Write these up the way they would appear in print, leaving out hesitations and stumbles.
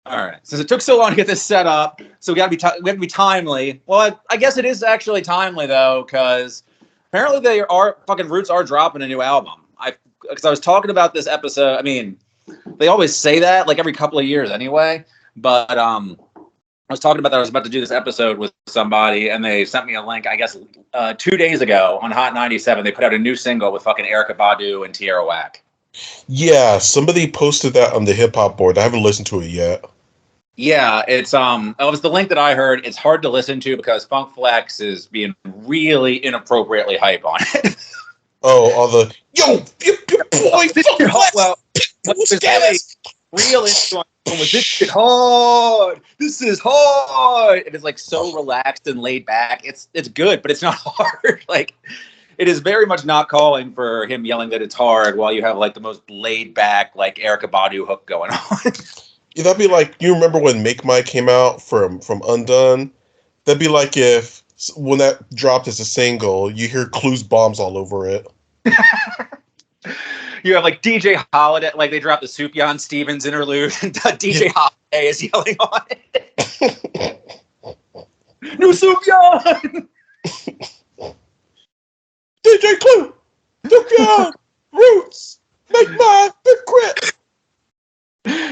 All right. Since it took so long to get this set up, so we have to be timely. Well, I guess it is actually timely though, because apparently fucking Roots are dropping a new album. Because I was talking about this episode. I mean, they always say that like every couple of years anyway. But I was talking about that. I was about to do this episode with somebody, and they sent me a link. I guess 2 days ago on Hot 97, they put out a new single with fucking Erykah Badu and Tierra Whack. Yeah, somebody posted that on the hip hop board. I haven't listened to it yet. Yeah, it was the link that I heard. It's hard to listen to because Funk Flex is being really inappropriately hype on it. Oh, all the your boy Funk Flex. Well, what's real into with this shit hard. This is hard. It is like so relaxed and laid back. It's good, but it's not hard. Like it is very much not calling for him yelling that it's hard while you have like the most laid back like Erykah Badu hook going on. Yeah, that'd be like, you remember when Make Mine came out from Undone? That'd be like if, when that dropped as a single, you hear Clues bombs all over it. You have like DJ Holiday, like they dropped the Sufjan Stevens interlude, and DJ Holiday is yelling on it. No Sufjan! DJ Clue! Sufjan! Roots! Make Mine! Big Crit!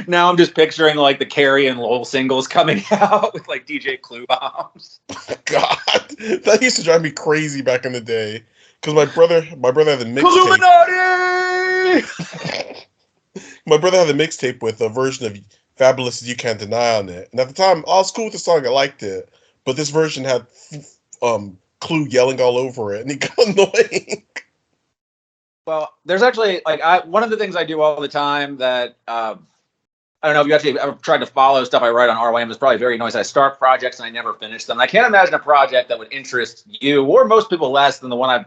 Now I'm just picturing like the Carrie and Lowell singles coming out with like DJ Clue bombs. God, that used to drive me crazy back in the day. Because my brother had the mixtape. Illuminati! My brother had the mixtape with a version of Fabulous As You Can't Deny on it. And at the time, I was cool with the song. I liked it. But this version had Clue yelling all over it. And it got annoying. Well, there's actually, like, one of the things I do all the time that, I don't know if you actually ever tried to follow stuff I write on RYM. It's probably very noisy. I start projects and I never finish them. And I can't imagine a project that would interest you or most people less than the one I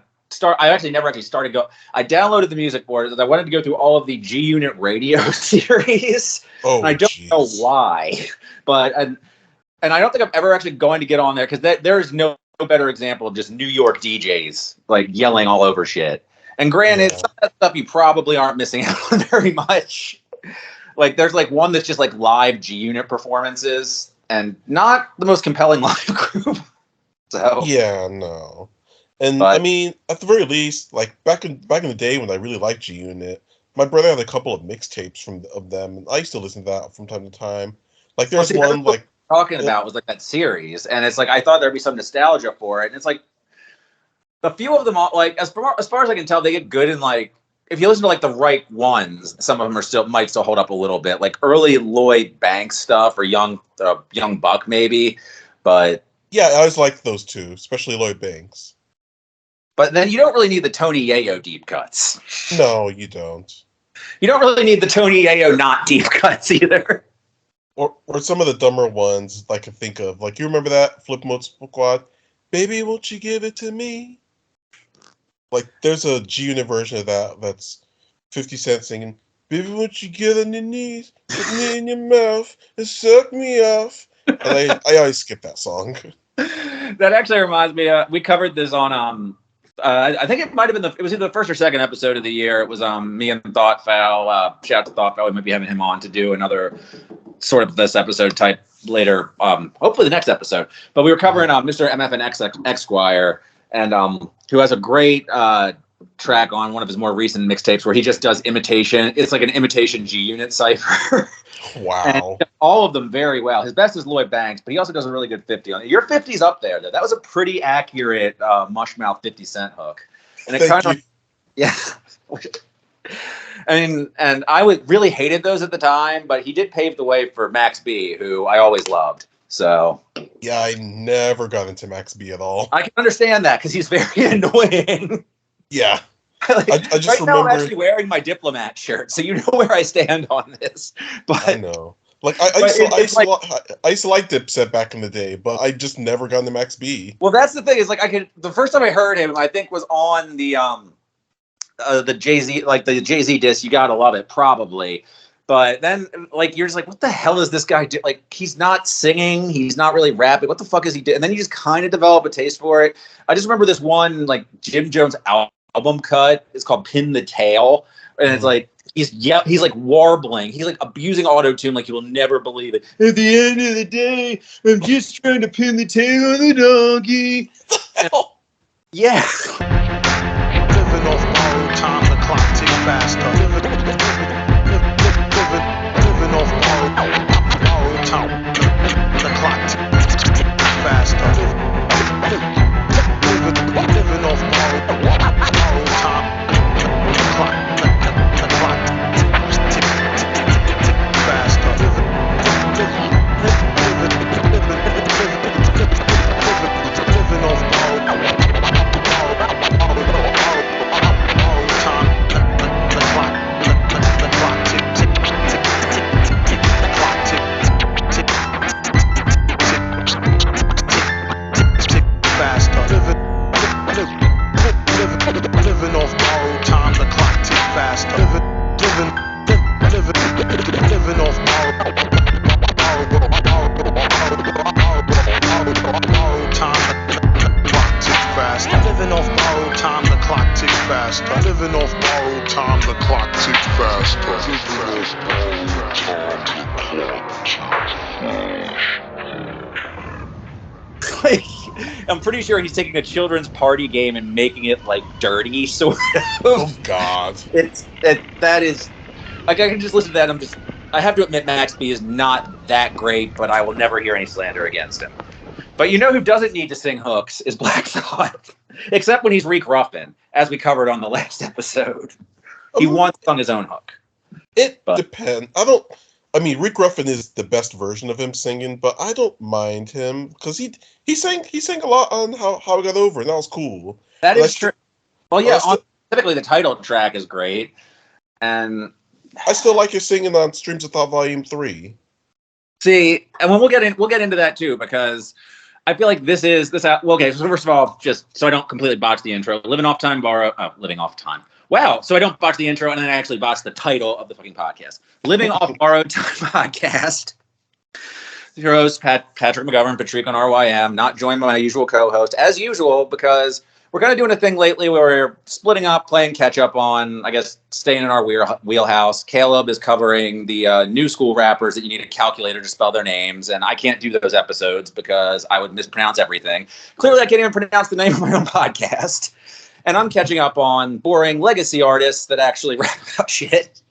actually never started I downloaded the music for it. I wanted to go through all of the G Unit radio series. Oh, and I don't know why, but and I don't think I'm ever actually going to get on there because there is no better example of just New York DJs like yelling all over shit. And granted, some of that stuff you probably aren't missing out on very much. Like there's like one that's just like live G Unit performances and not the most compelling live group. So yeah, no. And I mean, at the very least, like back in the day when I really liked G Unit, my brother had a couple of mixtapes of them, and I used to listen to that from time to time. Like there's one like talking about was like that series, and it's like I thought there'd be some nostalgia for it, and it's like a few of them, like as far as I can tell, they get good in like if you listen to like the right ones, some of them might still hold up a little bit, like early Lloyd Banks stuff or Young Buck maybe, but yeah, I always liked those two, especially Lloyd Banks. But then you don't really need the Tony Yayo deep cuts. No, you don't. You don't really need the Tony Yayo not deep cuts either. Or some of the dumber ones I can think of. Like, you remember that Flip Mode Squad? Baby, won't you give it to me? Like, there's a G-Unit version of that that's 50 Cent singing, baby, won't you get on your knees, put me in your mouth, and suck me off? And I always skip that song. That actually reminds me, we covered this on, I think it might have been it was either the first or second episode of the year. It was me and Thoughtfoul. Shout out to Thoughtfoul. We might be having him on to do another sort of this episode type later. Hopefully the next episode. But we were covering Mr. MF and Esquire, and who has a great track on one of his more recent mixtapes where he just does imitation. It's like an imitation G Unit cipher. Wow. And all of them very well. His best is Lloyd Banks, but he also does a really good 50 on it. Your 50's up there, though. That was a pretty accurate mushmouth 50 Cent hook. And it kind of, yeah. And I really hated those at the time, but he did pave the way for Max B, who I always loved. So yeah, I never got into Max B at all. I can understand that because he's very annoying. Yeah. Like, I just right remember, now I'm actually wearing my Diplomat shirt, so you know where I stand on this. But I know. Like I used to like Dipset back in the day, but I just never got into Max B. Well, that's the thing is like the first time I heard him, I think was on the Jay-Z, like the Jay-Z disc, You Gotta Love It, probably. But then, like, you're just like, what the hell is this guy doing? Like, he's not singing. He's not really rapping. What the fuck is he doing? And then you just kind of develop a taste for it. I just remember this one, like, Jim Jones album cut. It's called Pin the Tail. And it's like, he's like warbling. He's like abusing auto-tune like you will never believe it. At the end of the day, I'm just trying to pin the tail on the donkey. Yeah. Living off borrowed time, the clock ticks faster. Living off borrowed time, the clock ticks faster. Living off borrowed time, the clock ticks faster. Living off borrowed time, the clock tick faster. Living off borrowed time, the clock tick faster. Living off borrowed time, the clock ticks faster. Living off borrowed time, the clock ticks faster. Living off borrowed time, the clock ticks faster. Like, I'm pretty sure he's taking a children's party game and making it like dirty, sort of. Oh God! That is like I can just listen to that. I have to admit Max B is not that great, but I will never hear any slander against him. But you know who doesn't need to sing hooks is Black Thought, except when he's Reek Ruffin, as we covered on the last episode. He once sung his own hook. It depends. I mean, Rick Ruffin is the best version of him singing, but I don't mind him because he sang a lot on how I Got Over, and that was cool. That is true. Well, yeah, typically the title track is great, and I still like your singing on Streams of Thought Volume 3. See, and when we'll get into that too, because I feel like this. Well, okay, so first of all, just so I don't completely botch the intro, living off time. Wow, so I don't botch the intro and then I actually botch the title of the fucking podcast. Living Off Borrowed Time Podcast. Your host, Patrick McGovern, Patrique on RYM, not joined by my usual co-host, as usual, because we're kind of doing a thing lately where we're splitting up, playing catch-up on, I guess, staying in our wheelhouse. Caleb is covering the new school rappers that you need a calculator to spell their names, and I can't do those episodes because I would mispronounce everything. Clearly, I can't even pronounce the name of my own podcast. And I'm catching up on boring legacy artists that actually rap about shit.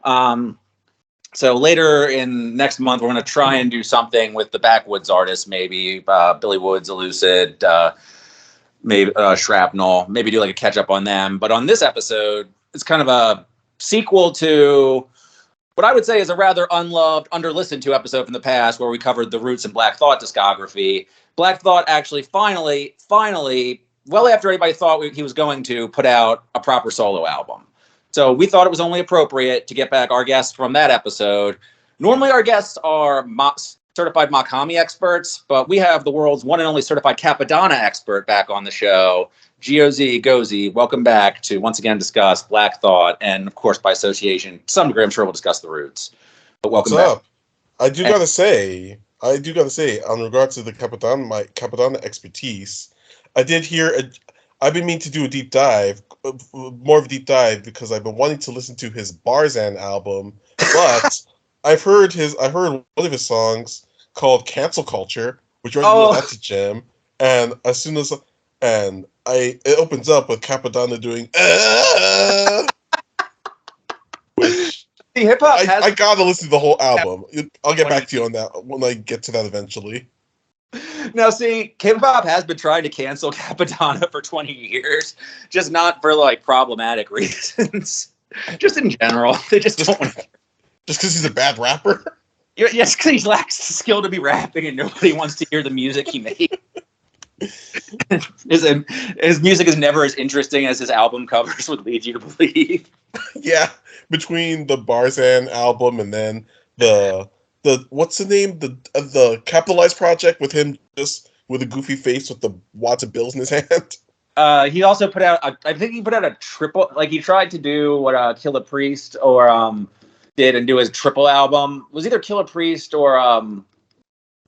So later in next month, we're going to try and do something with the backwoods artists, maybe Billy Woods, Elucid, maybe Shrapnel, maybe do like a catch up on them. But on this episode, it's kind of a sequel to what I would say is a rather unloved, under-listened to episode from the past where we covered the Roots and Black Thought discography. Black Thought actually finally, well after everybody thought he was going to put out a proper solo album. So we thought it was only appropriate to get back our guests from that episode. Normally our guests are certified Makami experts, but we have the world's one and only certified Cappadonna expert back on the show, G.O.Z. Welcome back to once again discuss Black Thought and, of course, by association, to some degree, I'm sure we'll discuss the Roots. But welcome back. Up? I do gotta say, on regards to the Cappadonna expertise, I've been meaning to do a deep dive, more of a deep dive, because I've been wanting to listen to his Barzan album, but I heard one of his songs called Cancel Culture, which that's a gem, and it opens up with Cappadonna doing which hip hop I gotta listen to the whole album. I'll get back to you on that when I get to that eventually. Now, see, K-pop has been trying to cancel Cappadonna for 20 years, just not for, like, problematic reasons. Just in general. They just don't want to... Just because he's a bad rapper? Yes, because he lacks the skill to be rapping and nobody wants to hear the music he made. His music is never as interesting as his album covers would lead you to believe. Yeah, between the Barzan album and then the what's the name, the Capitalized Project with him just with a goofy face with the wads of bills in his hand. He also put out a triple, like he tried to do what Killah Priest or did and do his triple album. It was either Killah Priest or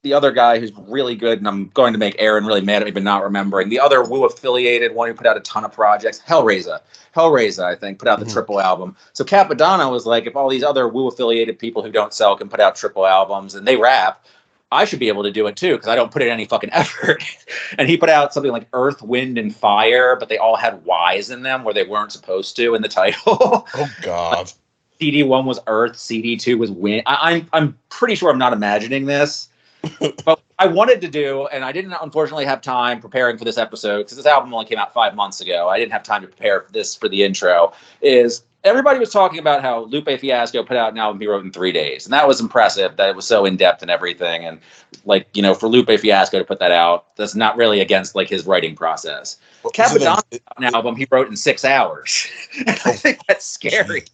the other guy who's really good, and I'm going to make Aaron really mad at me for not remembering, the other Wu affiliated one who put out a ton of projects, Hellraiser, I think, put out the triple album. So Cappadonna was like, if all these other Wu affiliated people who don't sell can put out triple albums and they rap, I should be able to do it too, because I don't put in any fucking effort. And he put out something like Earth, Wind, and Fire, but they all had Y's in them where they weren't supposed to in the title. Oh God. CD1 was Earth, CD2 was Wind. I'm pretty sure I'm not imagining this. But I wanted to do, and I didn't unfortunately have time preparing for this episode, because this album only came out 5 months ago. I didn't have time to prepare for this for the intro. Is everybody was talking about how Lupe Fiasco put out an album he wrote in 3 days. And that was impressive, that it was so in-depth and everything. And like, you know, for Lupe Fiasco to put that out, that's not really against like his writing process. Well, Cappadonna an album he wrote in 6 hours. I think that's scary.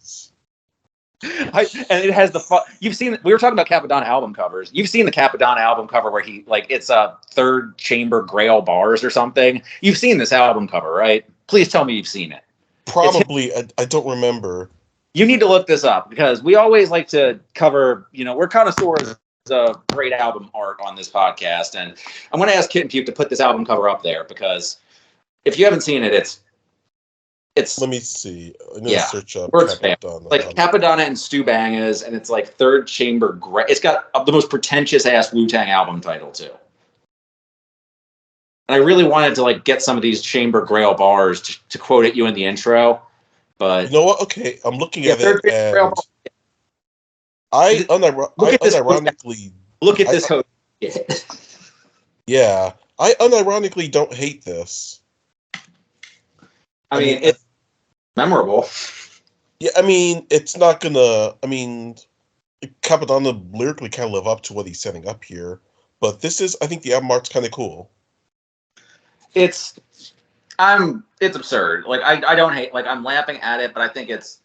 And it has you've seen, we were talking about Cappadonna album covers. You've seen the Cappadonna album cover where he, like, it's a third chamber Grail bars or something. You've seen this album cover, right? Please tell me you've seen it. Probably. I don't remember. You need to look this up, because we always like to cover, you know, we're connoisseurs of great album art on this podcast. And I'm going to ask Kit and Puke to put this album cover up there, because if you haven't seen it, it's let me see. I'm gonna search up Cappadonna. Like Cappadonna and Stu Bangas, and it's like third chamber. It's got the most pretentious ass Wu-Tang album title too. And I really wanted to like get some of these chamber Grail bars to quote at you in the intro, but you know what? Okay, I'm looking at it, and I unironically look at this code. Yeah, I unironically don't hate this. I mean, it's memorable. Yeah, I mean, it's not gonna. I mean, Cappadonna lyrically can't live up to what he's setting up here, but this is, I think, the album art's kind of cool. It's absurd. Like I don't hate. Like I'm laughing at it, but I think it's.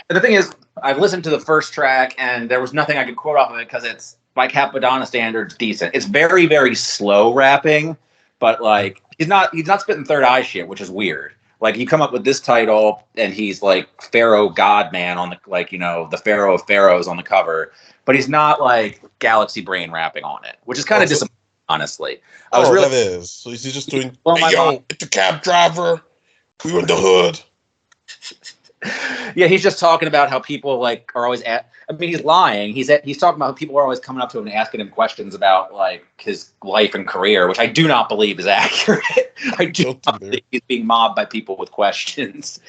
The thing is, I've listened to the first track, and there was nothing I could quote off of it because it's, by Cappadonna standards, decent. It's very, very slow rapping, but like he's not spitting third eye shit, which is weird. Like, you come up with this title, and he's like Pharaoh God-Man on the, like, you know, the Pharaoh of Pharaohs on the cover, but he's not like Galaxy Brain rapping on it, which is kind of disappointing, honestly. That is. So he's just doing, hey, yo, it's a cab driver. We in the hood. Yeah, he's just talking about how people like are always I mean, he's lying. He's talking about how people are always coming up to him and asking him questions about like his life and career, which I do not believe is accurate. I do not believe he's being mobbed by people with questions.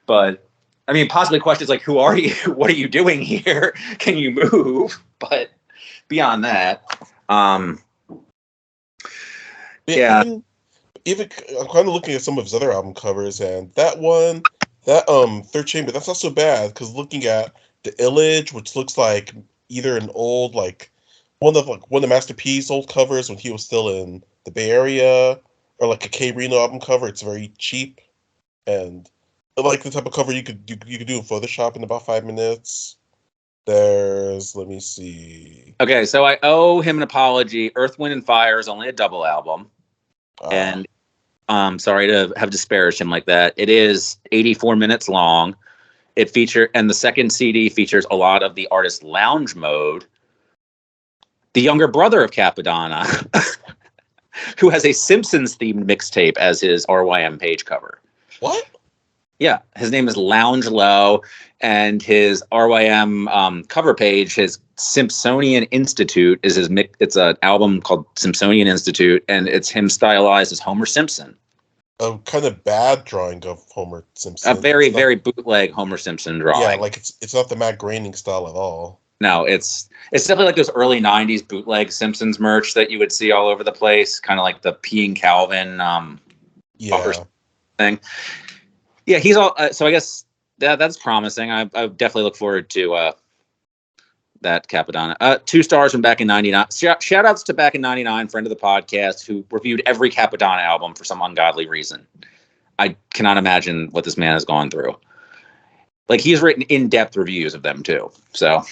But I mean, possibly questions like, "Who are you? What are you doing here? Can you move?" But beyond that, yeah. Even I'm kind of looking at some of his other album covers, and that one. That Third Chamber, that's not so bad, because looking at the Illage, which looks like either an old, like one of Master P's old covers when he was still in the Bay Area, or like a K Reno album cover. It's very cheap, and like the type of cover you could do in Photoshop in about 5 minutes. Let me see. Okay, so I owe him an apology. Earth, Wind, and Fire is only a double album, and sorry to have disparaged him like that. It is 84 minutes long. And the second CD features a lot of the artist's lounge mode. The younger brother of Cappadonna, who has a Simpsons themed mixtape as his RYM page cover. What? Yeah, his name is Lounge Low, and his RYM cover page, his Simpsonian Institute, is his. It's an album called Simpsonian Institute, and it's him stylized as Homer Simpson. A kind of bad drawing of Homer Simpson. A very, very bootleg Homer Simpson drawing. Yeah, like it's not the Matt Groening style at all. No, it's definitely like those early '90s bootleg Simpsons merch that you would see all over the place, kind of like the Peeing Calvin thing. Yeah, he's all. So I guess that's promising. I definitely look forward to that Cappadonna. 2 stars from back in '99. Shout outs to back in '99, friend of the podcast, who reviewed every Cappadonna album for some ungodly reason. I cannot imagine what this man has gone through. Like, he's written in-depth reviews of them too. So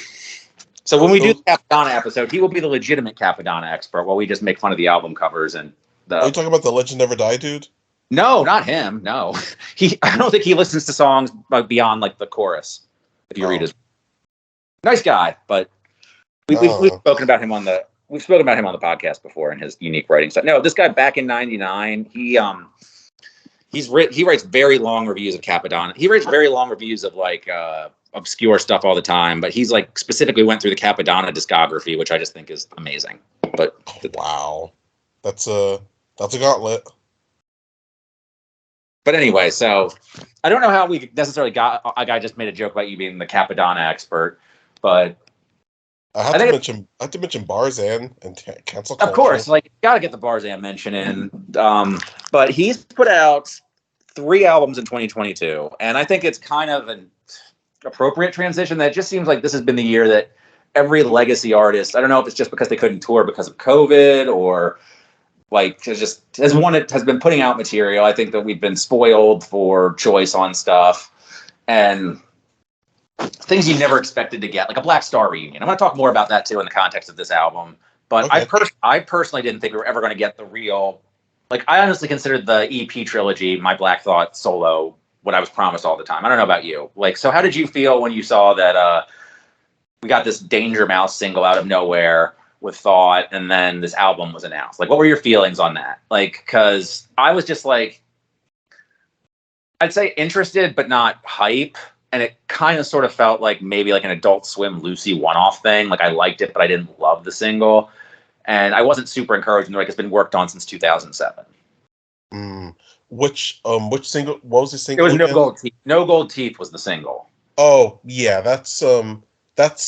when we do the Cappadonna episode, he will be the legitimate Cappadonna expert, while we just make fun of the album covers and the. Are you talking about the Legend Never Die dude? No, not him. No, I don't think he listens to songs beyond like the chorus. If you read his. Nice guy, but we've spoken about him on we've spoken about him on the podcast before and his unique writing stuff. No, this guy back in '99, he writes very long reviews of Cappadonna. He writes very long reviews of like obscure stuff all the time, but he's like specifically went through the Cappadonna discography, which I just think is amazing. But wow, that's a gauntlet. But anyway, so I don't know how we necessarily got. I just made a joke about you being the Cappadonna expert, but I have to mention Barzan and cancel culture. Of course, like you got to get the Barzan mention in. But he's put out 3 albums in 2022, and I think it's kind of an appropriate transition. That just seems like this has been the year that every legacy artist. I don't know if it's just because they couldn't tour because of COVID or. Like has been putting out material. I think that we've been spoiled for choice on stuff and things you never expected to get, like a Black Star reunion. I'm going to talk more about that too in the context of this album. But okay. I personally didn't think we were ever going to get the real. Like I honestly considered the EP trilogy, My Black Thought solo, what I was promised all the time. I don't know about you. Like, so how did you feel when you saw that we got this Danger Mouse single out of nowhere? With Thought, and then this album was announced. Like, what were your feelings on that? Like, because I was just like, I'd say interested, but not hype. And it kind of sort of felt like maybe like an Adult Swim Lucy one-off thing. Like, I liked it, but I didn't love the single. And I wasn't super encouraged. Like, it's been worked on since 2007. Which single? What was the single? It was No Gold Teeth. No Gold Teeth was the single. Oh yeah, that's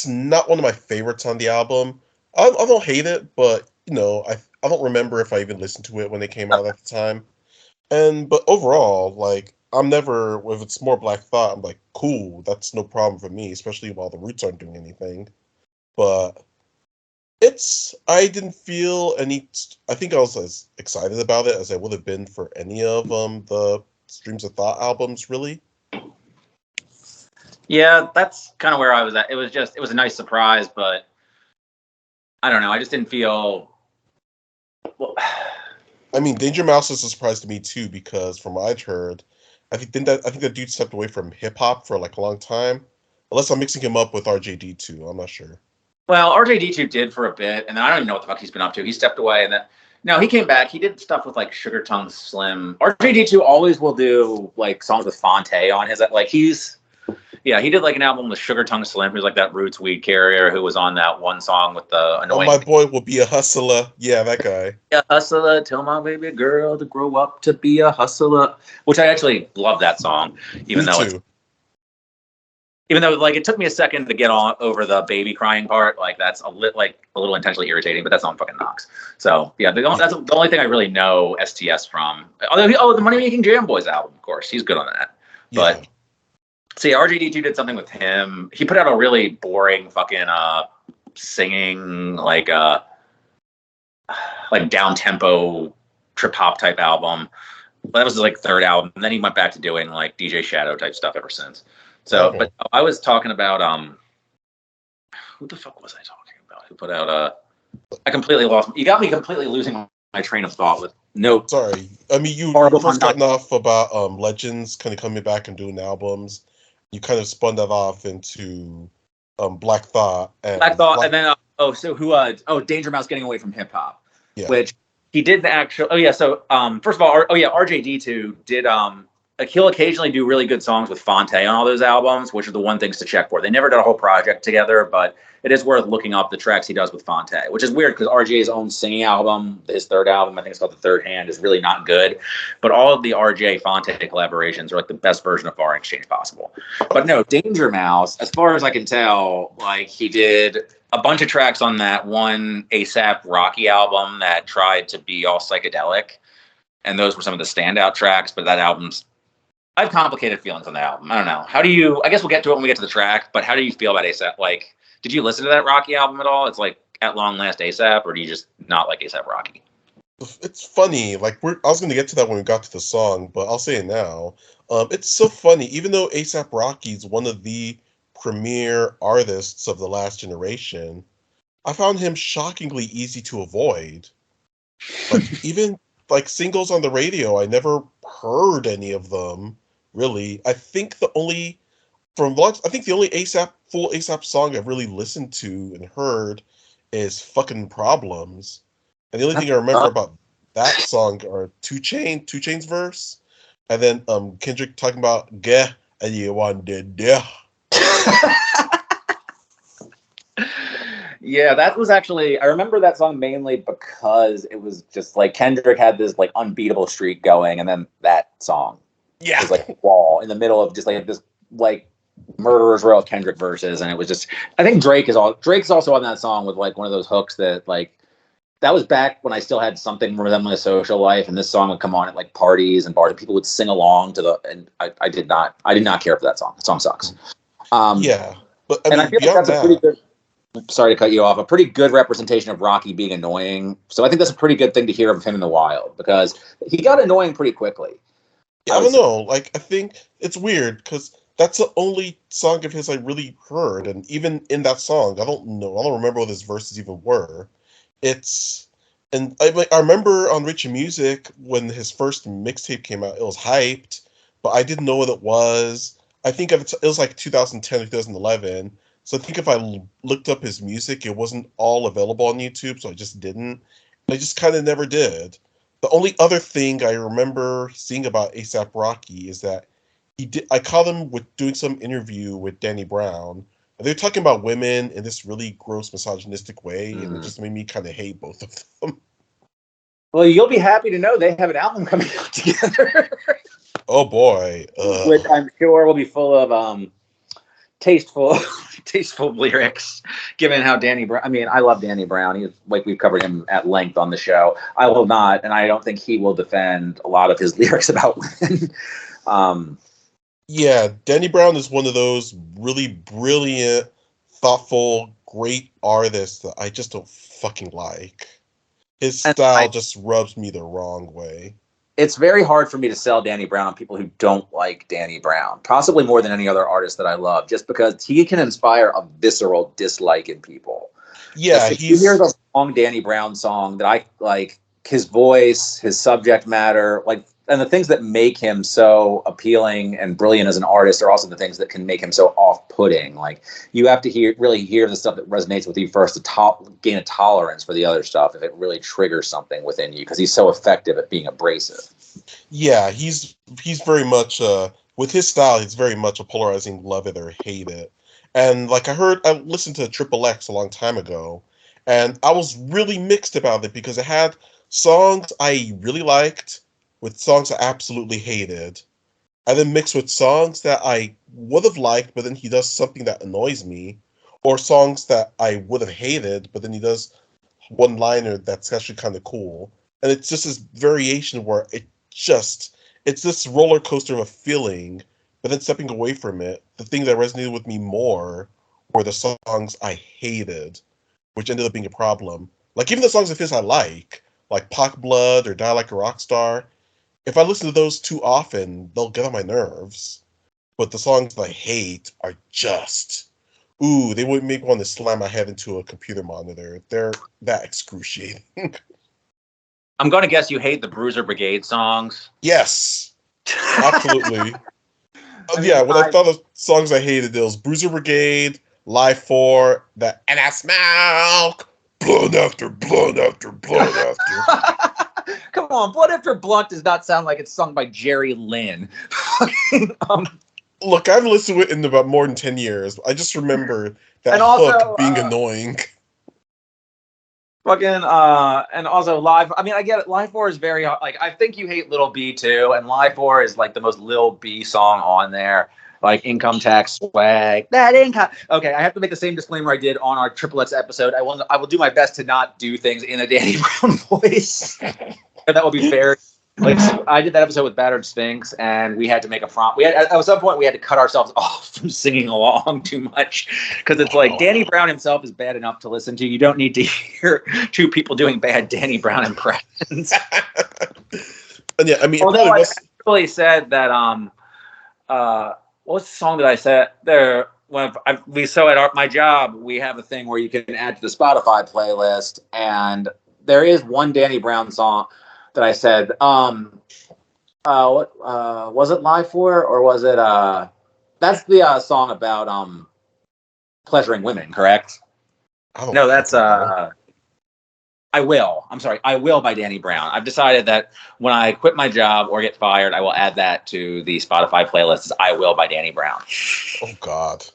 not one of my favorites on the album. I don't hate it, but you know, I don't remember if I even listened to it when it came out at the time. But overall, like if it's more Black Thought, I'm like, cool, that's no problem for me, especially while the Roots aren't doing anything. But I didn't feel any. I think I was as excited about it as I would have been for any of the Streams of Thought albums, really. Yeah, that's kind of where I was at. It was a nice surprise, but. I don't know. I just didn't feel. Well, I mean, Danger Mouse is a surprise to me too because from what I've heard, I think that dude stepped away from hip hop for like a long time. Unless I'm mixing him up with RJD2, I'm not sure. Well, RJD2 did for a bit, and then I don't even know what the fuck he's been up to. He stepped away, and then no, he came back. He did stuff with like Sugar Tongue Slim. RJD2 always will do like songs with Fonte on his. Like he did like an album with Sugar Tongue Slim, who's like that Roots weed carrier who was on that one song with the annoying. Oh, my boy will be a hustler. Yeah, that guy. Yeah, hustler. Tell my baby girl to grow up to be a hustler. Which I actually love that song, even though like it took me a second to get on over the baby crying part. Like that's a little intentionally irritating, but that song fucking knocks. So yeah, that's the only thing I really know STS from. Although the Money Making Jam Boys album, of course, he's good on that. Yeah. But. So yeah, RJD2 did something with him. He put out a really boring fucking singing like down tempo trip hop type album. That was his like 3rd album, and then he went back to doing like DJ Shadow type stuff ever since. So, okay. But I was talking about who the fuck was I talking about? Who put out I completely lost. You got me completely losing my train of thought with no. Sorry, I mean you first starting off about Legends kind of coming back and doing albums. You kind of spun that off into Black Thought. And then Danger Mouse getting away from hip hop, which he did the actual. Oh yeah, so first of all, RJD2 did like he'll occasionally do really good songs with Fonte on all those albums, which are the one things to check for. They never did a whole project together, but it is worth looking up the tracks he does with Fonte, which is weird because RJ's own singing album, his 3rd album, I think it's called The Third Hand, is really not good. But all of the RJ Fonte collaborations are like the best version of Foreign Exchange possible. But no, Danger Mouse, as far as I can tell, like he did a bunch of tracks on that one A$AP Rocky album that tried to be all psychedelic. And those were some of the standout tracks, but that album's I have complicated feelings on the album. I don't know. I guess we'll get to it when we get to the track, but how do you feel about A$AP? Like, did you listen to that Rocky album at all? It's like At Long Last A$AP, or do you just not like A$AP Rocky? It's funny. Like I was going to get to that when we got to the song, but I'll say it now. It's so funny. Even though A$AP Rocky is one of the premier artists of the last generation, I found him shockingly easy to avoid. Like even like singles on the radio, I never heard any of them. Really, I think the only full A$AP song I've really listened to and heard is fucking Problems. And the only thing I remember about that song are Two Chain's verse, and then Kendrick talking about "Gah and you wanted yeah." Yeah, that was actually, I remember that song mainly because it was just like Kendrick had this like unbeatable streak going, and then that song was like a wall in the middle of just like this like murderer's row of Kendrick verses, and it was just, I think Drake's also on that song with like one of those hooks that like, that was back when I still had something resembling a social life, and this song would come on at like parties and bars, and people would sing along to the, and I did not care for that song. That song sucks. Yeah, but I mean, and I feel like that's a pretty good, sorry to cut you off, a pretty good representation of Rocky being annoying. So I think that's a pretty good thing to hear of him in the wild, because he got annoying pretty quickly. Yeah, I don't know. Like, I think it's weird because that's the only song of his I really heard, and even in that song, I don't remember what his verses even were. And I remember on Rich Music when his first mixtape came out, it was hyped, but I didn't know what it was. I think it was like 2010 or 2011. So I think if I looked up his music, it wasn't all available on YouTube, so I just didn't. I just kind of never did. The only other thing I remember seeing about ASAP Rocky is that I caught him with doing some interview with Danny Brown. And they're talking about women in this really gross misogynistic way, and it just made me kind of hate both of them. Well, you'll be happy to know they have an album coming out together. Oh boy. Which I'm sure will be full of tasteful lyrics, given how Danny Brown, I mean, I love Danny Brown. He's like, we've covered him at length on the show. I will not, and I don't think he will defend a lot of his lyrics about women. Yeah, Danny Brown is one of those really brilliant, thoughtful, great artists that I just don't fucking like. His style just rubs me the wrong way. It's very hard for me to sell Danny Brown on people who don't like Danny Brown, possibly more than any other artist that I love, just because he can inspire a visceral dislike in people. Yeah, like, you hear the long Danny Brown song that I like, his voice, his subject matter, like, and the things that make him so appealing and brilliant as an artist are also the things that can make him so off-putting. Like, you have to really hear the stuff that resonates with you first to gain a tolerance for the other stuff if it really triggers something within you, because he's so effective at being abrasive. Yeah, he's very much with his style, he's very much a polarizing love it or hate it. And like I listened to Triple X a long time ago, and I was really mixed about it because it had songs I really liked with songs I absolutely hated, and then mixed with songs that I would have liked, but then he does something that annoys me, or songs that I would have hated, but then he does one-liner that's actually kind of cool. And it's just this variation where it's this roller coaster of a feeling, but then stepping away from it, the thing that resonated with me more were the songs I hated, which ended up being a problem. Like, even the songs of his I like Pac Blood or Die Like a Rockstar, if I listen to those too often, they'll get on my nerves. But the songs that I hate are just, they would make me want to slam my head into a computer monitor. They're that excruciating. I'm going to guess you hate the Bruiser Brigade songs. Yes, absolutely. When I thought of songs I hated, there was Bruiser Brigade, Live 4, and I smoke blood after blood after blood after. Come on, Blood After Blunt does not sound like it's sung by Jerry Lynn. Look, I've listened to it in about more than 10 years. I just remember that hook being annoying. And also Live, I mean, I get it. Live 4 is very, like, I think you hate Lil B too, and Live 4 is like the most Lil B song on there. Like, Income Tax Swag, that income. Okay, I have to make the same disclaimer I did on our Triple X episode. I will do my best to not do things in a Danny Brown voice. That will be very, like, I did that episode with Battered Sphinx, and we had to make a prompt. At some point we had to cut ourselves off from singing along too much, because it's like Danny Brown himself is bad enough to listen to. You don't need to hear two people doing bad Danny Brown impressions. And yeah, I mean, although I actually said that what's the song that I said there? At my job, we have a thing where you can add to the Spotify playlist, and there is one Danny Brown song that I said, what was it Live 4, or was it that's the song about pleasuring women, correct? No, that's I Will. I'm sorry. I Will by Danny Brown. I've decided that when I quit my job or get fired, I will add that to the Spotify playlist. Is I Will by Danny Brown. Oh God.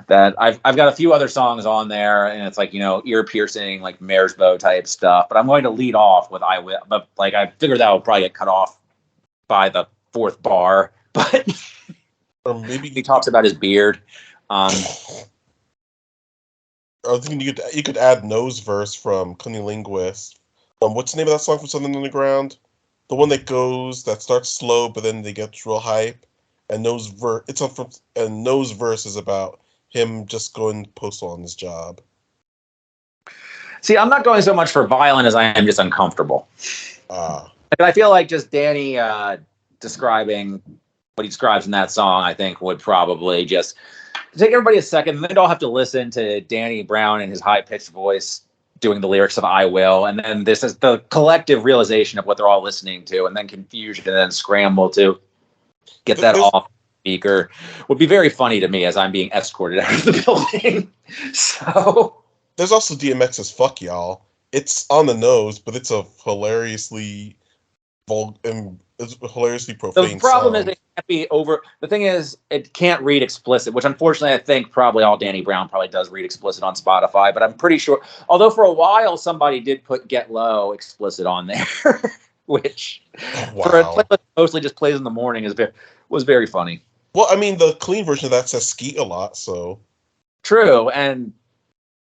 That I've got a few other songs on there, and it's like, ear piercing, like Mare's Bow type stuff. But I'm going to lead off with I Will. But like I figured that will probably get cut off by the fourth bar. But Or maybe he talks about his beard. I was thinking you could add Nose Verse from Cunnilinguist. What's the name of that song from Southern Underground? The one that starts slow, but then they get real hype. And Nose Verse is about him just going postal on his job. See, I'm not going so much for violent as I am just uncomfortable. And I feel like just Danny describing what he describes in that song, I think would probably just take everybody a second. They'd all have to listen to Danny Brown and his high-pitched voice doing the lyrics of I Will. And then this is the collective realization of what they're all listening to, and then confusion, and then scramble to get that off speaker. Would be very funny to me as I'm being escorted out of the building. So there's also DMX's Fuck Y'all. It's on the nose, but it's a hilariously profane the problem is it can't be over. The thing is, it can't read explicit, which unfortunately I think probably all Danny Brown probably does read explicit on Spotify, but I'm pretty sure, although for a while somebody did put Get Low explicit on there, which for a playlist that mostly just plays in the morning was very funny. Well, I mean, the clean version of that says skeet a lot, so. True, and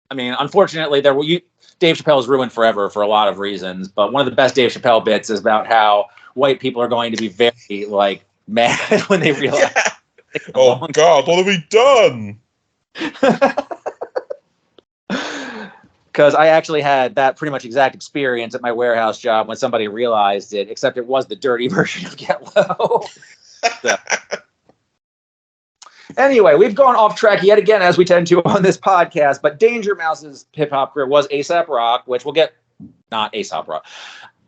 I mean, unfortunately, Dave Chappelle is ruined forever for a lot of reasons, but one of the best Dave Chappelle bits is about how white people are going to be very, mad when they realize. Yeah. Oh, God, what have we done? Because I actually had that pretty much exact experience at my warehouse job when somebody realized it, except it was the dirty version of Get Low. So. Anyway, we've gone off track yet again, as we tend to on this podcast, but Danger Mouse's hip-hop career was A$AP Rock, which we'll get, not A$AP Rock.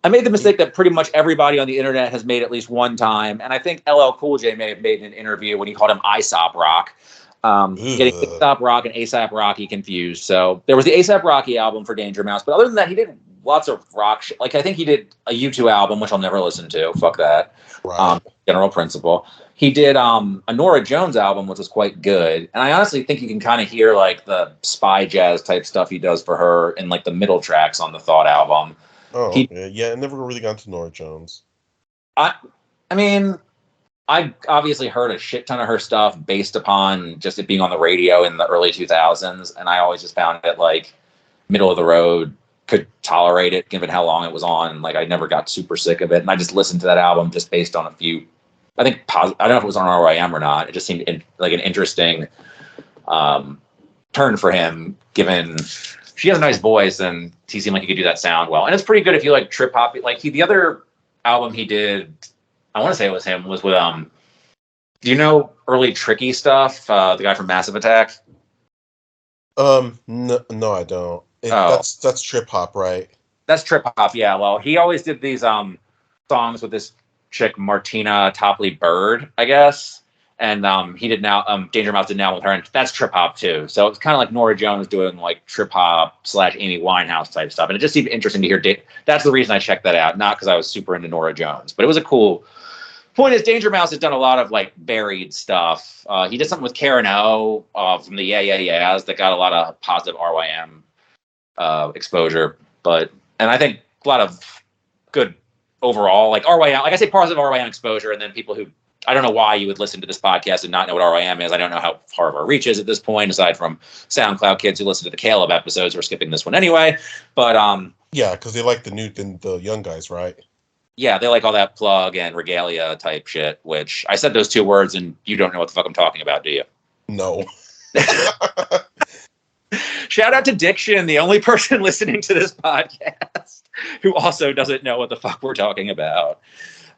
I made the mistake that pretty much everybody on the internet has made at least one time, and I think LL Cool J may have made an interview when he called him Aesop Rock. Getting A$AP Rock and A$AP Rocky confused. So there was the A$AP Rocky album for Danger Mouse, but other than that, he did lots of rock shit. Like, I think he did a U2 album, which I'll never listen to. Fuck that. Right. General principle. He did a Norah Jones album, which was quite good. And I honestly think you can kind of hear like the spy jazz type stuff he does for her in like the middle tracks on the Thought album. Oh, yeah. I never really got to Norah Jones. I mean, I obviously heard a shit ton of her stuff based upon just it being on the radio in the early 2000s. And I always just found it like middle of the road, could tolerate it given how long it was on. Like, I never got super sick of it. And I just listened to that album just based on a few, I think, I don't know if it was on RYM or not. It just seemed like an interesting turn for him, given she has a nice voice and he seemed like he could do that sound well. And it's pretty good if you like trip hop. Like the other album he did, I want to say it was him, was with, do you know early Tricky stuff? The guy from Massive Attack? No, I don't. That's trip hop, right? That's trip hop, yeah. Well, he always did these songs with this chick, Martina Topley Bird, I guess. And he did now, Danger Mouse did now with her, and that's trip hop too. So it's kind of like Norah Jones doing like trip hop / Amy Winehouse type stuff. And it just seemed interesting to hear. That's the reason I checked that out, not because I was super into Norah Jones, but it was a cool. Point is, Danger Mouse has done a lot of like buried stuff. He did something with Karen O from the Yeah Yeah Yeahs that got a lot of positive RYM exposure, and I think a lot of good overall, like RYM, like I say, positive RYM exposure, and then people who, I don't know why you would listen to this podcast and not know what RYM is. I don't know how far of our reach is at this point, aside from SoundCloud kids who listen to the Caleb episodes. We're skipping this one anyway, but yeah, because they like the young guys, right? Yeah, they like all that plug and regalia type shit, which I said those two words and you don't know what the fuck I'm talking about, do you? No. Shout out to Diction, the only person listening to this podcast who also doesn't know what the fuck we're talking about.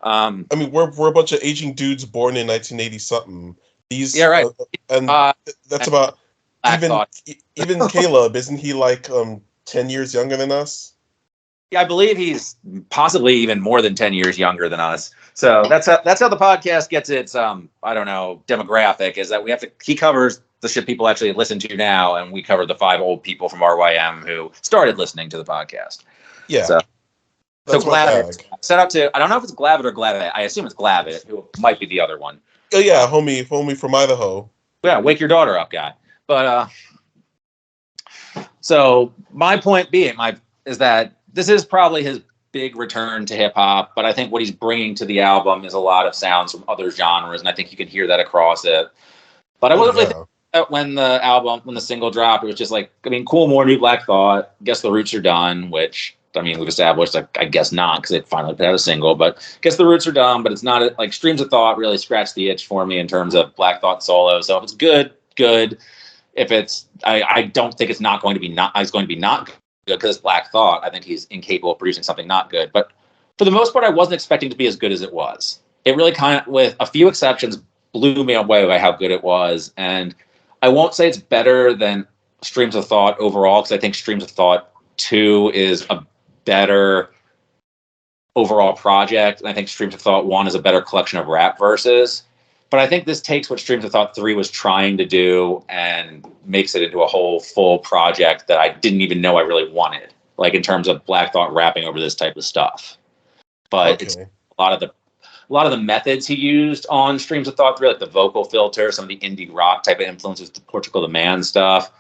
I mean, we're a bunch of aging dudes born in 1980 something. Yeah, right. And that's about even Caleb, isn't he like 10 years younger than us? Yeah, I believe he's possibly even more than 10 years younger than us. So that's how the podcast gets its I don't know, demographic, is that he covers the shit people actually listen to now, and we covered the 5 old people from RYM who started listening to the podcast. Yeah. So That's my Glavit, bag. set up to, I don't know if it's Glavit or Glavit. I assume it's Glavit, who might be the other one. Oh yeah, homie from Idaho. Yeah, wake your daughter up, guy. But so my point being, is that this is probably his big return to hip hop, but I think what he's bringing to the album is a lot of sounds from other genres, and I think you can hear that across it. But I wasn't really thinking that when the single dropped, it was just like, I mean, cool, more New Black Thought. Guess the Roots are done, which, I mean, we've established, like, I guess not, because it finally put out a single, but guess the Roots are done, but it's not, like, Streams of Thought really scratched the itch for me in terms of Black Thought solo. So if it's good. If it's, I don't think it's not going to be not good because it's Black Thought. I think he's incapable of producing something not good. But for the most part, I wasn't expecting to be as good as it was. It really kind of, with a few exceptions, blew me away by how good it was. And I won't say it's better than Streams of Thought overall, because I think Streams of Thought 2 is a better overall project. And I think Streams of Thought 1 is a better collection of rap verses. But I think this takes what Streams of Thought 3 was trying to do and makes it into a whole full project that I didn't even know I really wanted, like in terms of Black Thought rapping over this type of stuff. But it's a lot of the methods he used on Streams of Thought 3, like the vocal filter, some of the indie rock type of influences, the Portugal the Man stuff,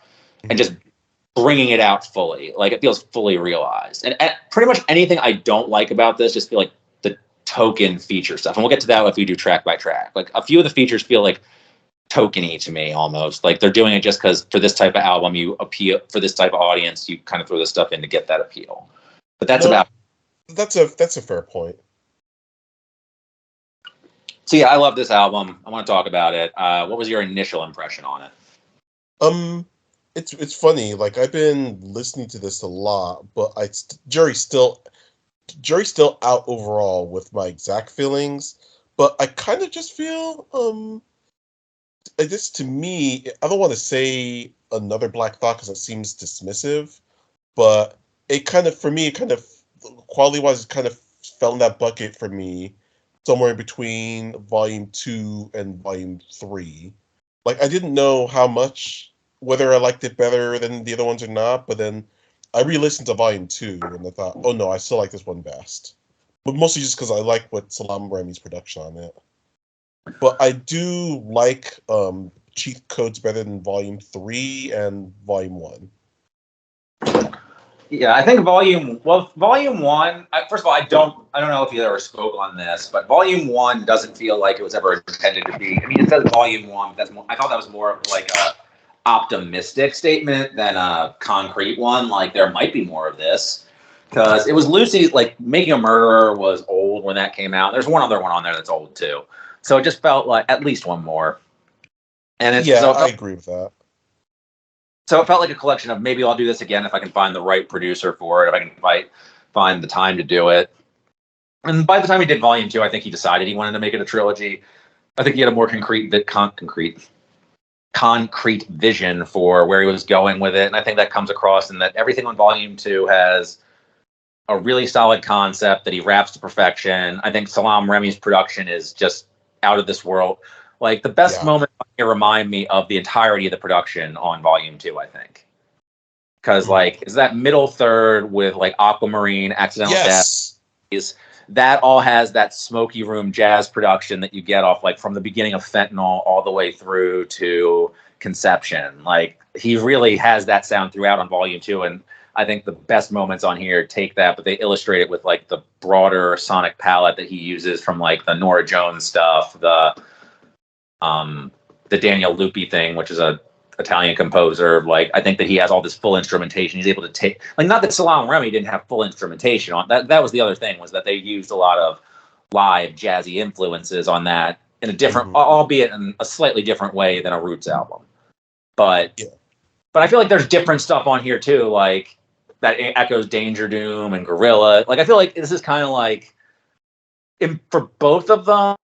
and just bringing it out fully. Like, it feels fully realized. And pretty much anything I don't like about this just feel like the token feature stuff. And we'll get to that if we do track by track. Like, a few of the features feel like tokeny to me almost. Like, they're doing it just because for this type of album, you appeal, for this type of audience, you kind of throw this stuff in to get that appeal. But that's that's a fair point. So yeah, I love this album. I want to talk about it. What was your initial impression on it? It's funny. Like, I've been listening to this a lot, but jury's still out overall with my exact feelings. But I kind of just feel to me, I don't want to say another Black Thought because it seems dismissive, but it kind of, for me, quality wise, it kind of fell in that bucket for me, somewhere in between Volume 2 and Volume 3. Like, I didn't know whether I liked it better than the other ones or not, but then I re-listened to Volume 2, and I thought, oh no, I still like this one best. But mostly just because I like what Salam Remi's production on it. But I do like Cheat Codes better than Volume 3 and Volume 1. Yeah, I think Volume 1, first of all, I don't know if you ever spoke on this, but Volume 1 doesn't feel like it was ever intended to be. I mean, it says Volume 1, but I thought that was more of like a optimistic statement than a concrete one. Like, there might be more of this, because it was Lucy, like, Making a Murderer was old when that came out. There's one other one on there that's old too. So it just felt like at least one more. And I agree with that. So it felt like a collection of, maybe I'll do this again if I can find the right producer for it, if I can find the time to do it. And by the time he did Volume 2, I think he decided he wanted to make it a trilogy. I think he had a more concrete vision for where he was going with it. And I think that comes across in that everything on Volume 2 has a really solid concept that he raps to perfection. I think Salam Remi's production is just out of this world. Like, the best moment here remind me of the entirety of the production on Volume 2, I think. Because, like, it's that middle third with, like, Aquamarine, Accidental Death. That all has that smoky room jazz production that you get off, like, from the beginning of Fentanyl all the way through to Conception. Like, he really has that sound throughout on Volume 2, and I think the best moments on here take that, but they illustrate it with, like, the broader sonic palette that he uses from, like, the Norah Jones stuff, the Daniel Lupi thing, which is a Italian composer. Like, I think that he has all this full instrumentation. He's able to take, like, not that Salam Remi didn't have full instrumentation on that. That was the other thing, was that they used a lot of live jazzy influences on that in a different, albeit in a slightly different way than a Roots album. But I feel like there's different stuff on here too, like that echoes Danger Doom and Gorilla. Like, I feel like this is kind of like, for both of them,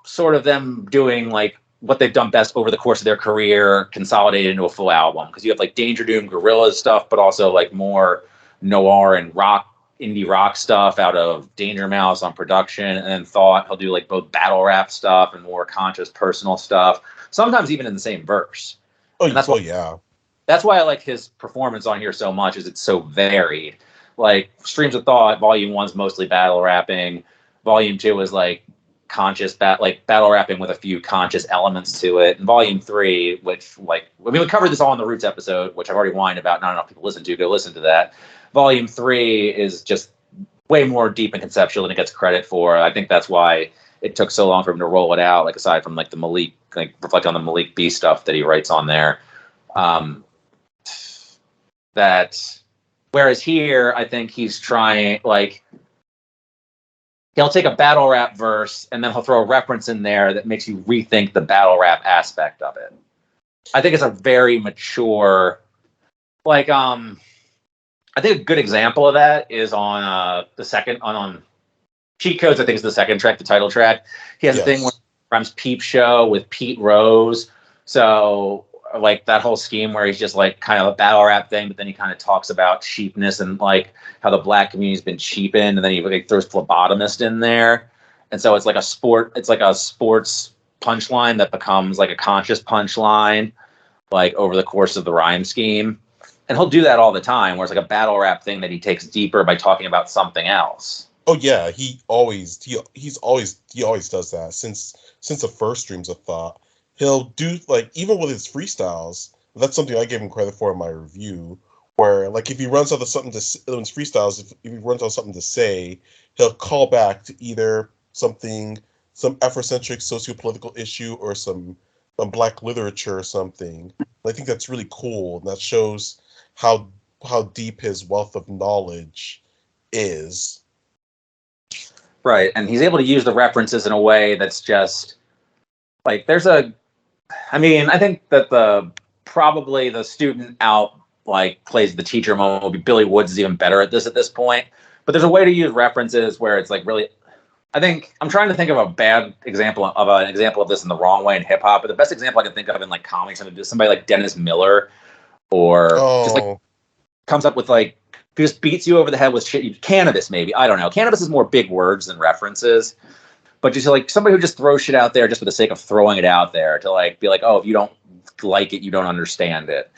sort of them doing, like, what they've done best over the course of their career, consolidated into a full album. Because you have, like, Danger Doom, Gorilla stuff, but also, like, more noir and indie rock stuff out of Danger Mouse on production. And then Thought, he'll do, like, both battle rap stuff and more conscious personal stuff, sometimes even in the same verse. Oh, And yeah. That's why I like his performance on here so much, is it's so varied. Like Streams of Thought, Volume 1's mostly battle rapping. Volume 2 is like battle rapping with a few conscious elements to it. And Volume 3, which we covered this all in the Roots episode, which I've already whined about, not enough people listen to. Go listen to that. Volume 3 is just way more deep and conceptual than it gets credit for. I think that's why it took so long for him to roll it out. Like aside from like the Malik, like reflect on the Malik B stuff that he writes on there. That whereas here, I think he's trying, like, he'll take a battle rap verse and then he'll throw a reference in there that makes you rethink the battle rap aspect of it. I think it's a very mature, like, I think a good example of that is on the second on Cheat Codes. I think is the second track, the title track. He has a thing where he rhymes Peep Show with Pete Rose. So like that whole scheme where he's just like kind of a battle rap thing, but then he kind of talks about cheapness and like how the black community's been cheapened, and then he like throws phlebotomist in there, and so it's like a sports punchline that becomes like a conscious punchline, like over the course of the rhyme scheme, and he'll do that all the time. Where it's like a battle rap thing that he takes deeper by talking about something else. Oh yeah, he always does that since the first Streams of Thought. He'll do, like, even with his freestyles, that's something I gave him credit for in my review, where, like, if he runs out of something to, in his freestyles, if he runs out of something to say, he'll call back to either some Afrocentric sociopolitical issue or some black literature or something. And I think that's really cool, and that shows how deep his wealth of knowledge is. Right, and he's able to use the references in a way that's just, like, I think that probably the student out, like, plays the teacher moment will be Billy Woods is even better at this point. But there's a way to use references where it's like really, I think I'm trying to think of an example of this in the wrong way in hip hop. But the best example I can think of in like comics is somebody like Dennis Miller, or just like comes up with like, just beats you over the head with shit. Cannabis, maybe, I don't know. Cannabis is more big words than references. But just like somebody who just throws shit out there just for the sake of throwing it out there to like be like, oh, if you don't like it, you don't understand it.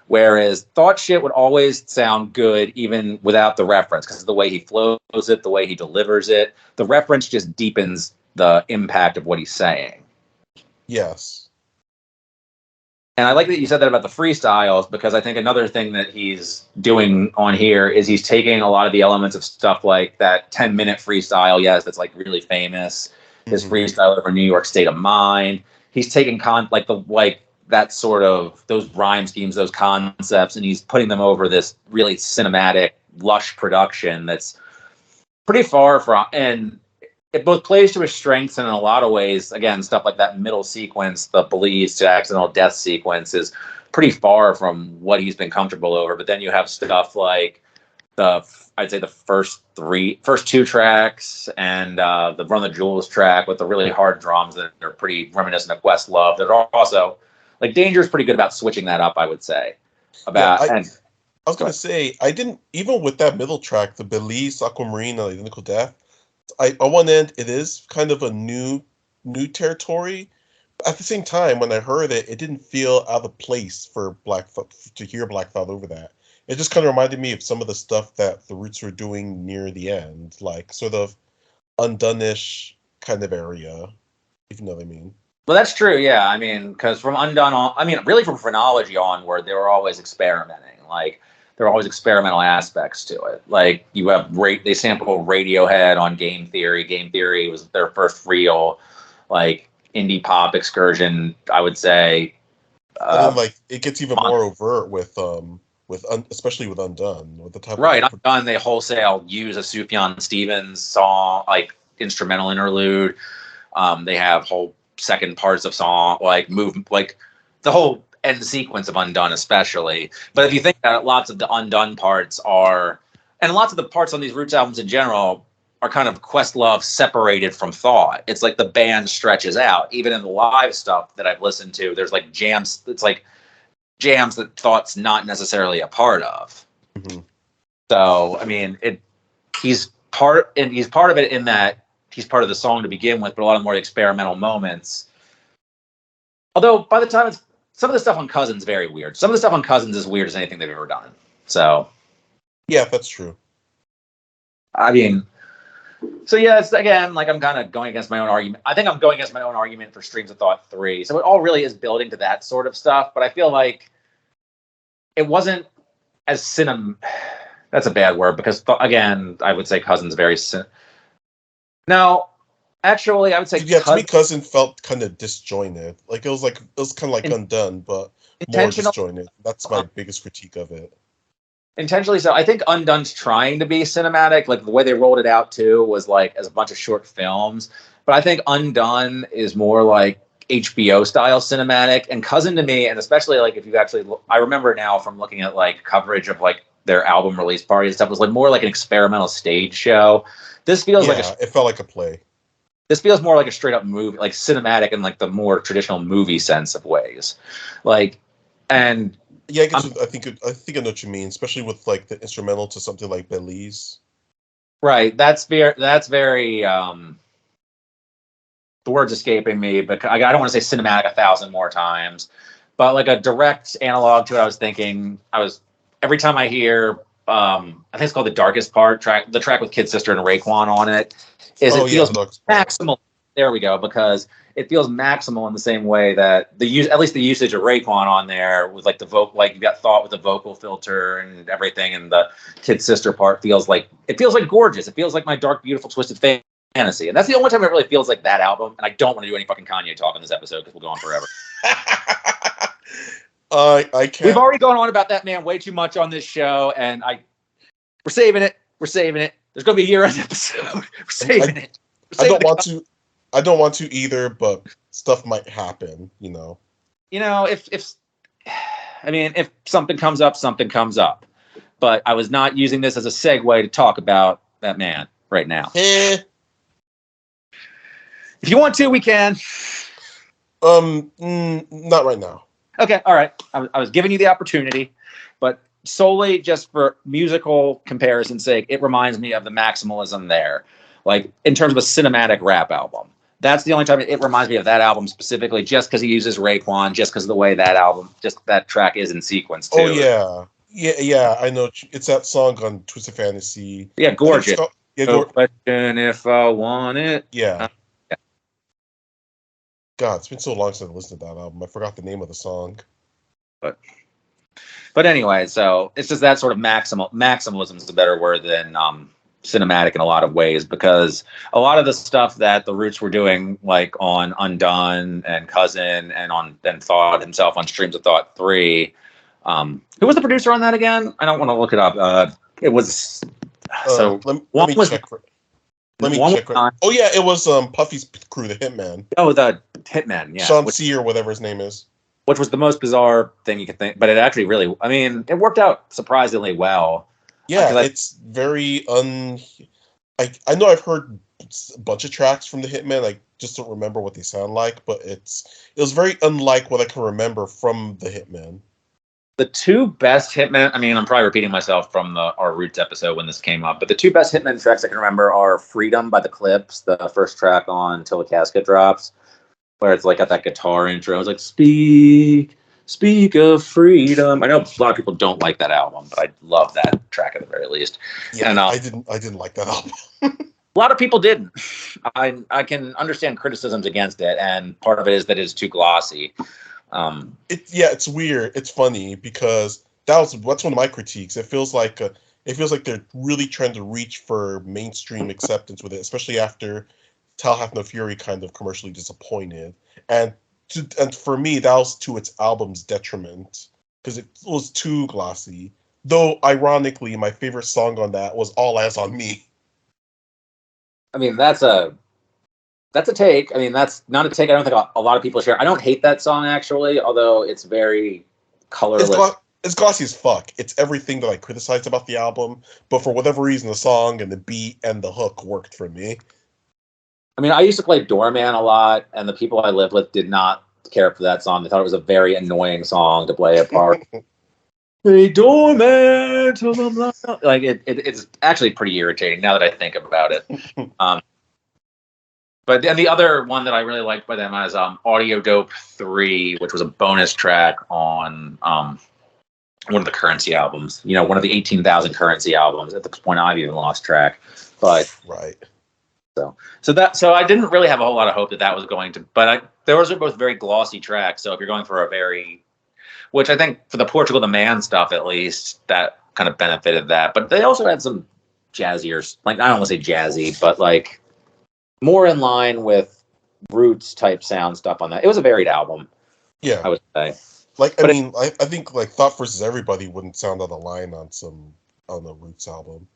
Whereas Thought shit would always sound good even without the reference, because of the way he flows it, the way he delivers it. The reference just deepens the impact of what he's saying. Yes. And I like that you said that about the freestyles, because I think another thing that he's doing on here is he's taking a lot of the elements of stuff like that 10-minute freestyle, that's like really famous. His freestyle over New York State of Mind. He's taking that sort of those rhyme schemes, those concepts, and he's putting them over this really cinematic, lush production that's pretty far from, and it both plays to his strengths and in a lot of ways, again, stuff like that middle sequence, the Belize to Accidental Death sequence, pretty far from what he's been comfortable over. But then you have stuff like I'd say the first two tracks and the Run the Jewels track with the really hard drums that are pretty reminiscent of Questlove. That are also, like, Danger is pretty good about switching that up, I would say. I was going to say, I didn't, even with that middle track, the Belize, Aquamarine, and Identical Death, on one end, it is kind of a new territory. But at the same time, when I heard it, it didn't feel out of place for to hear Black Thought over that. It just kind of reminded me of some of the stuff that the Roots were doing near the end, like sort of undone-ish kind of area, if you know what I mean. Well, that's true, yeah. I mean, because from Undone on, really from Phrenology onward, they were always experimenting. Like, there were always experimental aspects to it. Like, you have they sample Radiohead on Game Theory. Game Theory was their first real, like, indie pop excursion, I would say. And then, like, it gets even more overt especially with Undone, with the type right. Undone, they wholesale use a Sufjan Stevens song, like instrumental interlude. They have whole second parts of song, like like the whole end sequence of Undone, especially. But if you think about it, lots of the Undone parts and lots of the parts on these Roots albums in general are kind of Questlove separated from Thought. It's like the band stretches out. Even in the live stuff that I've listened to, there's like jams. It's like jams that Thought's not necessarily a part of. Mm-hmm. So, I mean, he's part of it in that he's part of the song to begin with, but a lot of more experimental moments. Although by the time some of the stuff on Cousins very weird. Some of the stuff on Cousins is weird as anything they've ever done. So Yeah, that's true. I mean, so yeah, it's again like I'm kind of going against my own argument. I think I'm going against my own argument for Streams of Thought 3. So it all really is building to that sort of stuff. But I feel like it wasn't as That's a bad word because again, I would say Cousins very. No, actually, I would say To me, Cousin felt kind of disjointed. Like it was kind of like Undone, but more disjointed. That's my biggest critique of it. Intentionally so. I think Undone's trying to be cinematic. Like the way they rolled it out too was like as a bunch of short films. But I think Undone is more like HBO style cinematic. And Cousin to me, and especially like if you actually, I remember now from looking at like coverage of like their album release party and stuff, was like more like an experimental stage show. This feels like it felt like a play. This feels more like a straight up movie, like cinematic in like the more traditional movie sense of ways. Like, and yeah, I think I know what you mean, especially with like the instrumental to something like Belize. Right. That's very the word's escaping me, but I don't want to say cinematic 1,000 more times, but like a direct analog to it. I was thinking, every time I hear, I think it's called The Darkest Part the track with Kid Sister and Raekwon on it, feels maximal. There we go, because it feels maximal in the same way that at least the usage of Raekwon on there with like the vocal, like you got Thought with the vocal filter and everything, and the Kid Sister part feels like gorgeous. It feels like my dark, beautiful, twisted fantasy, and that's the only time it really feels like that album. And I don't want to do any fucking Kanye talk in this episode because we'll go on forever. I can't. We've already gone on about that man way too much on this show, and we're saving it. There's going to be a year-end episode. We're saving it. I don't want to either, but stuff might happen, you know. If something comes up, something comes up. But I was not using this as a segue to talk about that man right now. If you want to, we can. Not right now. Okay, all right. I was giving you the opportunity, but solely just for musical comparison's sake, it reminds me of the maximalism there. Like, in terms of a cinematic rap album. That's the only time it reminds me of that album specifically, just because he uses Raekwon, just because of the way that track is in sequence, too. Oh, yeah. Yeah, I know. It's that song on Twisted Fantasy. Yeah, gorgeous. No question if I want it. Yeah. God, it's been so long since I listened to that album. I forgot the name of the song. But anyway, so it's just that sort of maximalism is a better word than cinematic in a lot of ways, because a lot of the stuff that the Roots were doing, like on Undone and Cousin and Thought himself on Streams of Thought 3, who was the producer on that again? I don't want to look it up. It was let me check. Oh yeah, it was Puffy's crew, the Hitman. Oh, the Hitman, yeah. Sean C or whatever his name is. Which was the most bizarre thing you could think, but it actually really, it worked out surprisingly well. Yeah, it's very I know I've heard a bunch of tracks from the Hitman. I just don't remember what they sound like, but it was very unlike what I can remember from the Hitman. The two best Hitman, I'm probably repeating myself from our Roots episode when this came up, but the two best Hitman tracks I can remember are Freedom by the Clips, the first track on Till the Casket Drops, where it's like got that guitar intro. It's like, speak of freedom. I know a lot of people don't like that album, but I love that track at the very least. Yeah, and, I didn't like that album. A lot of people didn't. I can understand criticisms against it, and part of it is that it's too glossy. It's weird. It's funny because that's one of my critiques. It feels like they're really trying to reach for mainstream acceptance with it, especially after Tell Hath No Fury kind of commercially disappointed, and for me that was to its album's detriment because it was too glossy. Though ironically, my favorite song on that was All Eyes on Me. That's a take. That's not a take I don't think a lot of people share. I don't hate that song, actually, although it's very colorless. It's glossy as fuck. It's everything that I criticized about the album, but for whatever reason, the song and the beat and the hook worked for me. I used to play Doorman a lot, and the people I lived with did not care for that song. They thought it was a very annoying song to play at park. Hey, Doorman! Like, it's actually pretty irritating now that I think about it. But then the other one that I really liked by them is Audio Dope 3, which was a bonus track on one of the Currency albums. You know, one of the 18,000 Currency albums. At the point, I've even lost track. But Right. so I didn't really have a whole lot of hope that was going to. But those are both very glossy tracks. So if you're going for a very, which I think for the Portugal the Man stuff at least, that kind of benefited that. But they also had some jazzier, like I don't want to say jazzy, but like more in line with roots type sound stuff on that. It was a varied album. Yeah. I would say. Like, I think like Thought versus Everybody wouldn't sound out of line on the Roots album.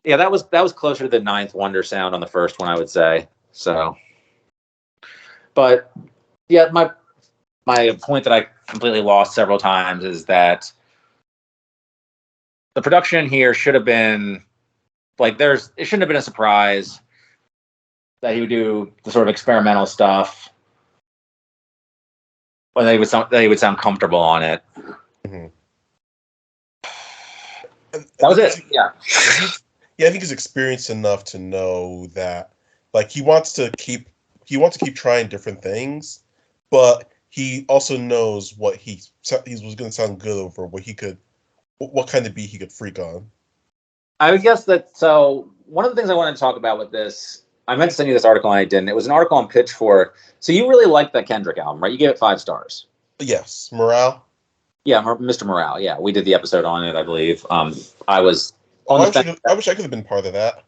Yeah, that was closer to the Ninth Wonder sound on the first one, I would say. So, but yeah, my point that I completely lost several times is that the production here should have been like it shouldn't have been a surprise that he would do the sort of experimental stuff when they would sound comfortable on it. Mm-hmm. That was it. Yeah. Yeah, I think he's experienced enough to know that, like, he wants to keep trying different things, but he also knows what he was going to sound good over, what kind of beat he could freak on. I guess that. So one of the things I wanted to talk about with this, I meant to send you this article and I didn't. It was an article on Pitchfork. So you really liked that Kendrick album, right? You gave it 5 stars. Yes, Morale. Yeah, Mr. Morale. Yeah, we did the episode on it, I believe. I was. I wish I could have been part of that.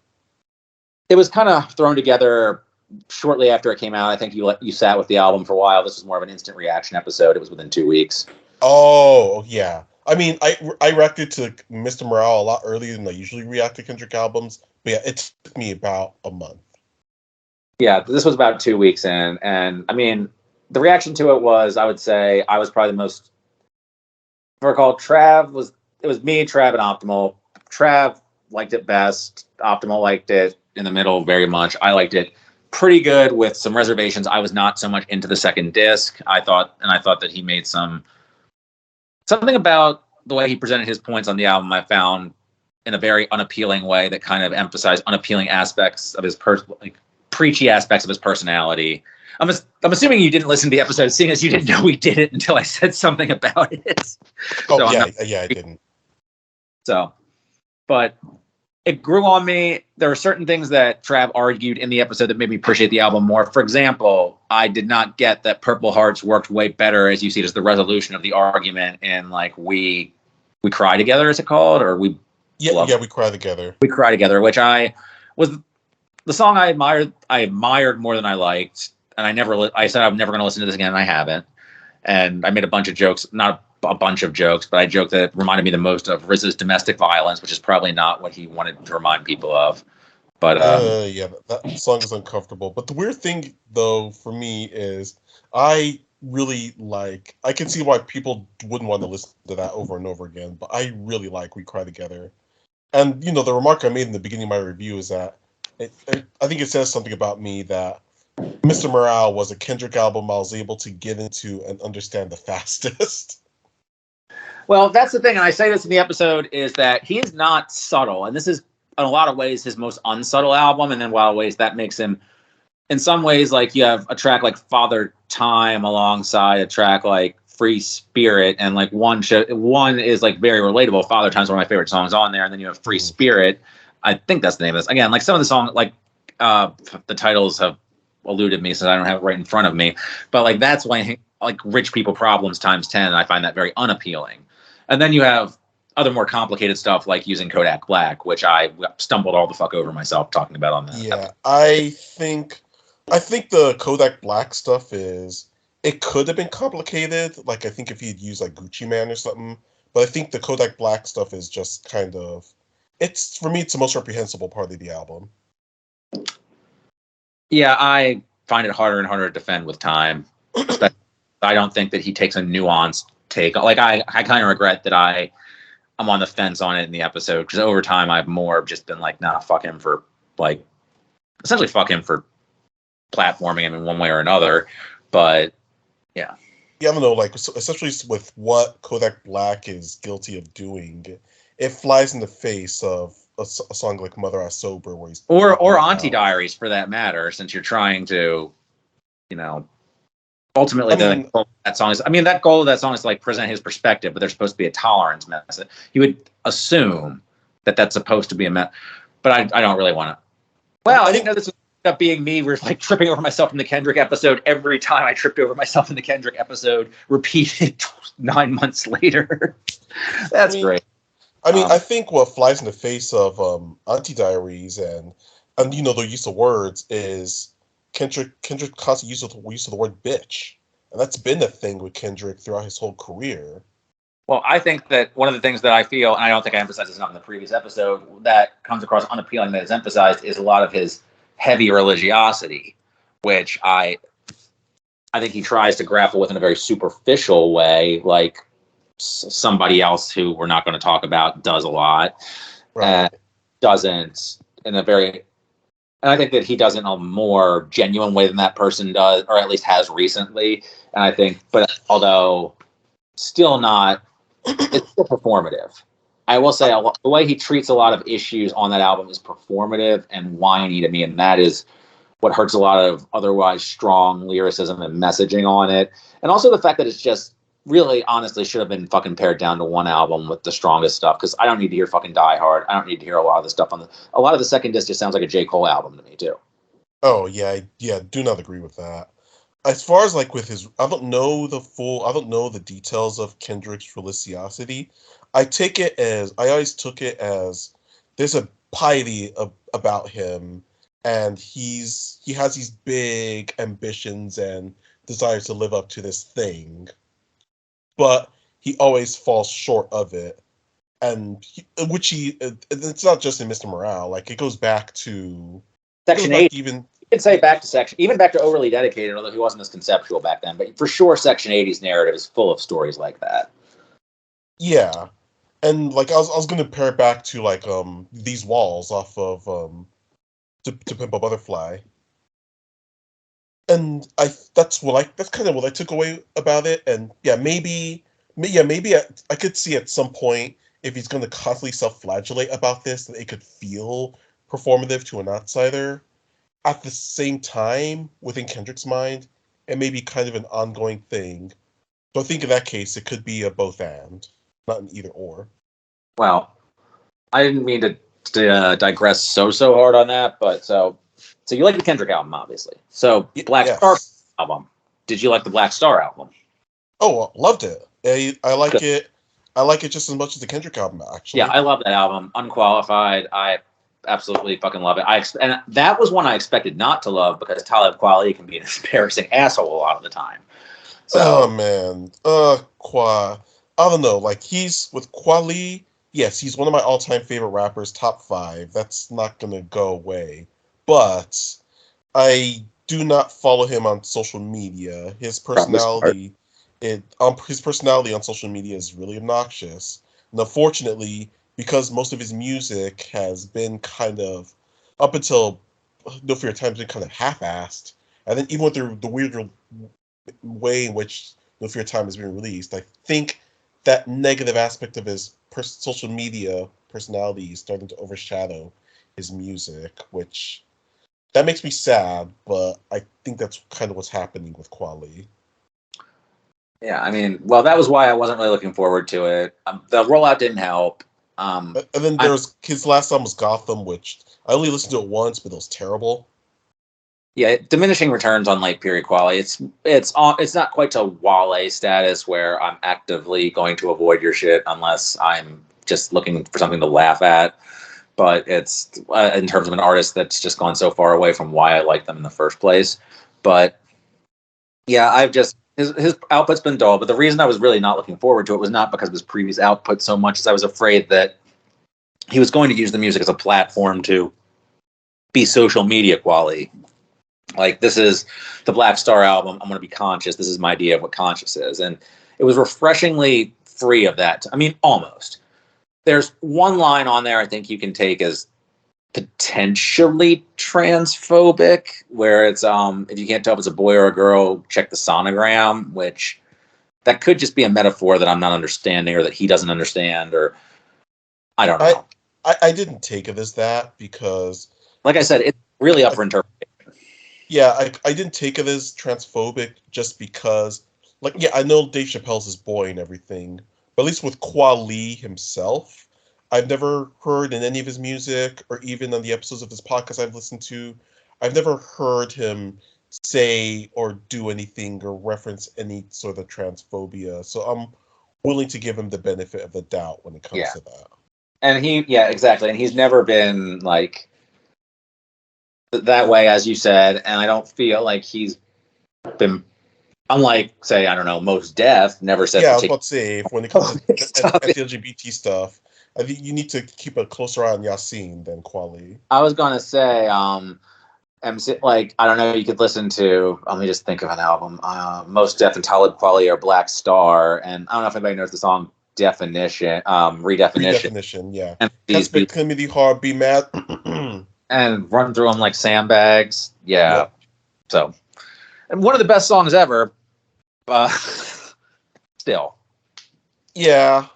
It was kind of thrown together shortly after it came out. I think you sat with the album for a while. This was more of an instant reaction episode. It was within 2 weeks. Oh yeah. I mean, I reacted to Mr. Morale a lot earlier than I usually react to Kendrick albums, but yeah, it took me about a month. Yeah, this was about 2 weeks in, and I mean, the reaction to it was, I would say, I was probably the most. If I recall, it was me, Trav, and Optimal. Trav liked it best. Optimal liked it in the middle very much. I liked it pretty good with some reservations. I was not so much into the second disc. I thought that he made something about the way he presented his points on the album I found in a very unappealing way that kind of emphasized unappealing aspects of his preachy aspects of his personality. I'm assuming you didn't listen to the episode, seeing as you didn't know we did it until I said something about it. Oh, so I didn't. So, but it grew on me. There were certain things that Trav argued in the episode that made me appreciate the album more. For example, I did not get that Purple Hearts worked way better, as you see it, as the resolution of the argument in like we Cry Together, is it called? Or We Cry Together. We Cry Together, which was the song I admired more than I liked. And I said I'm never going to listen to this again, and I haven't. And I made a bunch of jokes, not a bunch of jokes, but I joked that it reminded me the most of RZA's Domestic Violence, which is probably not what he wanted to remind people of. But yeah, that song is uncomfortable. But the weird thing, though, for me is I can see why people wouldn't want to listen to that over and over again, but I really like We Cry Together. And, the remark I made in the beginning of my review is that I think it says something about me that Mr. Morale was a Kendrick album I was able to get into and understand the fastest. Well, that's the thing, and I say this in the episode, is that he is not subtle, and this is, in a lot of ways, his most unsubtle album, and in a lot of ways, that makes him, in some ways, like, you have a track like Father Time alongside a track like Free Spirit, and, like, one is, like, very relatable. Father Time's one of my favorite songs on there, and then you have Free Spirit. I think that's the name of this. Again, like, some of the songs, like, the titles have eluded me, since I don't have it right in front of me, but, like, that's why, like, Rich People Problems times 10, I find that very unappealing. And then you have other more complicated stuff like using Kodak Black, which I stumbled all the fuck over myself talking about on that. Yeah, I think the Kodak Black stuff it could have been complicated. Like, I think if he'd used like Gucci Man or something, but I think the Kodak Black stuff is just kind of, for me, it's the most reprehensible part of the album. Yeah, I find it harder and harder to defend with time. I don't think that he takes a nuanced take. Like, I kind of regret that I'm on the fence on it in the episode, because over time I've more just been like, nah, fuck him for, like, essentially fuck him for platforming him in one way or another. But yeah. Yeah, I don't know, like, especially with what Kodak Black is guilty of doing, it flies in the face of a song like Mother I Sober, where he's or about- Auntie Diaries for that matter, since you're trying to, ultimately the goal of that song is. I mean, that goal of that song is to like present his perspective, but there's supposed to be a tolerance message. You would assume that that's supposed to be a but I don't really want to. Well, I didn't know this would end up being me. We're like tripping over myself in the Kendrick episode every time I tripped over myself in the Kendrick episode, repeated 9 months later. That's great. I mean, I think what flies in the face of Auntie Diaries and the use of words is Kendrick constantly use of the word bitch, and that's been a thing with Kendrick throughout his whole career. Well, I think that one of the things that I feel, and I don't think I emphasized this enough in the previous episode, that comes across unappealing that is emphasized is a lot of his heavy religiosity, which I think he tries to grapple with in a very superficial way, like somebody else who we're not going to talk about does a lot, Right. doesn't in a very, and I think that he does it in a more genuine way than that person does, or at least has recently. And I think, but although still not, it's still performative. I will say the way he treats a lot of issues on that album is performative and whiny to me, and that is what hurts a lot of otherwise strong lyricism and messaging on it. And also the fact that it's just really honestly should have been fucking pared down to one album with the strongest stuff, because I don't need to hear fucking Die Hard. I don't need to hear a lot of the stuff a lot of the second disc just sounds like a J. Cole album to me too. Oh yeah, do not agree with that. As far as like with his, I don't know the details of Kendrick's religiosity. I always took it as there's a piety about him, and he has these big ambitions and desires to live up to this thing, but he always falls short of it. And it's not just in Mr. Morale, like it goes back to Section 8. Even You could say back to Overly Dedicated, although he wasn't as conceptual back then. But for sure, Section 80's narrative is full of stories like that. Yeah, and like I was gonna pair it back to like These Walls off of To Pimp a Butterfly, and that's kind of what I took away about it. And maybe I could see at some point if he's gonna constantly self-flagellate about this, that it could feel performative to an outsider. At the same time, within Kendrick's mind, it may be kind of an ongoing thing. So I think in that case, it could be a both and, not an either or. Well, I didn't mean to digress so hard on that, but so you like the Kendrick album, obviously. So Black Star album. Did you like the Black Star album? Oh, loved it. I like Good. it. I like it just as much as the Kendrick album, actually. Yeah, I love that album. Unqualified. I absolutely fucking love it. And that was one I expected not to love, because Talib Kweli can be an embarrassing asshole a lot of the time. So, oh man, I don't know. Like he's with Kweli. Yes, he's one of my all-time favorite rappers, top 5. That's not gonna go away. But I do not follow him on social media. His personality, his personality on social media is really obnoxious. And unfortunately, because most of his music has been kind of, up until No Fear of Time, been kind of half-assed, and then even with the weirder way in which No Fear of Time has been released, I think that negative aspect of his social media personality is starting to overshadow his music, which that makes me sad, but I think that's kind of what's happening with Kweli. yeah, I mean, well, that was why I wasn't really looking forward to it. The rollout didn't help. And then there's his last album was Gotham, which I only listened to it once, but it was terrible. Yeah, diminishing returns on late period Kweli. It's not quite to Wale status where I'm actively going to avoid your shit unless I'm just looking for something to laugh at. But it's in terms of an artist that's just gone so far away from why I like them in the first place. But yeah, his output's been dull. But the reason I was really not looking forward to it was not because of his previous output so much as I was afraid that he was going to use the music as a platform to be social media Kweli. Like, this is the Black Star album. I'm going to be conscious. This is my idea of what conscious is. And it was refreshingly free of that. I mean, almost. There's one line on there I think you can take as potentially transphobic, where it's, if you can't tell if it's a boy or a girl, check the sonogram, which that could just be a metaphor that I'm not understanding or that he doesn't understand, or I don't know. I didn't take it as that because, Like I said, it's really up for interpretation. yeah, I didn't take it as transphobic just because, like, yeah, I know Dave Chappelle's his boy and everything, but at least with Kweli himself, I've never heard in any of his music or even on the episodes of his podcast I've listened to, I've never heard him say or do anything or reference any sort of transphobia. So I'm willing to give him the benefit of the doubt when it comes to that. And exactly. And he's never been like that way, as you said. And I don't feel like he's been, unlike, say, I don't know, Most Def, never said. Yeah, I was about to say, when it comes to LGBT stuff, I think you need to keep a closer eye on Yasin than Kweli. I was gonna say, MC, like, I don't know, you could listen to, let me just think of an album. Most Def and Talib Kweli are Black Star, and I don't know if anybody knows the song Redefinition. Redefinition, yeah. And Can't spit comedy hard, be mad. And run through them like sandbags. Yeah. Yep. So, and one of the best songs ever, still. Yeah.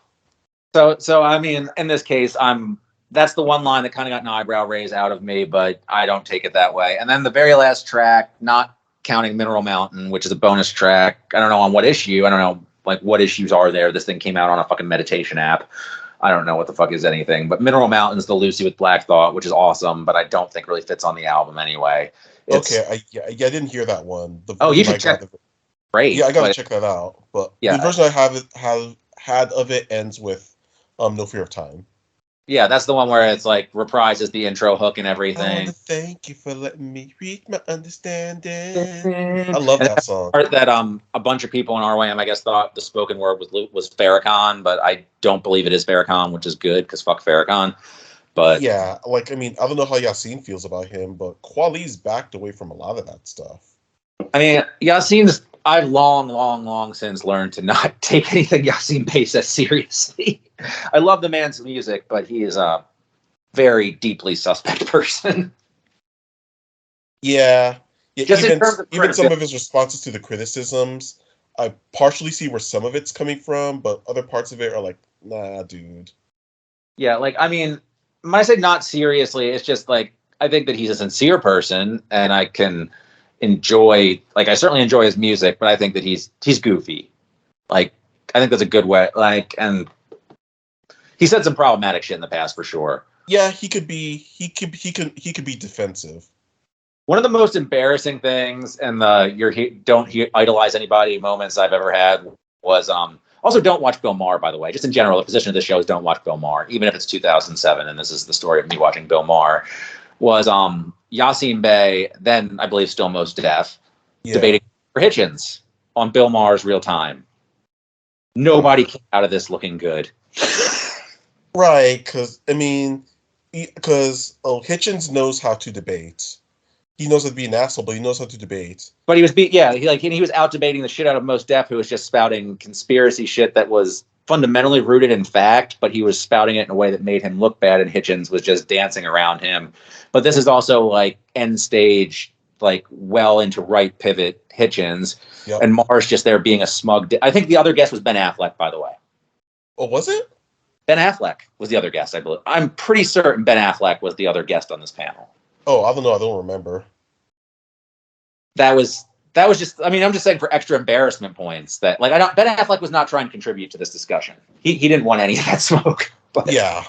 So I mean, in this case, that's the one line that kind of got an eyebrow raise out of me, but I don't take it that way. And then the very last track, not counting Mineral Mountain, which is a bonus track. I don't know on what issue. I don't know, like, what issues are there. This thing came out on a fucking meditation app. I don't know what the fuck is anything. But Mineral Mountain's the Lucy with Black Thought, which is awesome, but I don't think really fits on the album anyway. Okay, I didn't hear that one. You should check. Great. Yeah, I gotta check that out. But the version I have had of it ends with No Fear of Time. Yeah, that's the one where it's like reprises the intro hook and everything. I want to thank you for letting me reach my understanding. I love that song. That a bunch of people in RYM, I guess, thought the spoken word was Farrakhan, but I don't believe it is Farrakhan, which is good because fuck Farrakhan. But yeah, like, I mean, I don't know how Yasin feels about him, but Kweli's backed away from a lot of that stuff. I mean, I've long since learned to not take anything Yasin Bey says seriously. I love the man's music, but he is a very deeply suspect person. Yeah. Just even some of his responses to the criticisms, I partially see where some of it's coming from, but other parts of it are like, nah, dude. Yeah, like, I mean, when I say not seriously, it's just like, I think that he's a sincere person, and I can enjoy, like, I certainly enjoy his music, but I think that he's goofy. Like, I think that's a good way, like, and he said some problematic shit in the past for sure. Yeah, he could be defensive. One of the most embarrassing things and don't idolize anybody moments I've ever had was also don't watch Bill Maher, by the way. Just in general, the position of the show is don't watch Bill Maher, even if it's 2007 and this is the story of me watching Bill Maher. Was Yasin Bey, then I believe still Most Def, debating for Hitchens on Bill Maher's Real Time. Nobody came out of this looking good. Right, because Hitchens knows how to debate. He knows how to be an asshole, but he knows how to debate. But he was he was out debating the shit out of Most Def, who was just spouting conspiracy shit that was fundamentally rooted in fact, but he was spouting it in a way that made him look bad, and Hitchens was just dancing around him. But this is also like end stage, like well into right pivot Hitchens, and Maher's just there being a smug. I think the other guest was Ben Affleck, by the way. Oh, was it? Ben Affleck was the other guest, I believe. I'm pretty certain Ben Affleck was the other guest on this panel. Oh, I don't know. I don't remember. That was just, I mean, I'm just saying for extra embarrassment points that, like, Ben Affleck was not trying to contribute to this discussion. He didn't want any of that smoke. But. Yeah.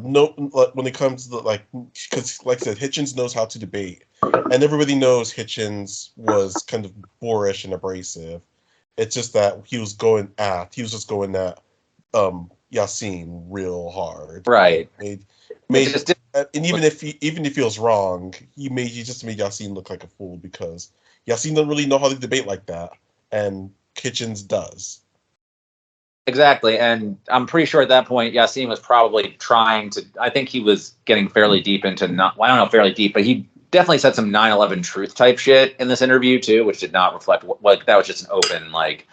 No, when it comes to, like, because, like I said, Hitchens knows how to debate. And everybody knows Hitchens was kind of boorish and abrasive. It's just that he was just going at Yasin real hard. Right. And even if he was wrong, he just made Yasin look like a fool because Yasin doesn't really know how to debate like that, and Hitchens does. Exactly, and I'm pretty sure at that point Yasin was probably trying to. I think he was getting fairly deep into I don't know fairly deep, but he definitely said some 9/11 truth type shit in this interview too, which did not reflect like that was just an open like.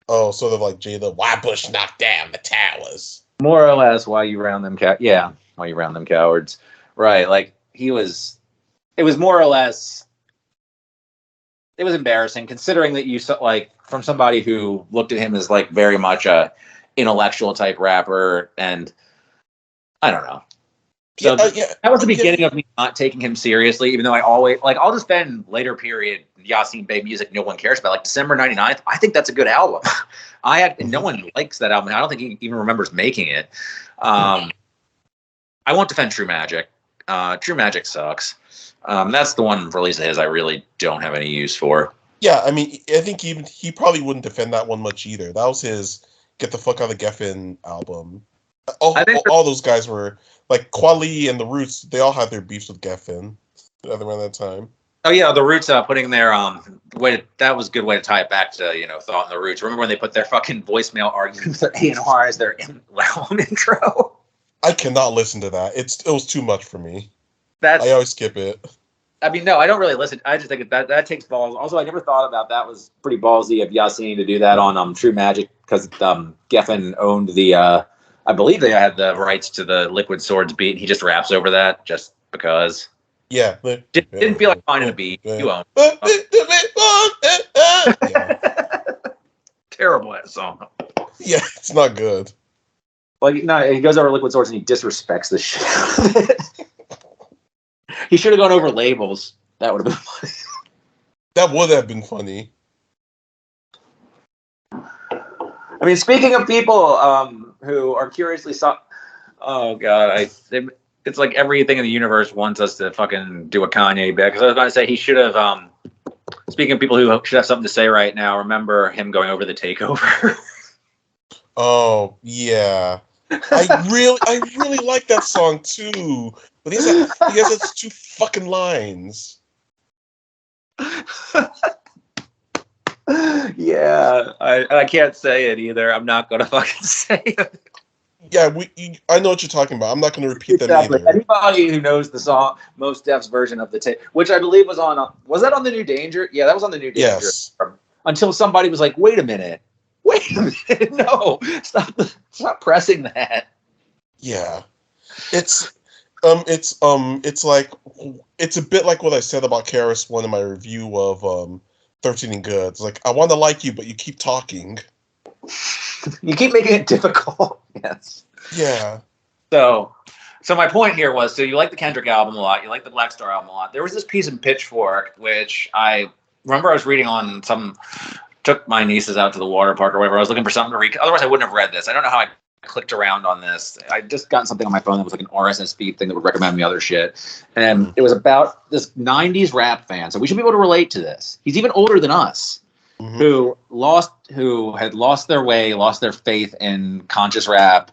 Oh, sort of like Jada, why Bush knocked down the towers. More or less, why you round them cowards. Right, like it was more or less, it was embarrassing considering that you saw, like, from somebody who looked at him as like very much a intellectual type rapper, and I don't know. So yeah, that was the beginning of me not taking him seriously, even though I always like I'll defend later period Yasin Bey music no one cares about. Like December 99th, I think that's a good album. No one likes that album. I don't think he even remembers making it. I won't defend True Magic. True Magic sucks. That's the one release of his I really don't have any use for. Yeah, I mean, I think even he probably wouldn't defend that one much either. That was his Get the Fuck Out of Geffen album. All those guys were like Kweli and the Roots. They all had their beefs with Geffen around that time. Oh yeah, the Roots putting their that was a good way to tie it back to Thought and the Roots. Remember when they put their fucking voicemail arguments with A&R as their album intro? I cannot listen to that. It was too much for me. I always skip it. I mean, no, I don't really listen. I just think that takes balls. Also, I never thought about that. Was pretty ballsy of Yasin to do that on True Magic because Geffen owned the. I believe they had the rights to the Liquid Swords beat. And he just raps over that just because. Yeah, didn't feel like finding a beat. You own. Terrible ass song. Yeah, it's not good. Like no, he goes over Liquid Swords and he disrespects the shit out of it. He should have gone over labels. That would have been funny. That would have been funny. I mean, speaking of people who are curiously oh god, it's like everything in the universe wants us to fucking do a Kanye bit. Because I was about to say he should have. Speaking of people who should have something to say right now, remember him going over the takeover. Oh yeah, I really like that song too. But he has those 2 fucking lines. Yeah, I can't say it either. I'm not gonna fucking say it. Yeah, I know what you're talking about. I'm not going to repeat them either. Anybody who knows the song, Mos Def's version of the tape, which I believe was on, was that on the New Danger? Yeah, that was on the New Danger. Yes. Until somebody was like, "Wait a minute, no, stop pressing that." Yeah, it's like it's a bit like what I said about KRS-One in my review of 13 and Good. It's like I want to like you, but you keep talking. You keep making it difficult. Yes. Yeah. So my point here was, so you like the Kendrick album a lot, you like the Black Star album a lot. There was this piece in Pitchfork, which I remember I was reading on took my nieces out to the water park or whatever. I was looking for something to read. Otherwise, I wouldn't have read this. I don't know how I clicked around on this. I just got something on my phone that was like an RSS feed thing that would recommend me other shit. And it was about this 90s rap fan. So we should be able to relate to this. He's even older than us. Mm-hmm. Who had lost their way, lost their faith in conscious rap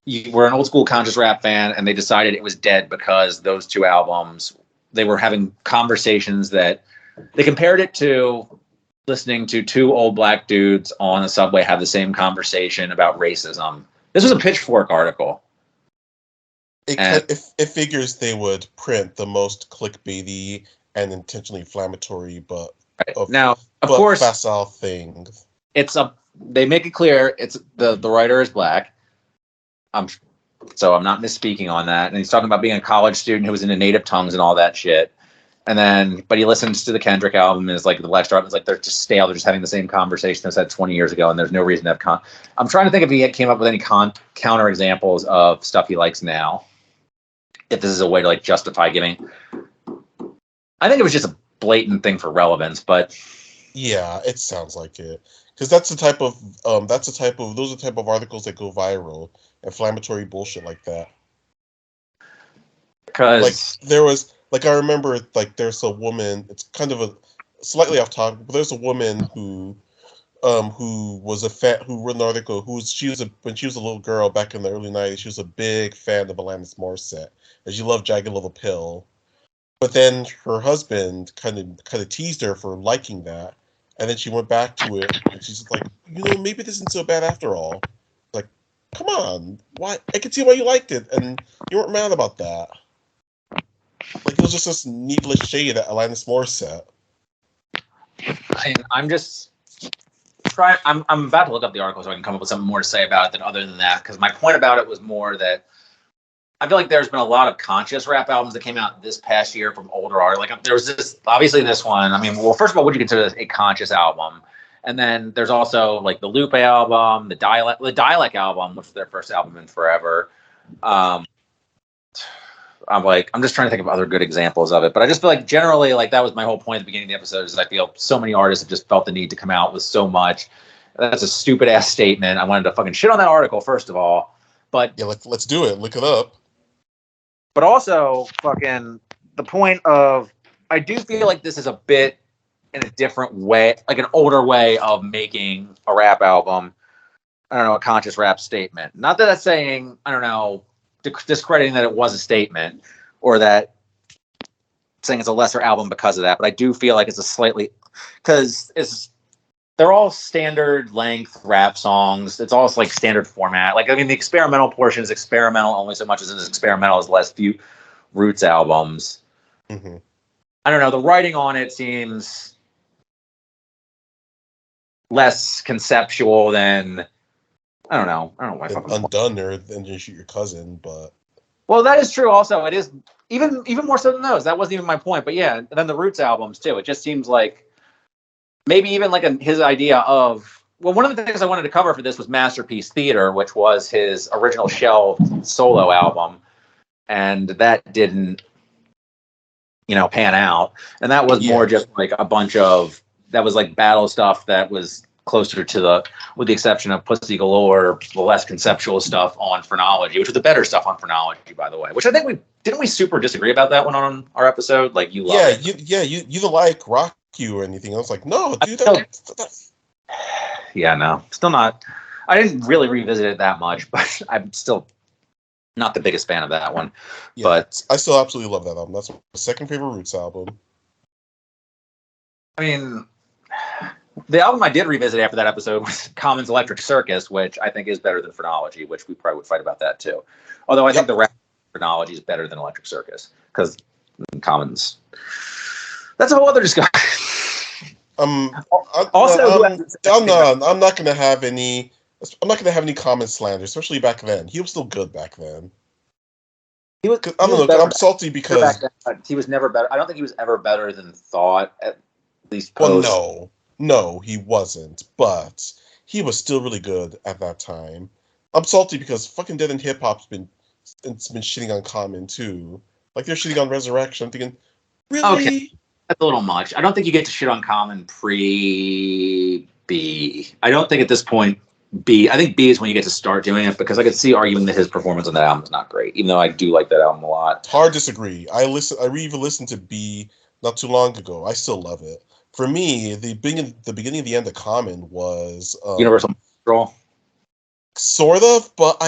you were an old school conscious rap fan and they decided it was dead because those 2 albums, they were having conversations that they compared it to listening to 2 old black dudes on the subway have the same conversation about racism. This was a Pitchfork article. It figures they would print the most clickbaity and intentionally inflammatory, but course, facile things. They make it clear it's the writer is black. So I'm not misspeaking on that. And he's talking about being a college student who was into native tongues and all that shit. But he listens to the Kendrick album and is like the Black Star album is like they're just stale. They're just having the same conversation that's had 20 years ago, and there's no reason to have I'm trying to think if he came up with any counter examples of stuff he likes now. If this is a way to like justify giving. I think it was just a blatant thing for relevance, but yeah, it sounds like it because those are the type of articles that go viral, inflammatory bullshit like that. Because like there was like I remember like there's a woman. It's kind of a slightly off topic, but there's a woman who was a fan who wrote an article. When she was a little girl back in the early '90s, she was a big fan of Alanis Morissette, and she loved Jagged Little Pill. But then her husband kind of teased her for liking that, and then she went back to it, and she's like, maybe this isn't so bad after all. Like, come on, why? I can see why you liked it, and you weren't mad about that. Like, it was just this needless shade at Alanis Morissette. I'm just trying. I'm about to look up the article so I can come up with something more to say about it than other than that. Because my point about it was more that I feel like there's been a lot of conscious rap albums that came out this past year from older artists. Like there was this, obviously this one. I mean, well, first of all, would you consider this a conscious album? And then there's also like the Lupe album, the Dialect album, which is their first album in forever. I'm just trying to think of other good examples of it, but I just feel like generally, like that was my whole point at the beginning of the episode, is I feel so many artists have just felt the need to come out with so much. That's a stupid ass statement. I wanted to fucking shit on that article first of all, but Yeah, let's do it. Look it up. But also, fucking the point of, I do feel like this is a bit in a different way, like an older way of making a rap album. I don't know, a conscious rap statement. Not that that's saying, I don't know, discrediting that it was a statement or that saying it's a lesser album because of that. But I do feel like it's a slightly, because they're all standard length rap songs. It's all like standard format. Like, I mean, the experimental portion is experimental only so much as it's experimental as less few Roots albums. Mm-hmm. I don't know. The writing on it seems less conceptual than, I don't know. I don't know why. Undone or Then You Shoot Your Cousin, but. Well, that is true. Also, it is even more so than those. That wasn't even my point. But yeah, and then the Roots albums too. It just seems like maybe even like his idea of, well, one of the things I wanted to cover for this was Masterpiece Theater, which was his original shelved solo album, and that didn't, pan out. And that was more just like a bunch of, that was like battle stuff that was closer to with the exception of Pussy Galore, the less conceptual stuff on Phrenology, which was the better stuff on Phrenology, by the way, which I think we super disagree about that one on our episode. Like, you love it. You don't like Rock You or anything. I was like, no, dude. Yeah, no, still not. I didn't really revisit it that much, but I'm still not the biggest fan of that one. Yeah, but I still absolutely love that album. That's my second favorite Roots album. I mean, the album I did revisit after that episode was Common's Electric Circus, which I think is better than Phrenology, which we probably would fight about that too. Although I think the rap Phrenology is better than Electric Circus, because Common's, that's a whole other discussion. I'm not gonna have any Common slander, especially back then. He was still good back then. I'm salty because he was never better. I don't think he was ever better than Thought, at least post. Well, no, he wasn't. But he was still really good at that time. I'm salty because fucking Dead End Hip Hop's been shitting on Common too. Like, they're shitting on Resurrection. I'm thinking, really? Okay. That's a little much. I don't think you get to shit on Common pre-B. I don't think at this point B. I think B is when you get to start doing it, because I could see arguing that his performance on that album is not great, even though I do like that album a lot. Hard disagree. I even listened to B not too long ago. I still love it. For me, the beginning of the end of Common was Universal Control. Sort of, but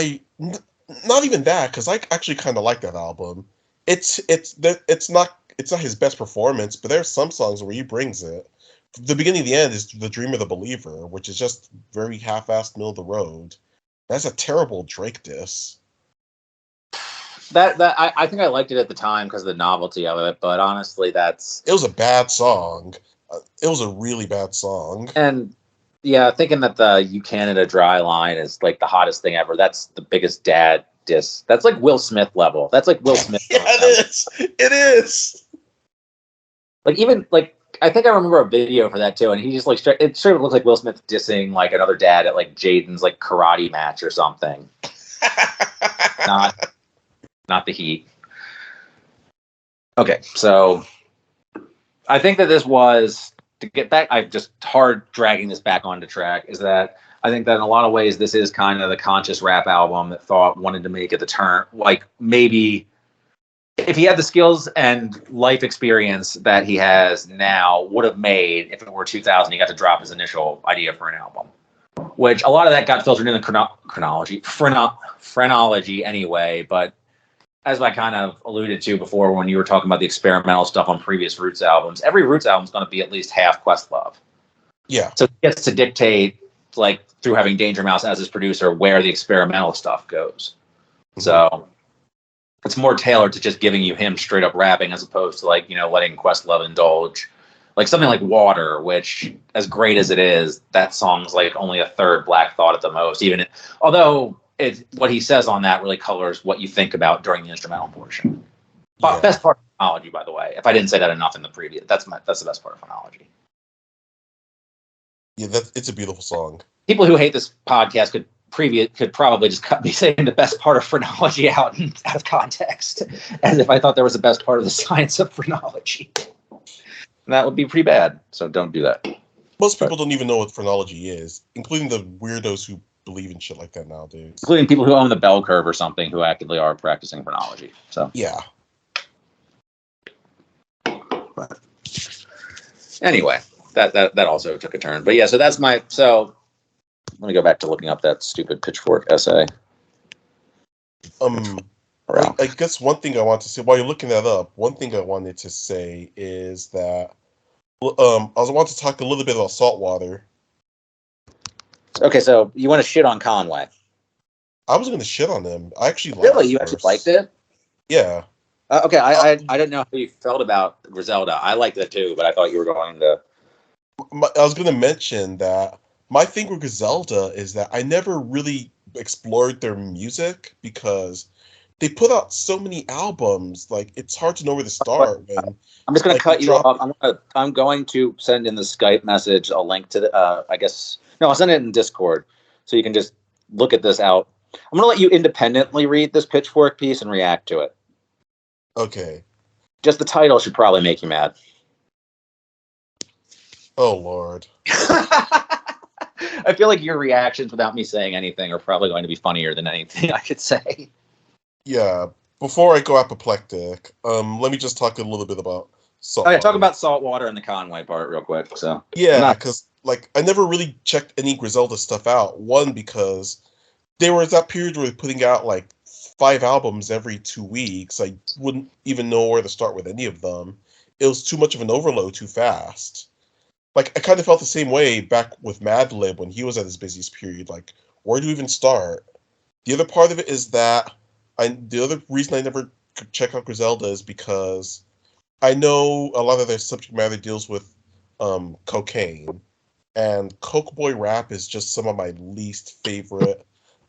not even that, because I actually kind of like that album. It's not his best performance, but there's some songs where he brings it. The beginning of the end is The Dream of the Believer, which is just very half-assed, middle of the road. That's a terrible Drake diss. I think I liked it at the time because of the novelty of it, but honestly, it was a bad song. It was a really bad song. And yeah, thinking that the "You Canada" Dry line is like the hottest thing ever. That's the biggest dad diss. That's like Will Smith level. That's like Will Smith. Yeah, it is. Like, even like, I think I remember a video for that too, and he just like it sort of looks like Will Smith dissing like another dad at like Jaden's like karate match or something. Not the Heat. Okay, so I think that this was, to get back, I'm just hard dragging this back onto track, is that I think that in a lot of ways this is kind of the conscious rap album that Thought wanted to make at the turn. Like, maybe if he had the skills and life experience that he has now, would have made, if it were 2000, he got to drop his initial idea for an album. Which a lot of that got filtered in the phrenology anyway, but as I kind of alluded to before when you were talking about the experimental stuff on previous Roots albums, every Roots album is going to be at least half Questlove. Yeah. So he gets to dictate, like, through having Danger Mouse as his producer, where the experimental stuff goes. Mm-hmm. So it's more tailored to just giving you him straight up rapping, as opposed to, like, letting Questlove indulge. Like something like Water, which, as great as it is, that song's like only a third Black Thought at the most. Although what he says on that really colors what you think about during the instrumental portion. Yeah. Best part of Phrenology, by the way. If I didn't say that enough in the previous, that's the best part of Phrenology. Yeah, it's a beautiful song. People who hate this podcast could probably just cut me saying the best part of phrenology out of context, as if I thought there was the best part of the science of phrenology. And that would be pretty bad. So don't do that. Most people don't even know what phrenology is, including the weirdos who believe in shit like that nowadays. Including people who own the bell curve or something who actively are practicing phrenology. So yeah. But anyway, that also took a turn. But yeah, so that's my so. Let me go back to looking up that stupid Pitchfork essay. I guess one thing I want to say while you're looking that up, one thing I wanted to say is that I want to talk a little bit about Saltwater. Okay, so you want to shit on Conway? I was going to shit on him. I actually really, you actually liked it? Yeah. Okay, I didn't know how you felt about Griselda. I liked it too, but I thought you were going to. I was going to mention that my thing with Griselda is that I never really explored their music because they put out so many albums. Like, it's hard to know where to start. I'm just going to cut you off. I'm going to send in the Skype message a link to the. I'll send it in Discord so you can just look at this out. I'm going to let you independently read this Pitchfork piece and react to it. Okay. Just the title should probably make you mad. Oh, Lord. I feel like your reactions without me saying anything are probably going to be funnier than anything I could say. Yeah. Before I go apoplectic, let me just talk a little bit about Saltwater. Okay, talk about Saltwater and the Conway part real quick. So yeah, because I never really checked any Griselda stuff out. One, because there was that period where they were putting out like 5 albums every 2 weeks. I wouldn't even know where to start with any of them. It was too much of an overload too fast. Like, I kind of felt the same way back with Madlib when he was at his busiest period. Like, where do you even start? The other part of it is that the other reason I never could check out Griselda is because I know a lot of their subject matter deals with cocaine, and Coke Boy rap is just some of my least favorite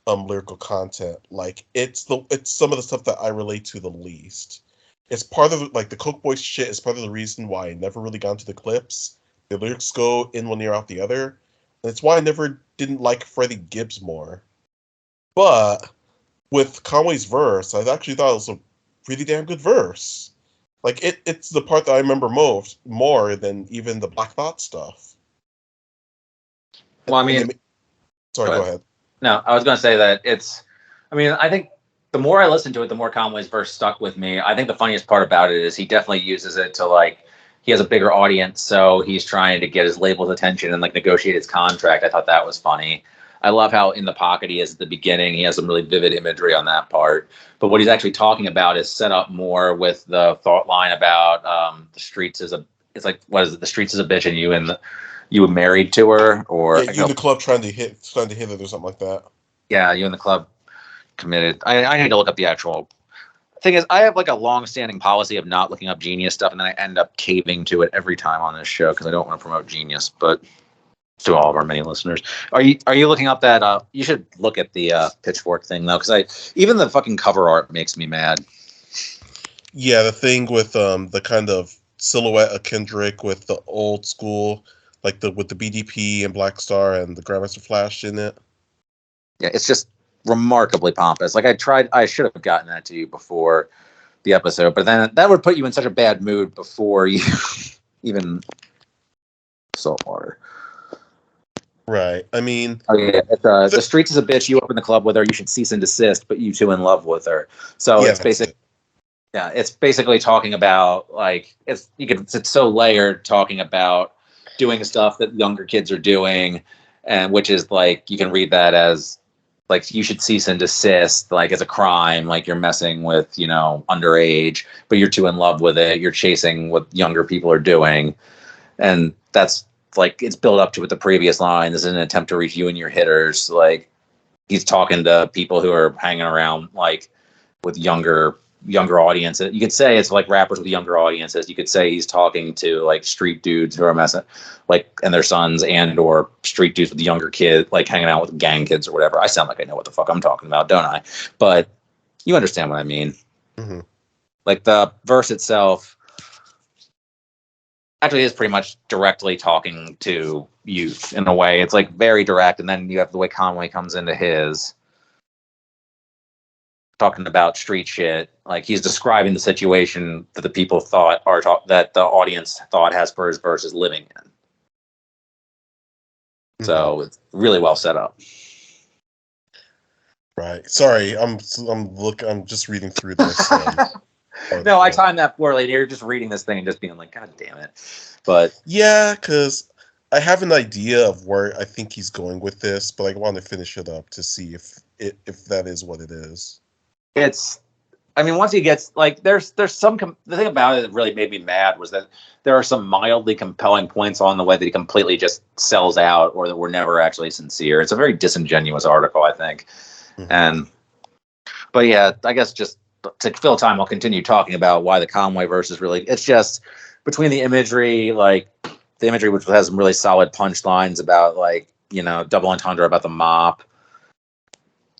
lyrical content. Like, it's some of the stuff that I relate to the least. It's part of like the Coke Boy shit is part of the reason why I never really got into the clips. The lyrics go in one ear out the other. And it's why I never didn't like Freddie Gibbs more. But with Conway's verse, I actually thought it was a pretty damn good verse. Like, it's the part that I remember more than even the Black Thought stuff. Well, I mean... Sorry, go ahead. No, I was going to say that I think the more I listened to it, the more Conway's verse stuck with me. I think the funniest part about it is he definitely uses it to, like, he has a bigger audience, so he's trying to get his label's attention and, like, negotiate his contract. I thought that was funny. I love how in the pocket he is at the beginning. He has some really vivid imagery on that part. But what he's actually talking about is set up more with the thought line about the streets is it's like, what is it? The streets is a bitch and you were married to her, or you in the club trying to hit it or something like that. Yeah, you in the club committed. I need to look up the actual thing. Is I have like a long-standing policy of not looking up Genius stuff, and then I end up caving to it every time on this show because I don't want to promote Genius. But to all of our many listeners, are you looking up that? You should look at the Pitchfork thing though, because even the fucking cover art makes me mad. Yeah, the thing with the kind of silhouette of Kendrick with the old school, like with the BDP and Black Star and the Grandmaster Flash in it. Yeah, it's just remarkably pompous. Like I should have gotten that to you before the episode, but then that would put you in such a bad mood before you even Saltwater. Right. I mean, the streets is a bitch. You open the club with her. You should cease and desist. But you two in love with her. So yeah, it's basically, it's basically talking about like it's so layered, talking about doing stuff that younger kids are doing, and which is like you can read that as like you should cease and desist, like as a crime, like you're messing with underage, but you're too in love with it. You're chasing what younger people are doing, and that's. Like it's built up to with the previous line. This is an attempt to reach you and your hitters. Like he's talking to people who are hanging around like with younger audiences. You could say it's like rappers with younger audiences. You could say he's talking to like street dudes who are messing like and their sons and or street dudes with younger kids like hanging out with gang kids or whatever. I sound like I know what the fuck I'm talking about, don't I? But you understand what I mean. Mm-hmm. Like the verse itself. actually is pretty much directly talking to youth in a way. It's like very direct, and then you have the way Conway comes into his talking about street shit. Like he's describing the situation that the people thought that the audience thought Hesper's verse is living in. So it's really well set up. Right. Sorry, I'm just reading through this. No, I timed that poorly. You're just reading this thing and just being like, God damn it. But yeah, because I have an idea of where I think he's going with this, but I want to finish it up to see if that is what it is. it's, I mean, once he gets like, there's some the thing about it that really made me mad was that there are some mildly compelling points on the way that he completely just sells out or that were never actually sincere. It's a very disingenuous article, I think. But yeah, I guess just to fill time, I'll continue talking about why the Conway verse is really, it's just between the imagery, like the imagery, which has some really solid punchlines about like, you know, double entendre about the mop,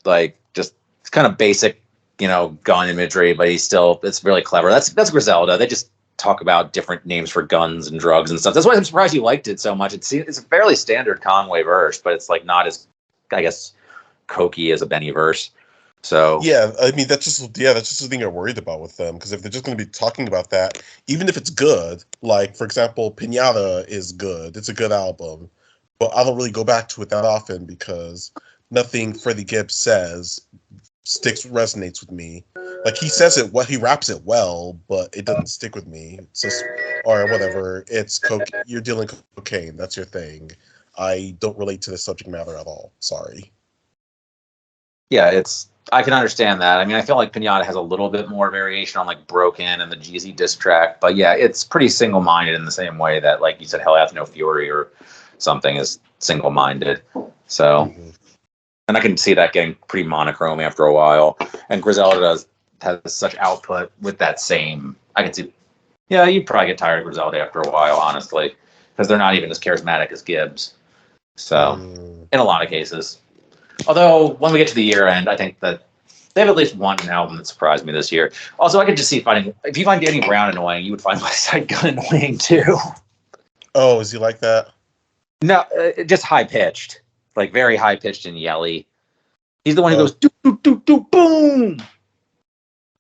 like just it's kind of basic, you know, gun imagery, but it's really clever. That's Griselda. They just talk about different names for guns and drugs and stuff. That's why I'm surprised you liked it so much. It's a fairly standard Conway verse, but it's like not as, I guess, cokey as a Benny verse. So yeah, I mean that's just the thing I'm worried about with them, because if they're just going to be talking about that, even if it's good, like for example, Pinata is good, it's a good album, but I don't really go back to it that often because nothing Freddie Gibbs says resonates with me. Like he says it, he raps it well, but it doesn't stick with me. It's just, or whatever. It's you're dealing cocaine. That's your thing. I don't relate to the subject matter at all. Sorry. Yeah, I can understand that. I mean, I feel like Pinata has a little bit more variation on like Broken and the G.O.Z diss track, but yeah, it's pretty single-minded in the same way that, like you said, Hell Hath No Fury or something is single-minded. So, and I can see that getting pretty monochrome after a while. And Griselda has such output with that same. I can see. Yeah, you'd probably get tired of Griselda after a while, honestly, because they're not even as charismatic as Gibbs. So, in a lot of cases. Although, when we get to the year end, I think that they have at least one album that surprised me this year. Also, I could just see if you find Danny Brown annoying, you would find West Side Gun annoying too. Oh, is he like that? No, just high-pitched. Like, very high-pitched and yelly. He's the one who goes, do, do, do, do, boom!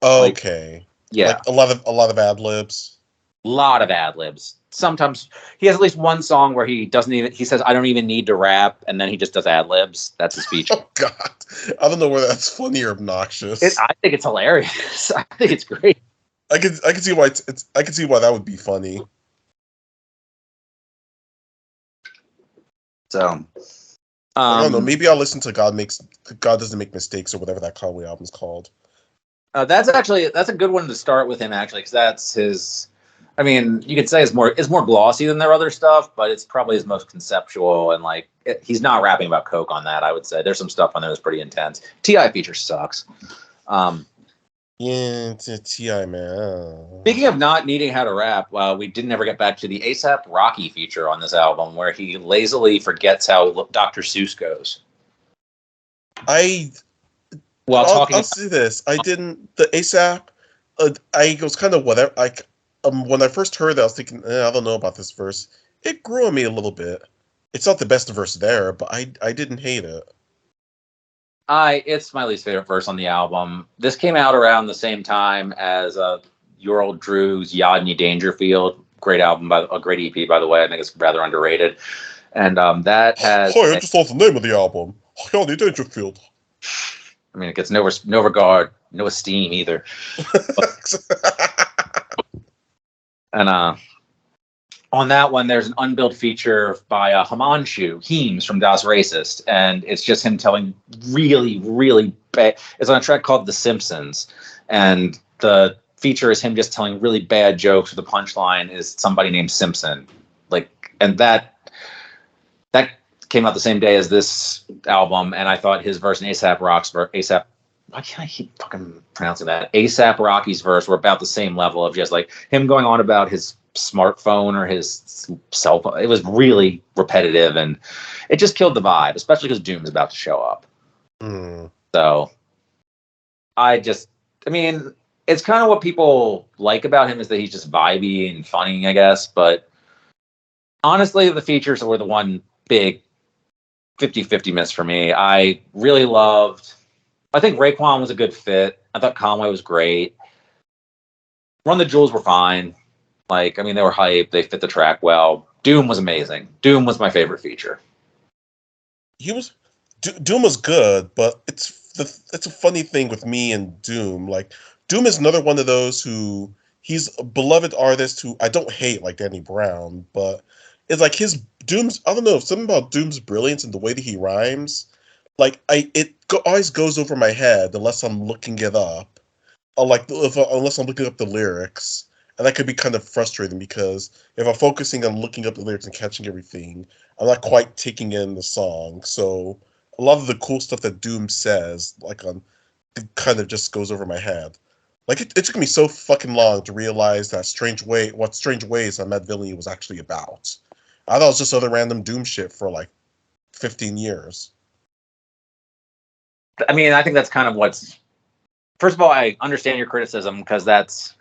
Okay. Like, yeah. Like a lot of ad-libs. A lot of ad-libs. Sometimes he has at least one song where he says, I don't even need to rap, and then he just does ad-libs. That's his feature. Oh, God. I don't know whether that's funny or obnoxious. I think it's hilarious. I think it's great. I can see why I can see why that would be funny. So, I don't know. Maybe I'll listen to God Doesn't Make Mistakes or whatever that Conway album's called. That's a good one to start with him, actually, because that's his. I mean, you could say it's more glossy than their other stuff, but it's probably his most conceptual, and like he's not rapping about coke on that. I would say there's some stuff on there that's pretty intense. T.I. feature sucks. Yeah, it's a T.I. man. Speaking of not needing how to rap, we didn't ever get back to the A$AP Rocky feature on this album, where he lazily forgets how Dr. Seuss goes. I'll say this. I didn't the A$AP. I was kind of whatever. Like when I first heard that, I was thinking, I don't know about this verse. It grew on me a little bit. It's not the best verse there, but I didn't hate it. It's my least favorite verse on the album. This came out around the same time as Your Old Drew's Yodney Dangerfield. Great album, a great EP, by the way. I think it's rather underrated. And that has. Oh, I just thought the name of the album. Yodney Dangerfield. I mean, it gets no regard, no esteem either. And on that one, there's an unbilled feature by Himanshu Heems from Das Racist, and it's just him telling really, really bad. It's on a track called The Simpsons, and the feature is him just telling really bad jokes. The punchline is somebody named Simpson, and that came out the same day as this album, and I thought his verse and why can't I keep fucking pronouncing that? A$AP Rocky's verse were about the same level of just like him going on about his smartphone or his cell phone. It was really repetitive, and it just killed the vibe, especially because Doom's about to show up. So I mean, it's kind of what people like about him is that he's just vibey and funny, I guess, but Honestly, the features were the one big 50-50 miss for me. I really loved. I think Raekwon was a good fit. I thought Conway was great. Run the Jewels were fine. Like, I mean, they were hype. They fit the track well. Doom was amazing. Doom was my favorite feature. Doom was good, but it's a funny thing with me and Doom. Like, Doom is another one of those who he's a beloved artist who I don't hate like Danny Brown, but it's like his Doom's. I don't know, something about Doom's brilliance and the way that he rhymes. Like always goes over my head unless I'm looking it up, or like unless I'm looking up the lyrics. And that could be kind of frustrating because if I'm focusing on looking up the lyrics and catching everything, I'm not quite taking in the song. So a lot of the cool stuff that Doom says, like it kind of just goes over my head. Like it took me so fucking long to realize that Strange Ways on Mad Villainy was actually about. I thought it was just other random Doom shit for like 15 years. I mean, I think that's kind of what's. First of all, I understand your criticism because that's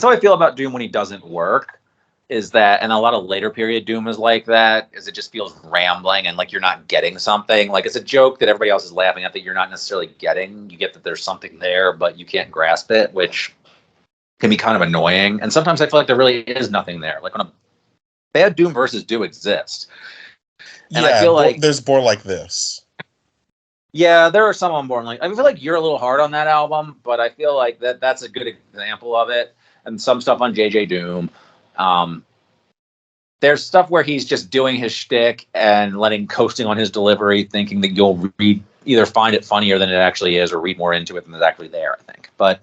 how I feel about Doom when he doesn't work. Is that, and a lot of later period Doom is like that, is it just feels rambling and like you're not getting something. Like it's a joke that everybody else is laughing at that you're not necessarily getting. You get that there's something there, but you can't grasp it, which can be kind of annoying. And sometimes I feel like there really is nothing there. Like when a bad Doom verses do exist. And I feel like there's Born Like This. Yeah, there are some on Born Like. I feel like you're a little hard on that album, but I feel like that's a good example of it. And some stuff on JJ Doom. There's stuff where he's just doing his shtick and coasting on his delivery, thinking that you'll either find it funnier than it actually is or read more into it than is actually there, I think. But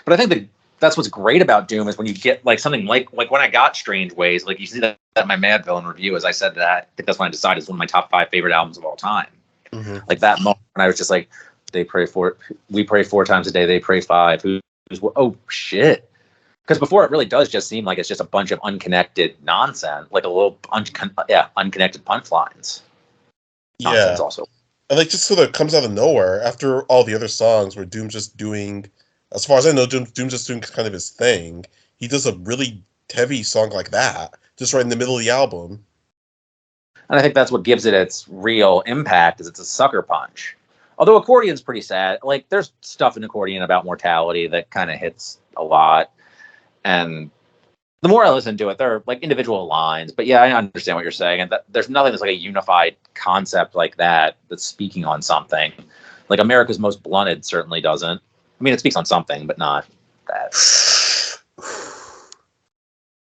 I think that's what's great about Doom is when you get like something like when I got Strange Ways, like you see that in my Mad Villain review, as I said that, I think that's when I decided it's one of my top 5 favorite albums of all time. Mm-hmm. Like that moment when I was just like, we pray 4 times a day, they pray 5. Oh shit. Because before it really does just seem like it's just a bunch of unconnected nonsense, like a little unconnected punchlines. Nonsense also. And like just sort of comes out of nowhere after all the other songs where Doom's just doing, as far as I know, Doom's just doing kind of his thing. He does a really heavy song like that, just right in the middle of the album. And I think that's what gives it its real impact, is it's a sucker punch. Although Accordion's pretty sad. Like there's stuff in Accordion about mortality that kind of hits a lot. And the more I listen to it, there are like individual lines. But yeah, I understand what you're saying. And there's nothing that's like a unified concept like that that's speaking on something. Like America's Most Blunted certainly doesn't. I mean, it speaks on something, but not that.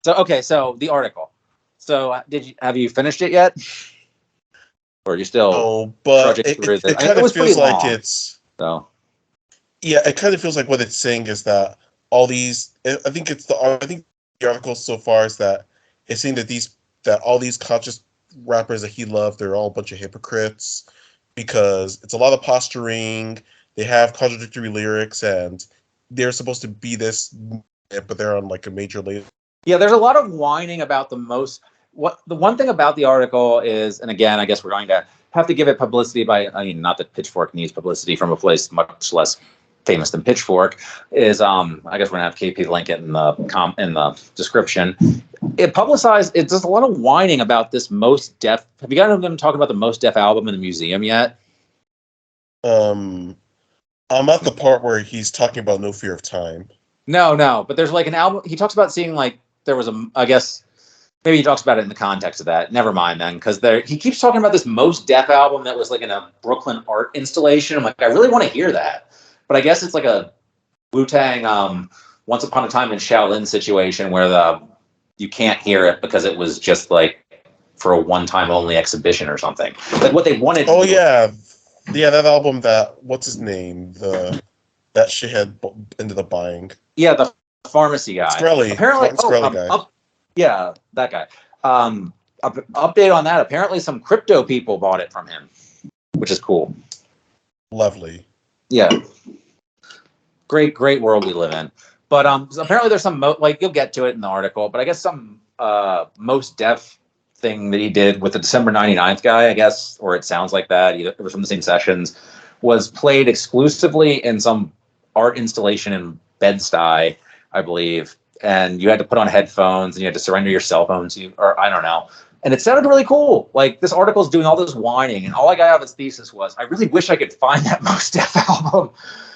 So the article. So have you finished it yet? Or are you still? Oh, but it kind of feels like it's. So. Yeah, it kind of feels like what it's saying is that all these. I think the article so far is that it's saying that all these conscious rappers that he loved, they're all a bunch of hypocrites because it's a lot of posturing. They have contradictory lyrics and they're supposed to be this, but they're on like a major label. Yeah, there's a lot of whining about the one thing about the article is, and again, I guess we're going to have to give it publicity not that Pitchfork needs publicity from a place much less famous than Pitchfork, is I guess we're gonna have KP link it in the description. It publicized. It does a lot of whining about this Most Def. Have you gotten them talking about the Most Def album in the museum yet? I'm at the part where he's talking about No Fear of Time. No, but there's like an album. He talks about seeing like there was I guess maybe he talks about it in the context of that. Never mind then, because he keeps talking about this Most Def album that was like in a Brooklyn art installation. I'm like, I really want to hear that. But I guess it's like a Wu-Tang Once Upon a Time in Shaolin situation where you can't hear it because it was just like for a one-time only exhibition or something. Like what they wanted. Oh yeah, that album that what's his name that shit had ended up buying. Yeah, the pharmacy guy. Skrelly. Apparently, Skrelly guy. Yeah, that guy. Update on that. Apparently, some crypto people bought it from him, which is cool. Lovely. Yeah. Great world we live in. But apparently there's some you'll get to it in the article, but I guess some Most Def thing that he did with the December 99th guy, I guess, or it sounds like that, either it was from the same sessions, was played exclusively in some art installation in Bed-Stuy, I believe. and you had to put on headphones and you had to surrender your cell phones, or I don't know. And it sounded really cool. Like, this article's doing all this whining, and all I got out of its thesis was, I really wish I could find that Mos Def album.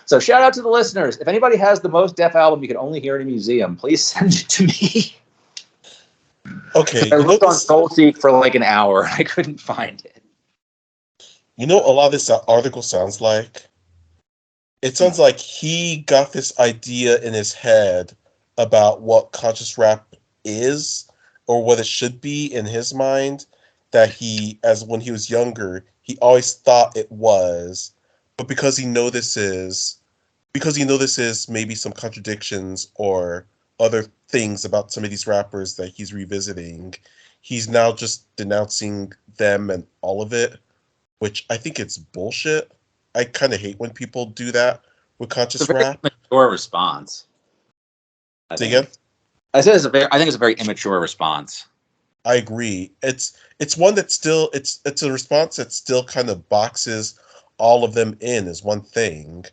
So shout out to the listeners. If anybody has the Mos Def album you can only hear in a museum, please send it to me. Okay. I looked on SoulSeek for like an hour and I couldn't find it. You know, a lot of this article sounds like? It sounds like he got this idea in his head about what conscious rap is, or what it should be in his mind, that he, as when he was younger, he always thought it was, but because he notices maybe some contradictions or other things about some of these rappers that he's revisiting, he's now just denouncing them and all of it, which I think it's bullshit. I kind of hate when people do that with conscious rap. It's a very immature response. Say again? I think it's a very immature response. I agree. It's one that still it's a response that still kind of boxes all of them in as one thing,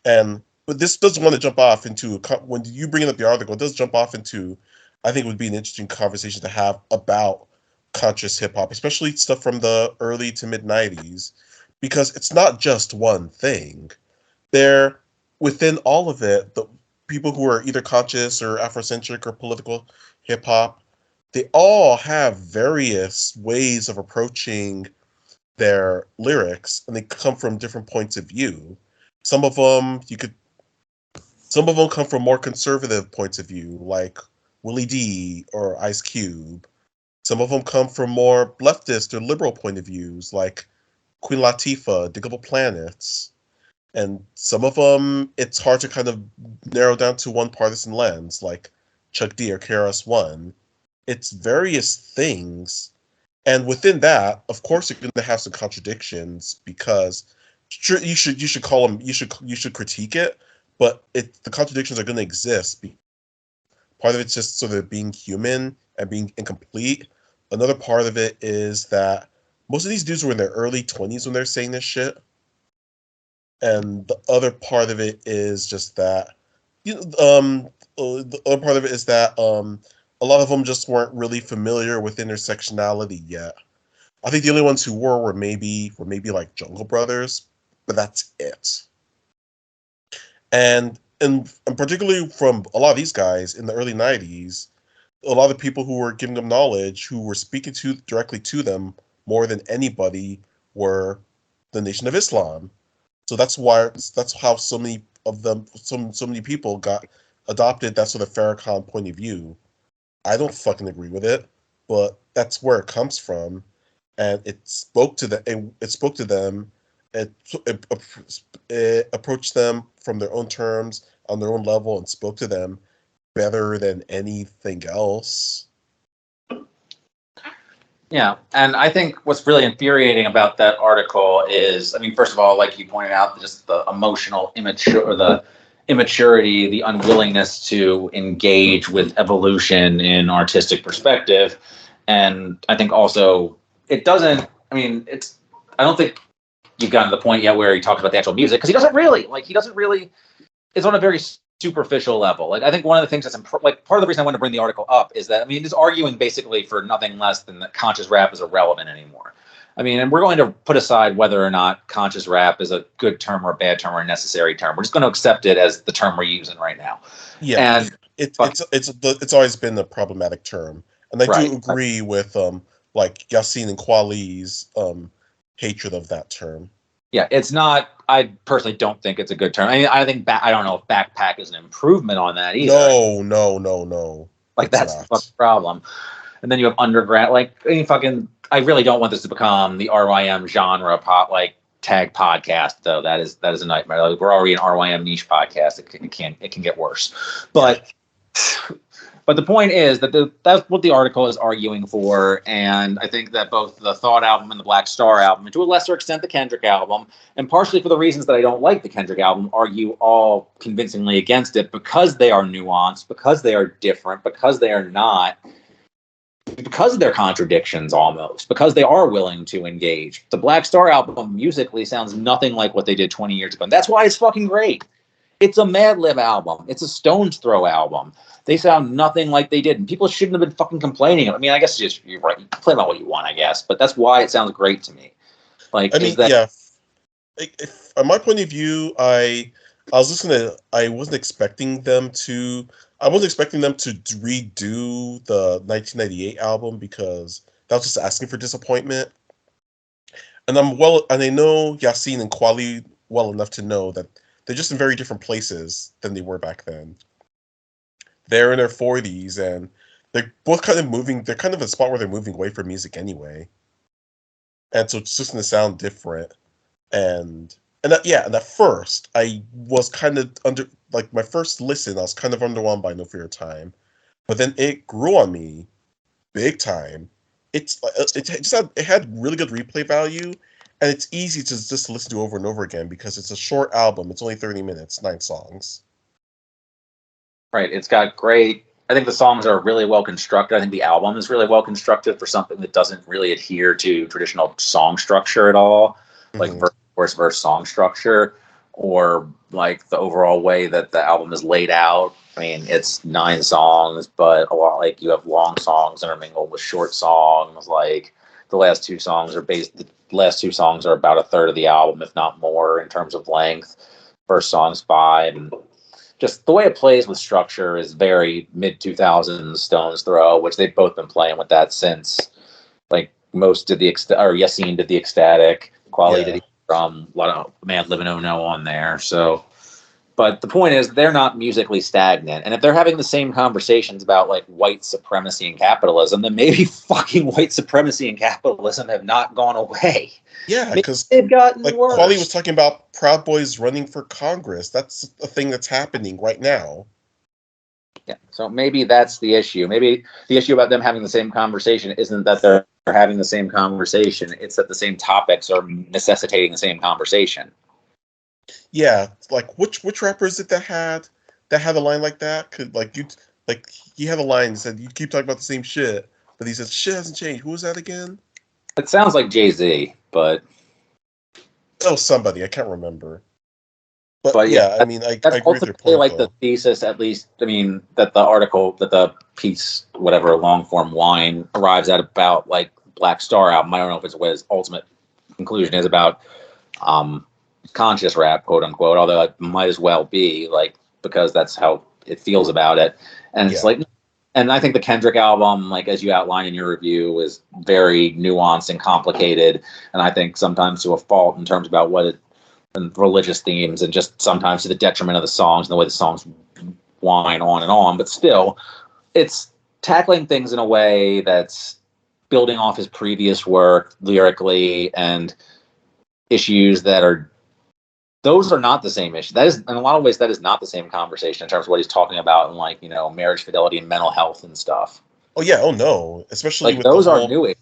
but this doesn't want to jump off into when you bring up the article. It does jump off into, I think it would be an interesting conversation to have about conscious hip hop, especially stuff from the early to mid 90s, because it's not just one thing. There, within all of it, the people who are either conscious or Afrocentric or political hip hop, they all have various ways of approaching their lyrics, and they come from different points of view. Some of them come from more conservative points of view, like Willie D or Ice Cube. Some of them come from more leftist or liberal point of views, like Queen Latifah, Diggable Planets. And some of them, it's hard to kind of narrow down to one partisan lens, like Chuck D or KRS-One. It's various things. And within that, of course, you're going to have some contradictions, because sure, you should call them, you should critique it, but the contradictions are going to exist. Part of it's just sort of being human and being incomplete. Another part of it is that most of these dudes were in their early 20s when they're saying this shit. And the other part of it is just that, the other part of it is that a lot of them just weren't really familiar with intersectionality yet. I think the only ones who were maybe like Jungle Brothers, but that's it. And particularly from a lot of these guys in the early 90s, a lot of people who were giving them knowledge, who were speaking directly to them more than anybody, were the Nation of Islam. So that's how so many of them, so many people got adopted that sort of Farrakhan point of view. I don't fucking agree with it, but that's where it comes from, and it spoke to them. It approached them from their own terms, on their own level, and spoke to them better than anything else. Yeah, and I think what's really infuriating about that article is, I mean, first of all, like you pointed out, just the emotional immaturity, the unwillingness to engage with evolution in artistic perspective. And I think also I don't think you've gotten to the point yet where he talks about the actual music, because he doesn't really, it's on a very superficial level. Like, I think one of the things that's part of the reason I wanted to bring the article up is that, I mean, it's arguing basically for nothing less than that conscious rap is irrelevant anymore. I mean, and we're going to put aside whether or not conscious rap is a good term or a bad term or a necessary term. We're just going to accept it as the term we're using right now. Yeah, and it's always been a problematic term, and I do agree with like Yassine and Kwali's hatred of that term. Yeah, it's not. I personally don't think it's a good term. I mean, I don't know if backpack is an improvement on that either. No. Like, that's the fucking problem. And then you have underground. Like, I really don't want this to become the RYM genre pop, like, tag podcast, though. That is a nightmare. Like, we're already an RYM niche podcast. It can get worse. But the point is that that's what the article is arguing for, and I think that both the Thought album and the Black Star album, and to a lesser extent the Kendrick album, and partially for the reasons that I don't like the Kendrick album, argue all convincingly against it, because they are nuanced, because they are different, because they're contradictions almost, because they are willing to engage. The Black Star album musically sounds nothing like what they did 20 years ago, and that's why it's fucking great. It's a Mad Lib album. It's a Stone's Throw album. They sound nothing like they did, and people shouldn't have been fucking complaining. I mean, I guess just you're right. You can complain about what you want, I guess, but that's why it sounds great to me. Like, I mean, yeah. From my point of view, I was listening. I wasn't expecting them to. I wasn't expecting them to redo the 1998 album because that was just asking for disappointment. And I know Yassine and Kweli well enough to know that they're just in very different places than they were back then. They're in their 40s, and they're both kind of moving. They're kind of in a spot where they're moving away from music anyway, and so it's just going to sound different. And at first I was kind of like my first listen, I was kind of underwhelmed by No Fear of Time, but then it grew on me big time. It had really good replay value, and it's easy to just listen to over and over again because it's a short album. It's only 30 minutes, 9 songs. Right. It's got great. I think the songs are really well constructed. I think the album is really well constructed for something that doesn't really adhere to traditional song structure at all, like verse song structure, or like the overall way that the album is laid out. I mean, it's 9 songs, but a lot like you have long songs intermingled with short songs. Like the last 2 songs are about a third of the album, if not more, in terms of length. First song's 5, and just the way it plays with structure is very mid-2000s Stones Throw, which they've both been playing with that since. Like most did Yassine did the Ecstatic, Kweli did a lot of Man Living Oh No on there. So, but the point is they're not musically stagnant, and if they're having the same conversations about like white supremacy and capitalism, then maybe fucking white supremacy and capitalism have not gone away. Yeah, because they've gotten worse. Kweli was talking about Proud Boys running for Congress. That's a thing that's happening right now. Yeah, so maybe that's the issue. Maybe the issue about them having the same conversation isn't that they're having the same conversation. It's that the same topics are necessitating the same conversation. Yeah, like which rapper is it that had a line like that? He had a line that said you keep talking about the same shit, but he said shit hasn't changed. Who was that again? It sounds like Jay-Z, but somebody I can't remember. But yeah, I mean, I agree with your point. Like the thesis, at least. I mean, that the piece, whatever long form line arrives at about like Black Star album. I don't know if it's what his ultimate conclusion is about conscious rap, quote unquote. Although it might as well be like because that's how it feels about it, and it's like. And I think the Kendrick album, like as you outlined in your review, is very nuanced and complicated, and I think sometimes to a fault in terms about and religious themes, and just sometimes to the detriment of the songs and the way the songs whine on and on. But still, it's tackling things in a way that's building off his previous work lyrically and issues that are. Those are not the same issue. That is, in a lot of ways, that is not the same conversation in terms of what he's talking about, and like marriage fidelity and mental health and stuff. Oh yeah, oh no, especially like with those are new.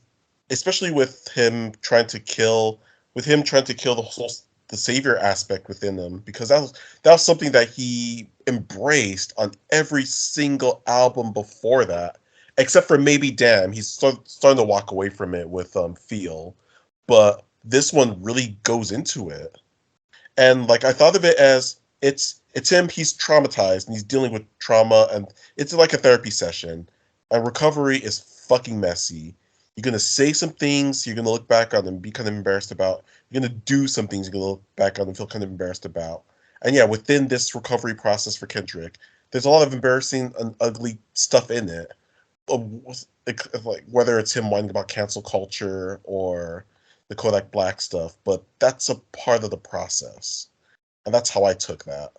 Especially with him trying to kill the savior aspect within them, because that was something that he embraced on every single album before that, except for maybe Damn. He's starting to walk away from it with Feel, but this one really goes into it. And like I thought of it as it's him. He's traumatized and he's dealing with trauma, and it's like a therapy session. And recovery is fucking messy. You're gonna say some things you're gonna look back on and be kind of embarrassed about. You're gonna do some things you're gonna look back on and feel kind of embarrassed about. And yeah, within this recovery process for Kendrick, there's a lot of embarrassing and ugly stuff in it. Like whether it's him whining about cancel culture or the Kodak Black stuff, but that's a part of the process, and that's how I took that.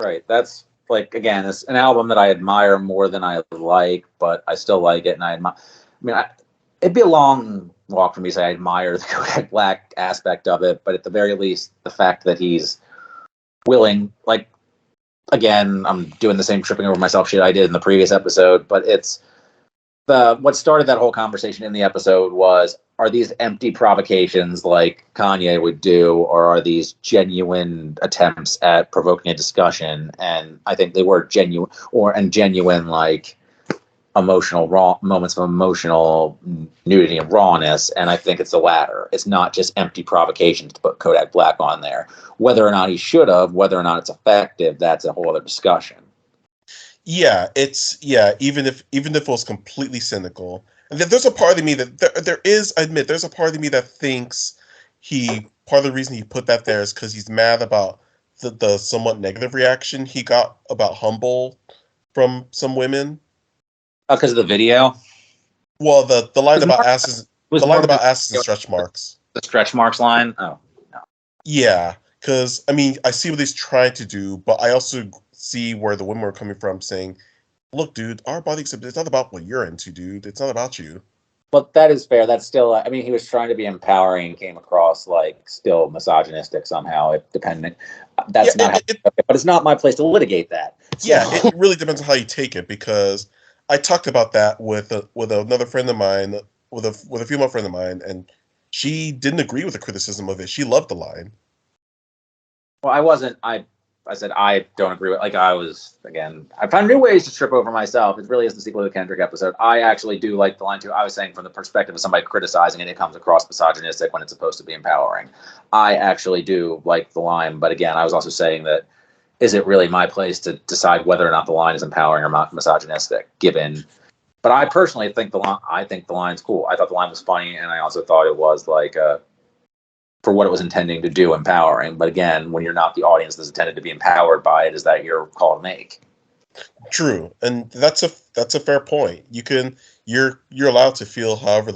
Right. That's like again, it's an album that I admire more than I like, but I still like it, and I admire. I mean, it'd be a long walk for me to say I admire the Kodak Black aspect of it, but at the very least, the fact that he's willing, like, again, I'm doing the same tripping over myself shit I did in the previous episode, but it's what started that whole conversation in the episode was, are these empty provocations like Kanye would do, or are these genuine attempts at provoking a discussion? And I think they were genuine, like emotional raw moments of emotional nudity and rawness, and I think it's the latter. It's not just empty provocations to put Kodak Black on there. Whether or not he should have, whether or not it's effective, that's a whole other discussion. Yeah, even if it was completely cynical, and there's a part of me that there is, I admit, there's a part of me that thinks part of the reason he put that there is because he's mad about the somewhat negative reaction he got about Humble from some women. Because of the video. Well, the line about asses, Was the line more about the- asses and stretch marks. The stretch marks line. Oh, no. Yeah, because I mean, I see what he's trying to do, but I also see where the women are coming from, saying, "Look, dude, our body acceptance, it's not about what you're into, dude. It's not about you." But that is fair. That's still. I mean, he was trying to be empowering and came across like still misogynistic somehow. Depending. That's Yeah, not. But it's not my place to litigate that. So. Yeah, it really depends on how you take it, because I talked about that with another friend of mine, with a female friend of mine, and she didn't agree with the criticism of it. She loved the line. Well, I wasn't. I said I don't agree with. Like I was again. I found new ways to trip over myself. It really is the sequel to the Kendrick episode. I actually do like the line too. I was saying from the perspective of somebody criticizing it, it comes across misogynistic when it's supposed to be empowering. I actually do like the line, but again, I was also saying that is it really my place to decide whether or not the line is empowering or not misogynistic? Given, but I personally think the line. I think the line's cool. I thought the line was funny, and I also thought it was like for what it was intending to do, empowering. But again, when you're not the audience that's intended to be empowered by it, is that your call to make? True, and that's a fair point. You're allowed to feel however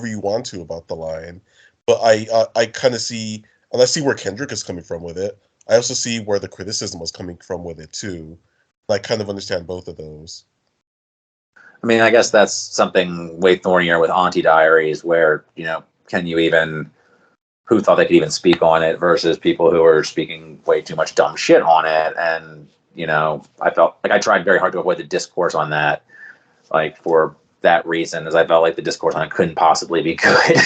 you want to about the line, but I kind of see, and I see where Kendrick is coming from with it. I also see where the criticism was coming from with it too. I kind of understand both of those. I mean, I guess that's something way thornier with Auntie Diaries, where can you even who thought they could even speak on it versus people who are speaking way too much dumb shit on it. And, I felt like I tried very hard to avoid the discourse on that, like for that reason, as I felt like the discourse on it couldn't possibly be good.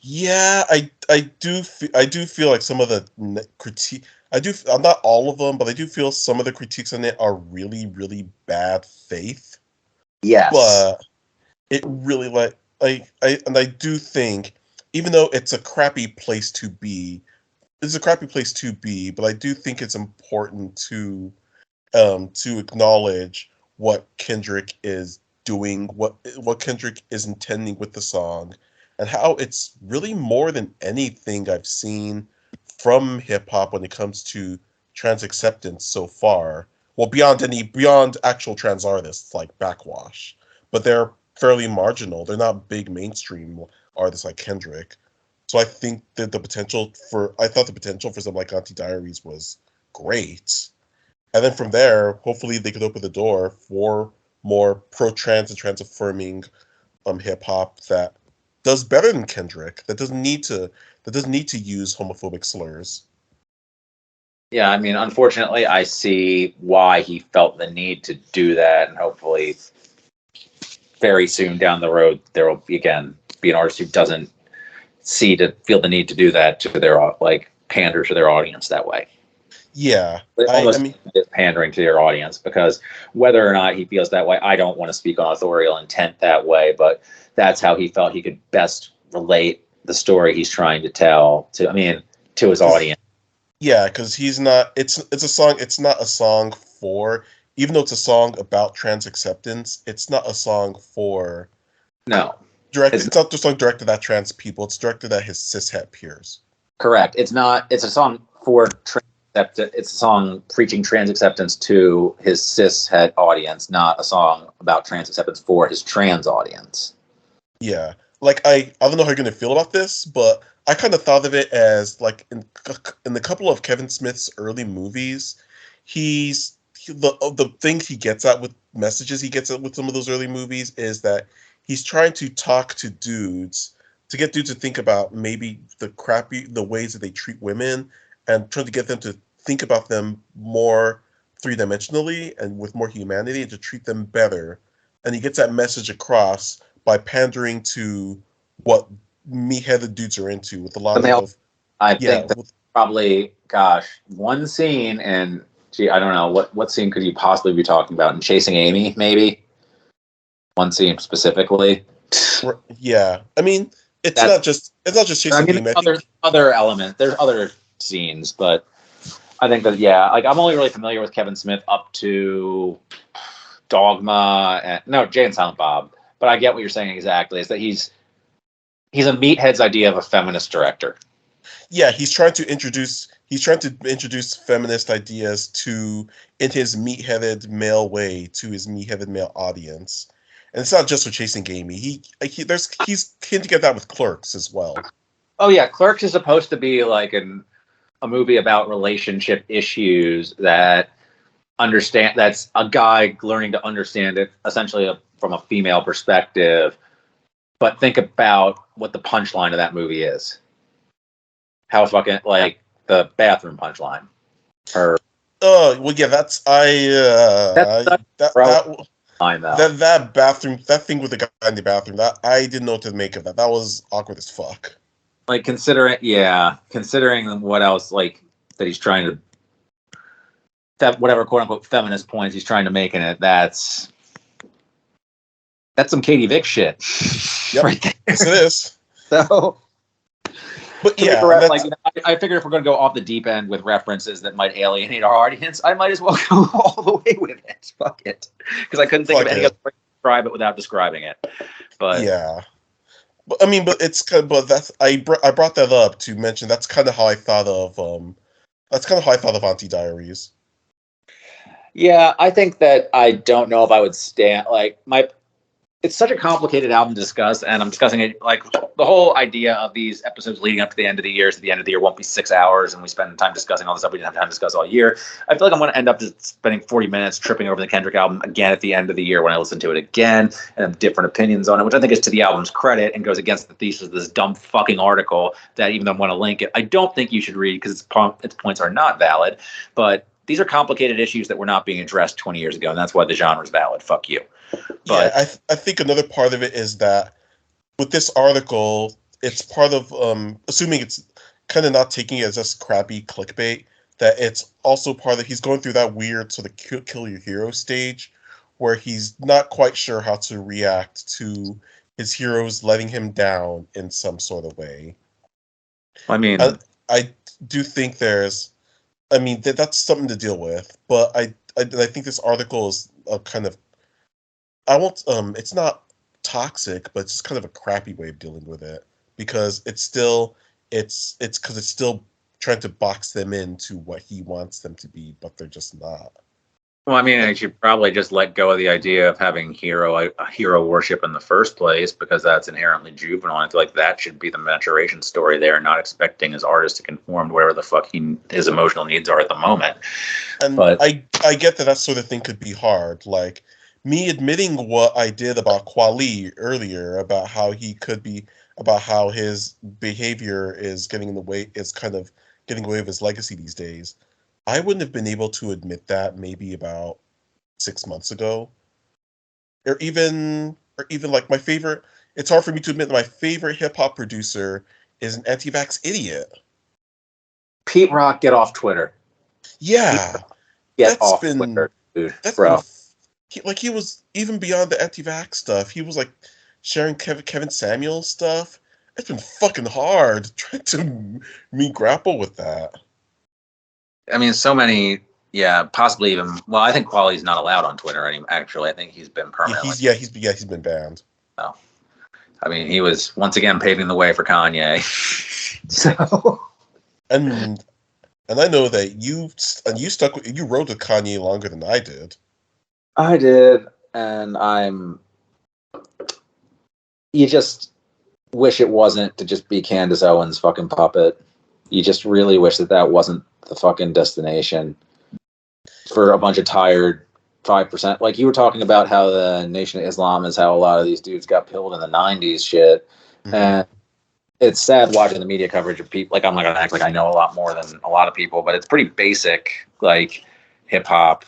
Yeah, I do feel like some of the critique, not all of them, but I do feel some of the critiques on it are really, really bad faith. Yes. But it really I do think, even though it's a crappy place to be, but I do think it's important to acknowledge what Kendrick is doing, what Kendrick is intending with the song, and how it's really more than anything I've seen from hip hop when it comes to trans acceptance so far. Well, beyond actual trans artists like Backwash, but they're fairly marginal. They're not big mainstream artists like Kendrick. So I think that the potential for something like Auntie Diaries was great. And then from there, hopefully they could open the door for more pro-trans and trans-affirming hip hop that does better than Kendrick, that doesn't need to use homophobic slurs. Yeah, I mean, unfortunately, I see why he felt the need to do that, and hopefully, very soon down the road, there will be an artist who doesn't feel the need to do that to their pander to their audience that way. Yeah, I mean, pandering to your audience, because whether or not he feels that way, I don't want to speak on authorial intent that way, but that's how he felt he could best relate the story he's trying to tell to his audience. Yeah, because he's not. It's a song. It's not a song for. Even though it's a song about trans acceptance, it's not a song for. No. It's not the song directed at trans people. It's directed at his cishet peers. Correct. It's not. It's a song for trans acceptance. It's a song preaching trans acceptance to his cishet audience, not a song about trans acceptance for his trans audience. Yeah, I don't know how you're gonna feel about this, but I kind of thought of it as like in a couple of Kevin Smith's early movies, the things he gets at with messages he gets at with some of those early movies is that he's trying to talk to dudes to get dudes to think about maybe the ways that they treat women, and trying to get them to think about them more three-dimensionally and with more humanity, and to treat them better. And he gets that message across by pandering to what meat-headed dudes are into, with a lot of. I think that probably, one scene, and I don't know what scene could you possibly be talking about? In Chasing Amy, maybe. one scene specifically. Yeah, I mean, it's not just chasing game. There's other elements. There's other scenes, but I think that like I'm only really familiar with Kevin Smith up to Dogma and Jay and Silent Bob. But I get what you're saying exactly. Is that he's a meathead's idea of a feminist director. Yeah, he's trying to introduce feminist ideas in his meat-headed male way to his meat-headed male audience, and it's not just with Chasing Amy. He's hinting at that with Clerks as well. Oh yeah, Clerks is supposed to be like a movie about relationship issues that's a guy learning to understand it essentially from a female perspective. But think about what the punchline of that movie is. How fucking like the bathroom punchline. Well, yeah, that bathroom, that thing with the guy in the bathroom, that I didn't know what to make of that. That was awkward as fuck. Like considering what else like that he's trying to whatever quote unquote feminist points he's trying to make in it. That's some Katie Vick shit. Yep. Right there. Yes, it is. So. But yeah, I figured if we're going to go off the deep end with references that might alienate our audience, I might as well go all the way with it. Fuck it, because I couldn't think of any other way to describe it without describing it. But yeah, but I mean, I brought that up to mention that's kind of how I thought of Auntie Diaries. Yeah, I think that I don't know if I would stand it's such a complicated album to discuss, and I'm discussing it like the whole idea of these episodes leading up to the end of the year. So the end of the year won't be 6 hours, and we spend time discussing all the stuff we didn't have time to discuss all year. I feel like I'm going to end up just spending 40 minutes tripping over the Kendrick album again at the end of the year when I listen to it again and have different opinions on it, which I think is to the album's credit and goes against the thesis of this dumb fucking article that even though I want to link it, I don't think you should read because its points are not valid. But these are complicated issues that were not being addressed 20 years ago, and that's why the genre is valid. Fuck you. But yeah, I think another part of it is that with this article, it's part of assuming it's kind of not taking it as just crappy clickbait, that it's also part of he's going through that weird sort of kill your hero stage where he's not quite sure how to react to his heroes letting him down in some sort of way. I mean, I do think that's something to deal with, but I think this article is a kind of it's not toxic, but it's just kind of a crappy way of dealing with it because it's still trying to box them into what he wants them to be, but they're just not. Well, I mean, I should probably just let go of the idea of having hero worship in the first place because that's inherently juvenile. I feel like that should be the maturation story there, not expecting his artist to conform to whatever the fuck his emotional needs are at the moment. But I get that sort of thing could be hard. Like me admitting what I did about Kweli earlier, about how his behavior is getting in the way, is kind of getting in the way of his legacy these days. I wouldn't have been able to admit that maybe about 6 months ago. Or even like my favorite, it's hard for me to admit that my favorite hip hop producer is an anti-vax idiot. Pete Rock, get off Twitter. Yeah. Get off Twitter, dude. Bro. He was even beyond the anti-vax stuff. He was like sharing Kevin Samuels stuff. It's been fucking hard trying to grapple with that. I mean, so many, possibly even. Well, I think Quality's not allowed on Twitter anymore. Actually, I think he's been permanently. He's been banned. Oh, I mean, he was once again paving the way for Kanye. So, and I know that you rode with Kanye longer than I did. I did, and you just wish it wasn't to just be Candace Owens' fucking puppet. You just really wish that wasn't the fucking destination for a bunch of tired 5%. Like you were talking about how the Nation of Islam is how a lot of these dudes got pilled in the 90s shit. Mm-hmm. And it's sad watching the media coverage of people. Like I'm not going to act like I know a lot more than a lot of people, but it's pretty basic, like hip hop,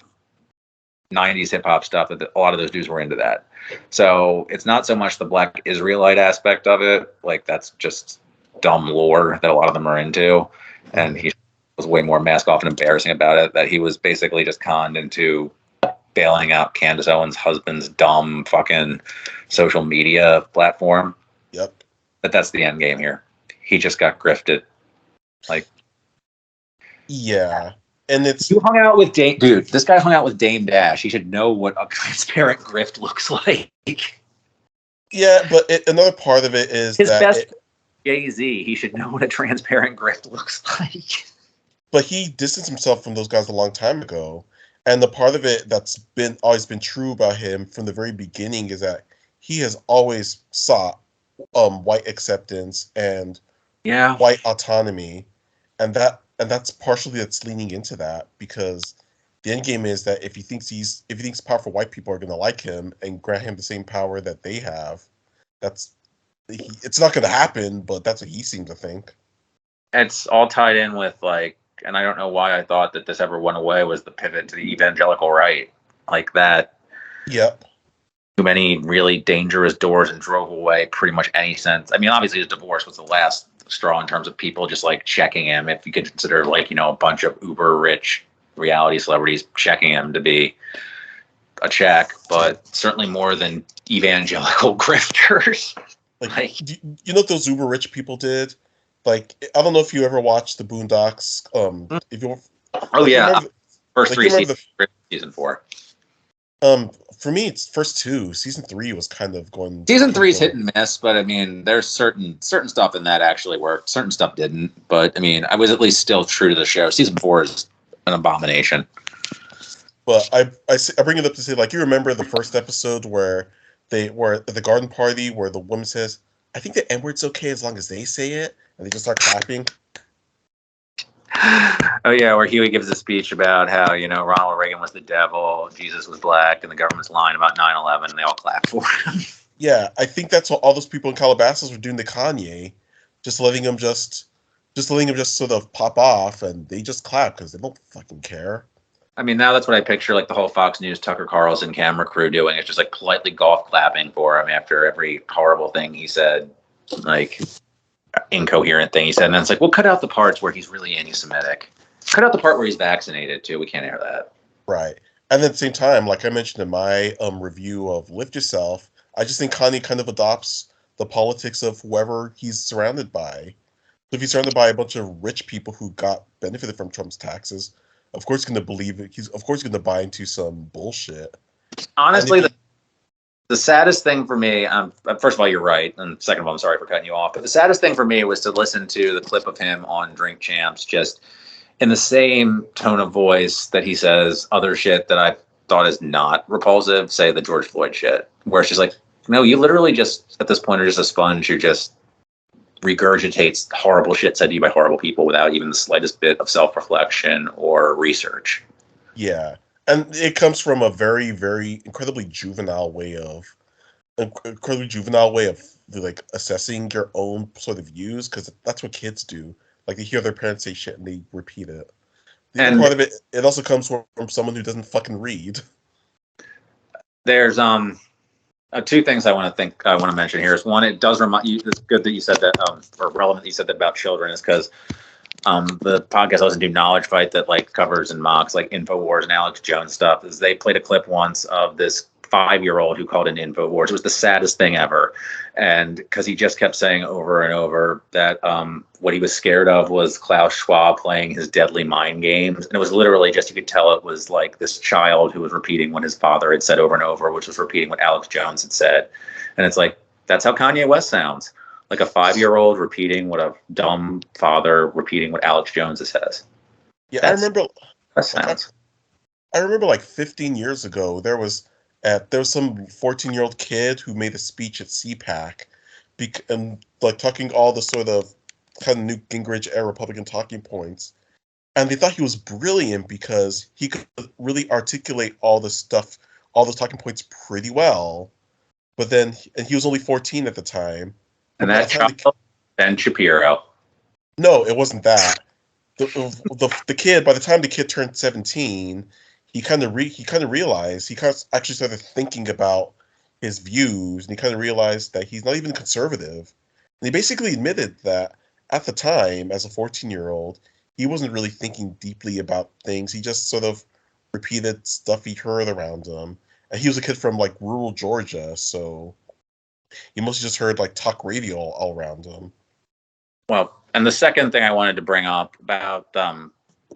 90s hip hop stuff that a lot of those dudes were into that. So it's not so much the Black Israelite aspect of it. Like that's just dumb lore that a lot of them are into. And he was way more mask off and embarrassing about it, that he was basically just conned into bailing out Candace Owens' husband's dumb fucking social media platform. Yep. But that's the end game here. He just got grifted. Like, yeah, and it's you hung out with Dame, dude. This guy hung out with Dame Dash. He should know what a transparent grift looks like. yeah, but another part of it is His that best G.O.Z. He should know what a transparent grift looks like. but he distanced himself from those guys a long time ago. And the part of it that's always been true about him from the very beginning is that he has always sought white acceptance and white autonomy, and that's partially that's leaning into that, because the end game is that if he thinks powerful white people are going to like him and grant him the same power that they have, it's not going to happen, but that's what he seems to think. It's all tied in with, like, and I don't know why I thought that this ever went away, was the pivot to the evangelical right. Like that. Yep. Too many really dangerous doors and drove away pretty much any sense. I mean, obviously his divorce was the last straw in terms of people just like checking him. If you could consider, like, you know, a bunch of uber rich reality celebrities checking him to be a check, but certainly more than evangelical grifters. Like, you know what those uber rich people did? Like, I don't know if you ever watched the Boondocks. If you, first three seasons, season 4. For me, it's first 2. Season 3 was kind of going. Season 3's hit and miss, but I mean, there's certain stuff in that actually worked. Certain stuff didn't, but I mean, I was at least still true to the show. Season 4 is an abomination. But I bring it up to say, like, you remember the first episode where they were at the garden party where the woman says, "I think the N-word's okay as long as they say it," and they just start clapping. Oh yeah, where Huey gives a speech about how, you know, Ronald Reagan was the devil, Jesus was black, and the government's lying about 9/11, and they all clap for him. Yeah, I think that's what all those people in Calabasas were doing to Kanye, just letting him just sort of pop off, and they just clap because they don't fucking care. I mean, now that's what I picture, like the whole Fox News Tucker Carlson camera crew doing. It's just like politely golf clapping for him after every horrible thing he said, like incoherent thing he said, and then it's like, well, cut out the parts where he's really anti-Semitic. Cut out the part where he's vaccinated too. We can't air that. Right. And at the same time, like I mentioned in my review of Lift Yourself, I just think Kanye kind of adopts the politics of whoever he's surrounded by. So if he's surrounded by a bunch of rich people who got benefited from Trump's taxes, of course he's going to believe it. He's of course going to buy into some bullshit. Honestly, the saddest thing for me, first of all, you're right, and second of all, I'm sorry for cutting you off, but the saddest thing for me was to listen to the clip of him on Drink Champs, just in the same tone of voice that he says other shit that I thought is not repulsive, say the George Floyd shit, where it's just like, no, you literally just, at this point, are just a sponge who just regurgitates horrible shit said to you by horrible people without even the slightest bit of self-reflection or research. Yeah. And it comes from a very, very incredibly juvenile way of like assessing your own sort of views, because that's what kids do. Like, they hear their parents say shit and they repeat it. And part of it also comes from someone who doesn't fucking read. There's two things I want to mention here. Is one, it does remind you. It's good that you said that, or relevant that you said that about children, is because the podcast I listen to, Knowledge Fight, that like covers and mocks like InfoWars and Alex Jones stuff, is they played a clip once of this 5-year-old who called in InfoWars. It was the saddest thing ever. And because he just kept saying over and over that what he was scared of was Klaus Schwab playing his deadly mind games. And it was literally just, you could tell it was like this child who was repeating what his father had said over and over, which was repeating what Alex Jones had said. And it's like, that's how Kanye West sounds. Like a 5-year-old repeating what a dumb father repeating what Alex Jones says. Yeah, I remember like 15 years ago, there was some 14-year-old kid who made a speech at CPAC, and like talking all the sort of kind of Newt Gingrich era Republican talking points, and they thought he was brilliant because he could really articulate all this stuff, all those talking points pretty well. But then, and he was only 14 at the time. And that child, Ben Shapiro. No, it wasn't that. The kid, by the time the kid turned 17, he kind of realized, he kind of actually started thinking about his views, and he kind of realized that he's not even conservative. And he basically admitted that at the time, as a 14-year-old, he wasn't really thinking deeply about things. He just sort of repeated stuff he heard around him. And he was a kid from like rural Georgia, so he mostly just heard like talk radio all around him. Well, and the second thing I wanted to bring up about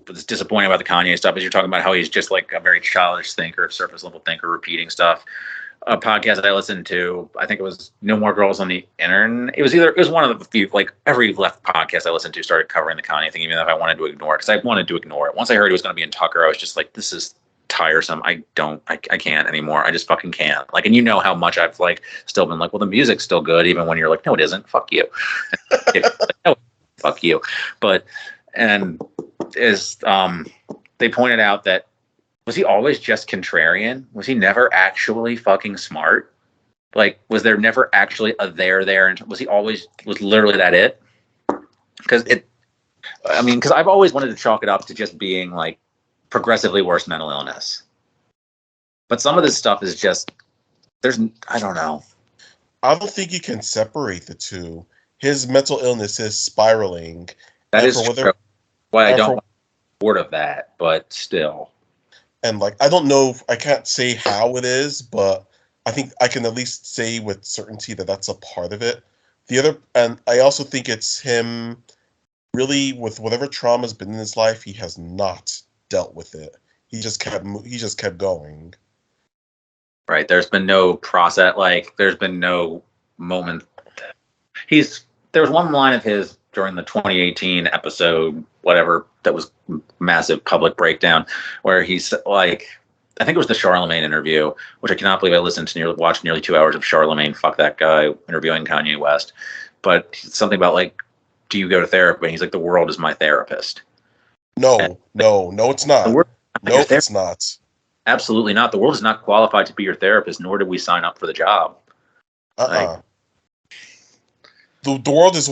what's disappointing about the Kanye stuff is you're talking about how he's just like a very childish thinker, surface level thinker, repeating stuff. A podcast that I listened to, I think it was No More Girls on the Internet. It was one of the few, like every left podcast I listened to started covering the Kanye thing, even though I wanted to ignore it, because I wanted to ignore it. Once I heard it was going to be in Tucker, I was just like, this is tiresome. I can't anymore. I just fucking can't. Like, and you know how much I've like still been like, well, the music's still good, even when you're like, no, it isn't. Fuck you. No, fuck you. But, and is, they pointed out that, was he always just contrarian? Was he never actually fucking smart? Like, was there never actually a there? And was literally that it? Because I've always wanted to chalk it up to just being like progressively worse mental illness. But some of this stuff is just, I don't know. I don't think you can separate the two. His mental illness is spiraling. That is true. Well, I don't want to word of that, but still. And like, I don't know, I can't say how it is, but I think I can at least say with certainty that that's a part of it. And I also think it's him really, with whatever trauma's been in his life, he has not dealt with it. He just kept going. Right. There's been no process. Like, there's been no moment. There was one line of his during the 2018 episode, whatever, that was massive public breakdown, where he's like, I think it was the Charlemagne interview, which I cannot believe I listened to watched nearly 2 hours of Charlemagne, fuck that guy, interviewing Kanye West. But something about like, do you go to therapy? And he's like, the world is my therapist. No, it's not. No, it's not. Absolutely not. The world is not qualified to be your therapist, nor did we sign up for the job. Like, the world is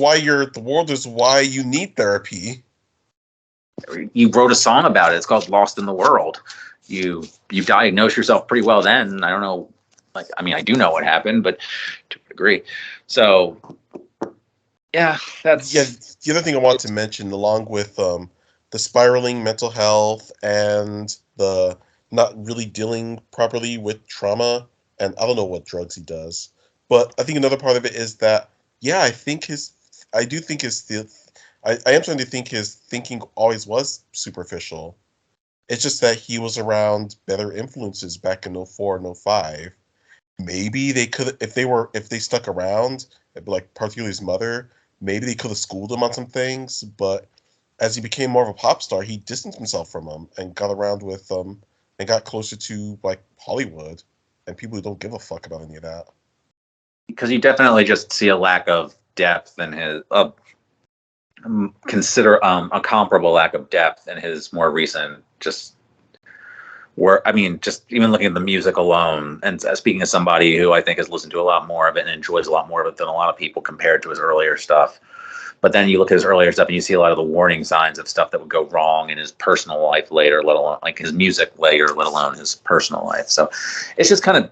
why you need therapy. You wrote a song about it. It's called Lost in the World. You diagnosed yourself pretty well then. I don't know. Like, I mean, I do know what happened, but to a degree. So, yeah, that's... Yeah, the other thing I want to mention, along with the spiraling mental health and the not really dealing properly with trauma, and I don't know what drugs he does, but I think another part of it is that, yeah, I am starting to think his thinking always was superficial. It's just that he was around better influences back in 04 and 05. Maybe they could, if they stuck around, like particularly his mother, maybe they could have schooled him on some things. But as he became more of a pop star, he distanced himself from them and got around with and got closer to like Hollywood and people who don't give a fuck about any of that. Because you definitely just see a lack of depth in his consider a comparable lack of depth in his more recent just even looking at the music alone, and speaking as somebody who I think has listened to a lot more of it and enjoys a lot more of it than a lot of people compared to his earlier stuff. But then you look at his earlier stuff and you see a lot of the warning signs of stuff that would go wrong in his personal life later, let alone like his music later, let alone his personal life. So it's just kind of,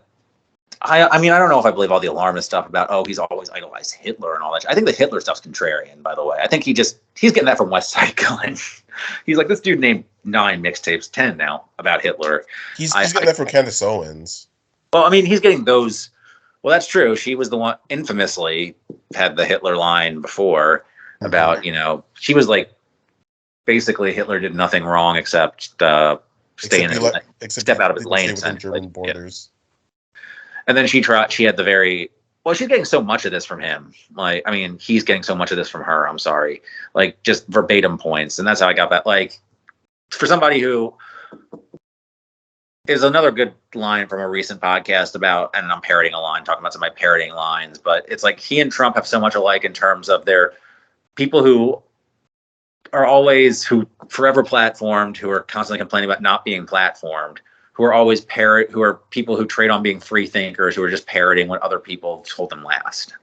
I mean, I don't know if I believe all the alarmist stuff about, oh, he's always idolized Hitler and all that. I think the Hitler stuff's contrarian, by the way. I think he's getting that from West Side Gun. He's like, this dude named 9 mixtapes, 10 now, about Hitler. He's getting that from Candace Owens. Well, I mean, he's getting those. Well, that's true. She was the one infamously had the Hitler line before about, she was like, basically Hitler did nothing wrong except step out of his lane. Within German borders. Yeah. And then she had the very, well, she's getting so much of this from him. Like, I mean, he's getting so much of this from her. I'm sorry. Like, just verbatim points. And that's how I got that. Like, for somebody who is another good line from a recent podcast about, and I'm parroting a line, talking about some of my parroting lines, but it's like he and Trump have so much alike in terms of their people who forever platformed, who are constantly complaining about not being platformed, who are always who are people who trade on being free thinkers, who are just parroting what other people told them last.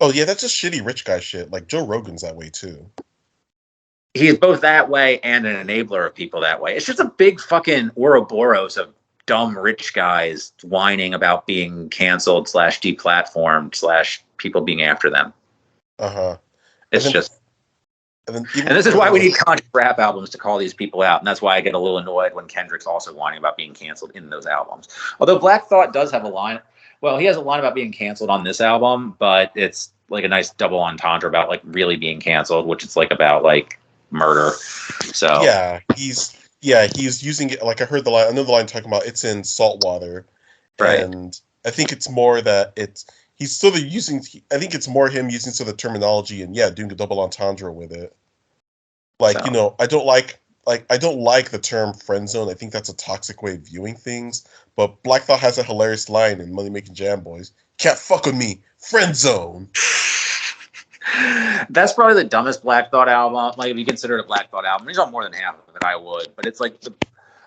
Oh yeah, that's just shitty rich guy shit. Like Joe Rogan's that way too. He's both that way and an enabler of people that way. It's just a big fucking Ouroboros of dumb rich guys whining about being canceled / deplatformed / people being after them. Uh-huh. It's just And then even And this is why we need conscious rap albums to call these people out. And that's why I get a little annoyed when Kendrick's also whining about being canceled in those albums. Although Black Thought does have a line. Well, he has a line about being canceled on this album, but it's like a nice double entendre about like really being canceled, which is like about like murder. So he's using it. Like I heard the line. I know the line talking about it's in saltwater, right. And I think it's more that he's sort of using. I think it's more him using sort of terminology and doing a double entendre with it. Like I don't like the term friend zone. I think that's a toxic way of viewing things. But Black Thought has a hilarious line in Money Making Jam Boys. Can't fuck with me, friend zone. That's probably the dumbest Black Thought album. Like if you consider it a Black Thought album, he's on more than half of it. I would, but it's like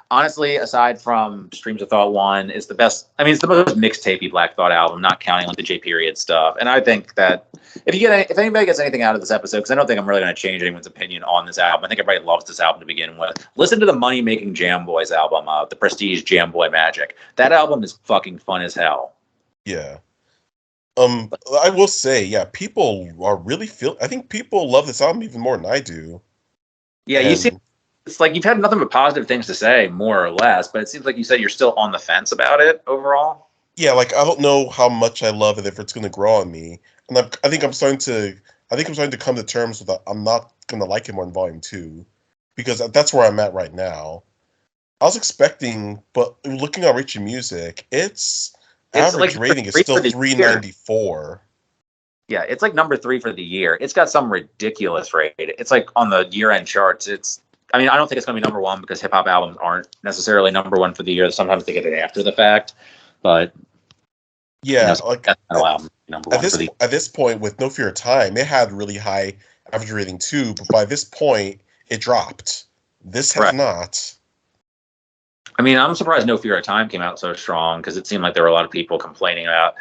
honestly, aside from Streams of Thought 1, is the best. I mean, it's the most mixtapey Black Thought album, not counting like the J period stuff. And I think that if anybody gets anything out of this episode, because I don't think I'm really going to change anyone's opinion on this album. I think everybody loves this album to begin with. Listen to the Money Making Jam Boys album, the Prestige Jam Boy Magic. That album is fucking fun as hell. Yeah. I will say, people are really I think people love this album even more than I do. Yeah, you see. It's like you've had nothing but positive things to say, more or less, but it seems like you said you're still on the fence about it overall. Yeah, like I don't know how much I love it if it's going to grow on me, and I think I'm starting to come to terms with that. I'm not going to like it more in Volume 2 because that's where I'm at right now. I was expecting, but looking at Richie Music, its average like rating is still 394. Yeah, it's like number 3 for the year. It's got some ridiculous rate. It's like on the year-end charts. I mean, I don't think it's going to be number 1 because hip-hop albums aren't necessarily number 1 for the year. Sometimes they get it after the fact, but like at this point with No Fear of Time, it had really high average rating too, but by this point, it dropped. This has not. I mean, I'm surprised No Fear of Time came out so strong because it seemed like there were a lot of people complaining about.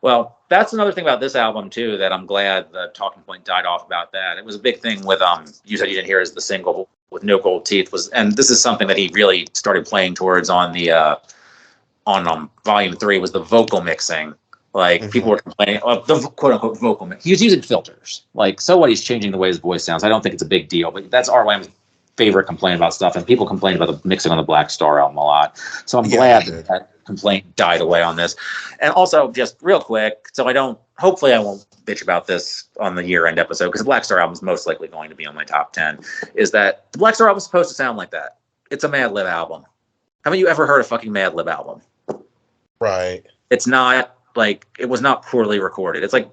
Well, that's another thing about this album too that I'm glad the talking point died off about that. It was a big thing with you said you didn't hear is the single with No Gold Teeth and this is something that he really started playing towards on the on Volume 3 was the vocal mixing. Like people were complaining the quote unquote vocal mix. He was using filters. Like so what he's changing the way his voice sounds. I don't think it's a big deal, but that's RYM's favorite complaint about stuff, and people complain about the mixing on the Black Star album a lot. So I'm glad that complaint died away on this. And also, just real quick, hopefully I won't bitch about this on the year-end episode, because the Black Star album is most likely going to be on my top 10, is that the Black Star album is supposed to sound like that. It's a Mad Lib album. Haven't you ever heard a fucking Mad Lib album? Right. It's not, like, it was not poorly recorded. It's like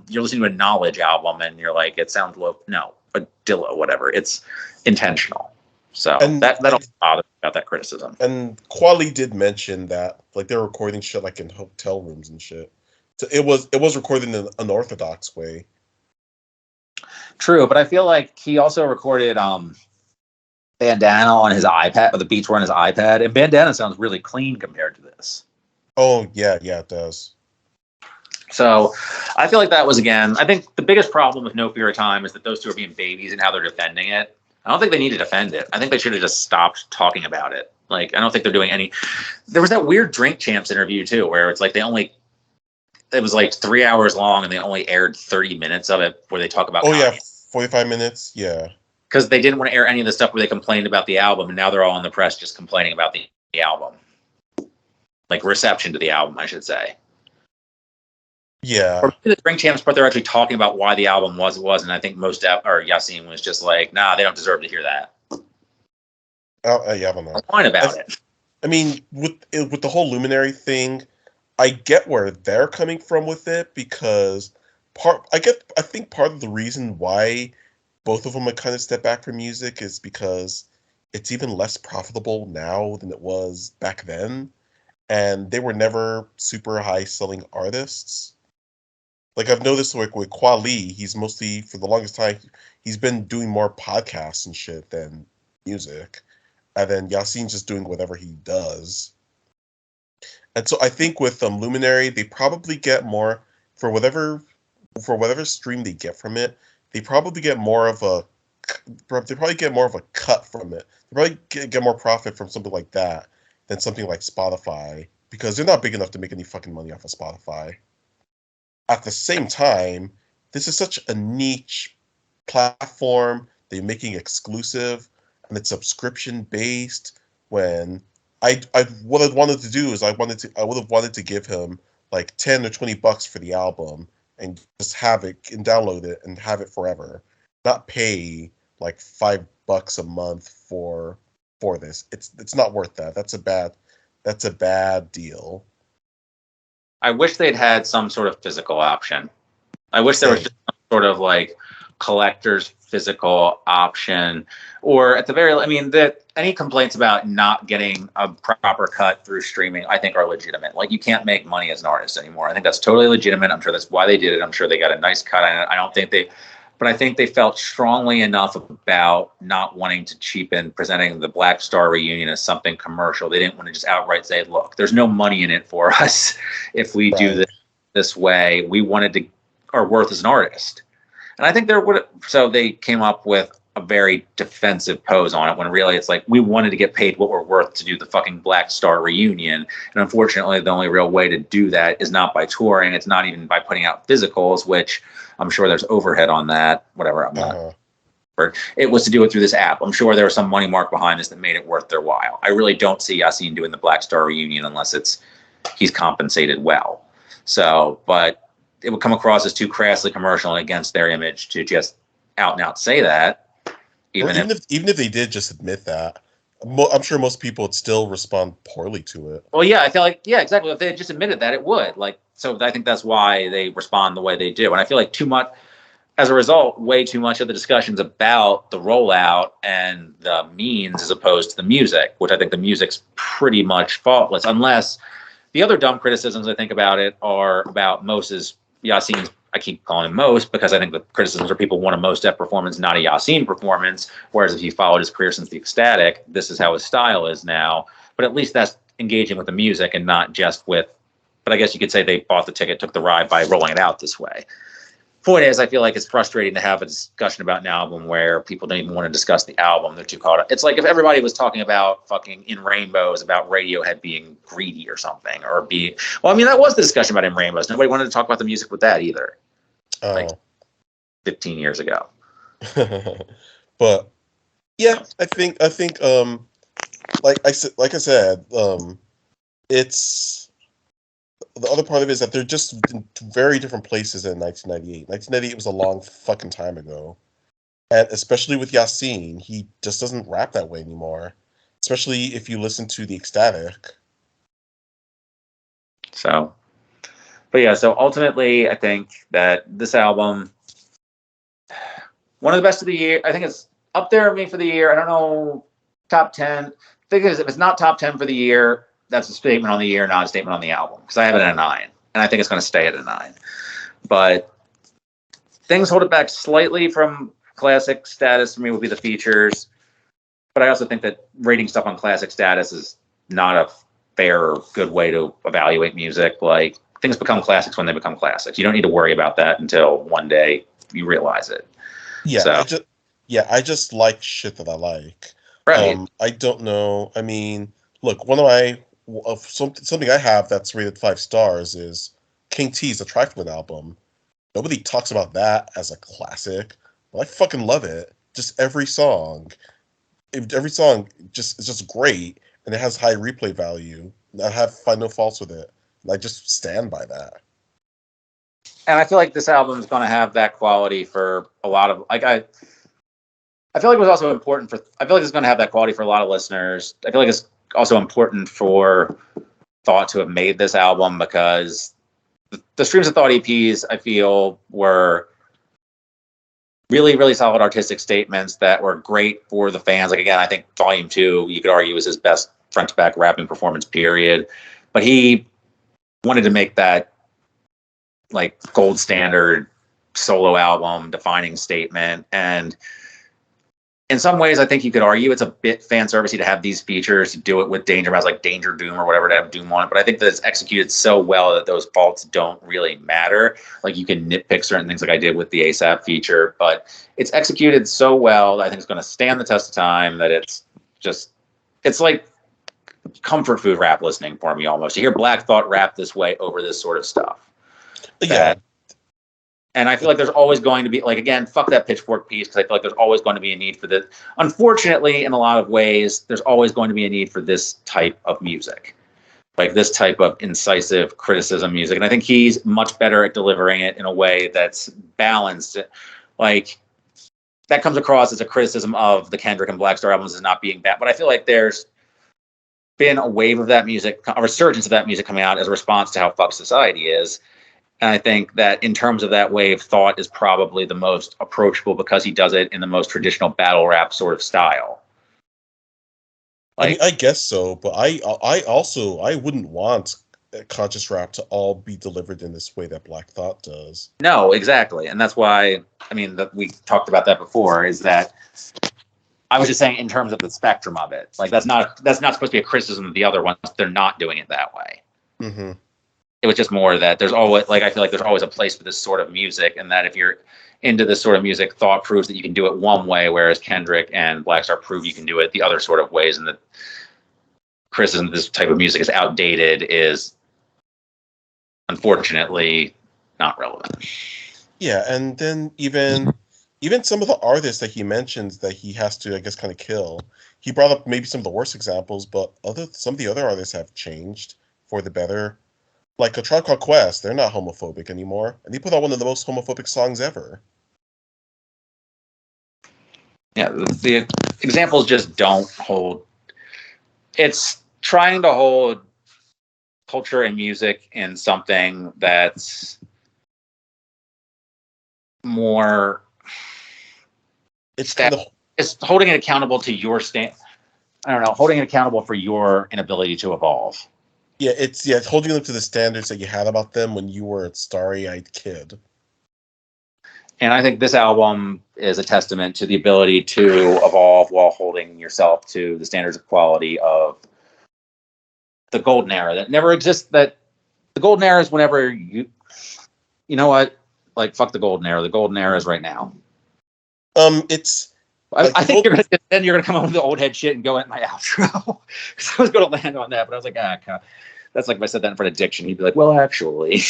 you're listening to a Knowledge album, and you're like, it sounds low. No, a Dilla, whatever. It's intentional. So that'll bother me about that criticism. And Kweli did mention that like they're recording shit like in hotel rooms and shit. So it was recorded in an unorthodox way. True, but I feel like he also recorded Bandana on his iPad, or the beats were on his iPad, and Bandana sounds really clean compared to this. Oh yeah, it does. So I feel like that was, again, I think the biggest problem with No Fear of Time is that those two are being babies and how they're defending it. I don't think they need to defend it. I think they should have just stopped talking about it. Like, I don't think they're doing any. There was that weird Drink Champs interview too, where it's like it was like 3 hours long and they only aired 30 minutes of it where they talk about. 45 minutes. Yeah. Because they didn't want to air any of the stuff where they complained about the album, and now they're all in the press just complaining about the album. Like reception to the album, I should say. Yeah. Or the Drink Champs part, they're actually talking about why the album was, and I think Yassine was just like, nah, they don't deserve to hear that. I don't know. Fine about it. I mean, with the whole Luminary thing, I get where they're coming from with it, because I think part of the reason why both of them have kind of stepped back from music is because it's even less profitable now than it was back then, and they were never super high selling artists. Like I've noticed with Kweli, he's mostly, for the longest time, he's been doing more podcasts and shit than music. And then Yassine's just doing whatever he does. And so I think with Luminary, they probably get more for whatever stream they get from it. They probably get more of a cut from it. They probably get more profit from something like that than something like Spotify, because they're not big enough to make any fucking money off of Spotify. At the same time, this is such a niche platform they're making exclusive and it's subscription based. When I what I wanted to do is I would have wanted to give him like $10 or $20 for the album and just have it and download it and have it forever, not pay like $5 a month for this. It's not worth that. That's a bad deal. I wish they'd had some sort of physical option. I wish there was just some sort of like collector's physical option, or at the very, I mean, that any complaints about not getting a proper cut through streaming, I think are legitimate. Like, you can't make money as an artist anymore. I think that's totally legitimate. I'm sure that's why they did it. I'm sure they got a nice cut on it. But I think they felt strongly enough about not wanting to cheapen presenting the Black Star reunion as something commercial. They didn't want to just outright say, look, there's no money in it for us if we do this way. We wanted to our worth as an artist. And I think so they came up with a very defensive pose on it, when really it's like, we wanted to get paid what we're worth to do the fucking Black Star reunion. And unfortunately, the only real way to do that is not by touring. It's not even by putting out physicals, which I'm sure there's overhead on that. Whatever. I'm not. It was to do it through this app. I'm sure there was some money mark behind this that made it worth their while. I really don't see Yasin doing the Black Star reunion unless he's compensated well. So, but it would come across as too crassly commercial and against their image to just out and out say that. Even if they did just admit that, I'm sure most people would still respond poorly to it. Well, yeah, I feel like, yeah, exactly. If they had just admitted that, it would. Like, so I think that's why they respond the way they do. And I feel like too much, as a result, way too much of the discussion's about the rollout and the means as opposed to the music, which I think the music's pretty much faultless. Unless the other dumb criticisms I think about it are about Mos's, Yasin's, I keep calling him Mos because I think the criticisms are people want a Mos Def performance, not a Yasin performance. Whereas if you followed his career since the Ecstatic, this is how his style is now. But at least that's engaging with the music and not just with, but I guess you could say they bought the ticket, took the ride by rolling it out this way. Point is, I feel like it's frustrating to have a discussion about an album where people don't even want to discuss the album. They're too caught up. It's like if everybody was talking about fucking In Rainbows about Radiohead being greedy or something, or well, I mean, that was the discussion about In Rainbows. Nobody wanted to talk about the music with that either. Like 15 years ago. But yeah, I think like I said, it's, the other part of it is that they're just in very different places in 1998. 1998 was a long fucking time ago. And especially with Yasin, he just doesn't rap that way anymore. Especially if you listen to the Ecstatic. So, but yeah, so ultimately, I think that this album, one of the best of the year. I think it's up there with me for the year. I don't know, top 10. The thing is, if it's not top 10 for the year, that's a statement on the year, not a statement on the album. Because I have it at a 9, and I think it's going to stay at a 9. But things hold it back slightly from classic status for me would be the features. But I also think that rating stuff on classic status is not a fair or good way to evaluate music. Like, things become classics when they become classics. You don't need to worry about that until one day you realize it. Yeah, so. I just like shit that I like. Right. I don't know. I mean, look, something I have that's rated 5 stars is King T's The Trifling album. Nobody talks about that as a classic, but I fucking love it. Just every song is just great, and it has high replay value. I find no faults with it. And I just stand by that. And I feel like this album is going to have that quality for a lot of, like, I feel like it was also important I feel like it's going to have that quality for a lot of listeners. I feel like it's also important for Thought to have made this album, because the Streams of Thought EPs, I feel, were really, really solid artistic statements that were great for the fans. Like, again, I think Volume 2, you could argue, was his best front-to-back rapping performance, period. But he wanted to make that, like, gold standard solo album defining statement. And in some ways, I think you could argue it's a bit fan servicey to have these features, to do it with Danger Mouse, like Danger Doom or whatever, to have Doom on it. But I think that it's executed so well that those faults don't really matter. Like, you can nitpick certain things like I did with the ASAP feature, but it's executed so well that I think it's going to stand the test of time, that it's like comfort food rap listening for me almost. To hear Black Thought rap this way over this sort of stuff. Yeah. And I feel like there's always going to be, like, again, fuck that Pitchfork piece, because I feel like there's always going to be a need for this. Unfortunately, in a lot of ways, there's always going to be a need for this type of music, like this type of incisive criticism music. And I think he's much better at delivering it in a way that's balanced. Like, that comes across as a criticism of the Kendrick and Black Star albums as not being bad. But I feel like there's been a wave of that music, a resurgence of that music coming out as a response to how fucked society is. And I think that in terms of that wave, Thought is probably the most approachable because he does it in the most traditional battle rap sort of style. I mean, I guess so, but I wouldn't want conscious rap to all be delivered in this way that Black Thought does. No, exactly. And that's why, I mean, we talked about that before, is that I was just saying in terms of the spectrum of it. Like, that's not supposed to be a criticism of the other ones. They're not doing it that way. Mm-hmm. It was just more that there's always, like, I feel like there's always a place for this sort of music, and that if you're into this sort of music, Thought proves that you can do it one way, whereas Kendrick and Black Star prove you can do it the other sort of ways, and that criticism of this type of music is outdated is unfortunately not relevant. Yeah, and then even some of the artists that he mentions that he has to, I guess, kind of kill. He brought up maybe some of the worst examples, but some of the other artists have changed for the better. Like A Tribe Called Quest, they're not homophobic anymore, and he put out one of the most homophobic songs ever. Yeah, the examples just don't hold. It's trying to hold culture and music in something that's more. It's kind of, it's holding it accountable to your holding it accountable for your inability to evolve. Yeah, it's holding them to the standards that you had about them when you were a starry-eyed kid. And I think this album is a testament to the ability to evolve while holding yourself to the standards of quality of the golden era that never exists. That the golden era is whenever you know what, like, fuck the golden era. The golden era is right now. It's. I think you're gonna come up with the old head shit and go in my outro. Because I was going to land on that, but I was like, God. That's like if I said that in front of Diction, he'd be like, well, actually.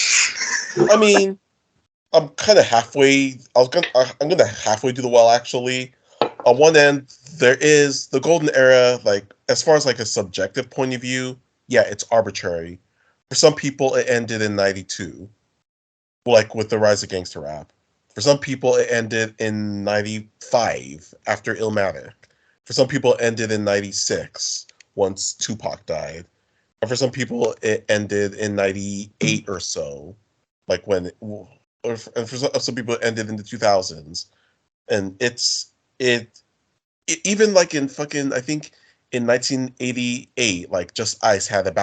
I mean, I'm kind of halfway. I'm gonna halfway do the well, actually. On one end, there is the golden era, like, as far as like a subjective point of view, yeah, it's arbitrary. For some people, it ended in 92, like with the rise of gangster rap. For some people, it ended in 95 after Illmatic. For some people, it ended in 96 once Tupac died. And for some people, it ended in 98 or so, like when. And for some people, it ended in the 2000s. And even like in fucking, I think in 1988, like Just Ice had a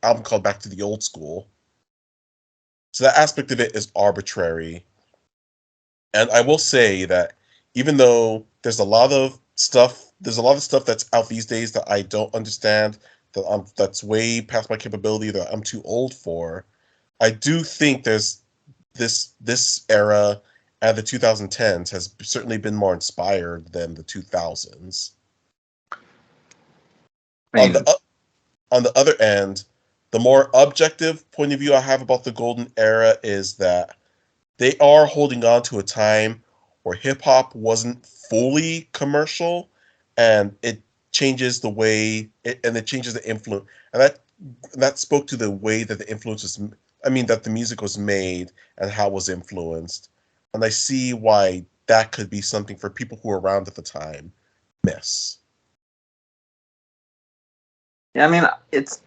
album called Back to the Old School. So that aspect of it is arbitrary. And I will say that even though there's a lot of stuff that's out these days that I don't understand, that's way past my capability, that I'm too old for, I do think there's this era and the 2010s has certainly been more inspired than the 2000s. On the other end, the more objective point of view I have about the golden era is that they are holding on to a time where hip-hop wasn't fully commercial, and it changes the way, it changes the influence. And that spoke to the way that the influence was, that the music was made and how it was influenced. And I see why that could be something for people who were around at the time miss. Yeah, I mean, it's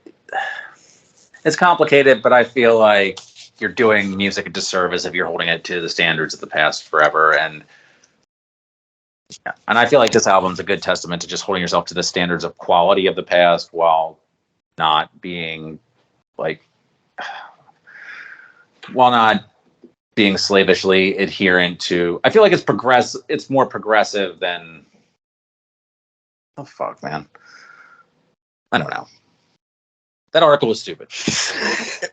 complicated, but I feel like you're doing music a disservice if you're holding it to the standards of the past forever. And I feel like this album's a good testament to just holding yourself to the standards of quality of the past while not being slavishly adherent to. I feel like it's more progressive than. Oh fuck, man. I don't know. That article was stupid.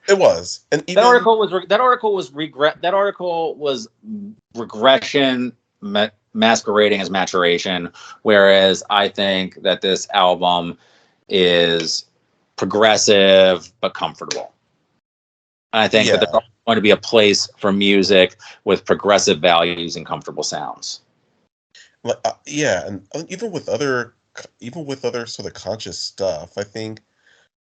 It was, and even, that article was regression masquerading as maturation. Whereas I think that this album is progressive but comfortable. And I think that going to be a place for music with progressive values and comfortable sounds. Yeah, and even with other sort of conscious stuff, I think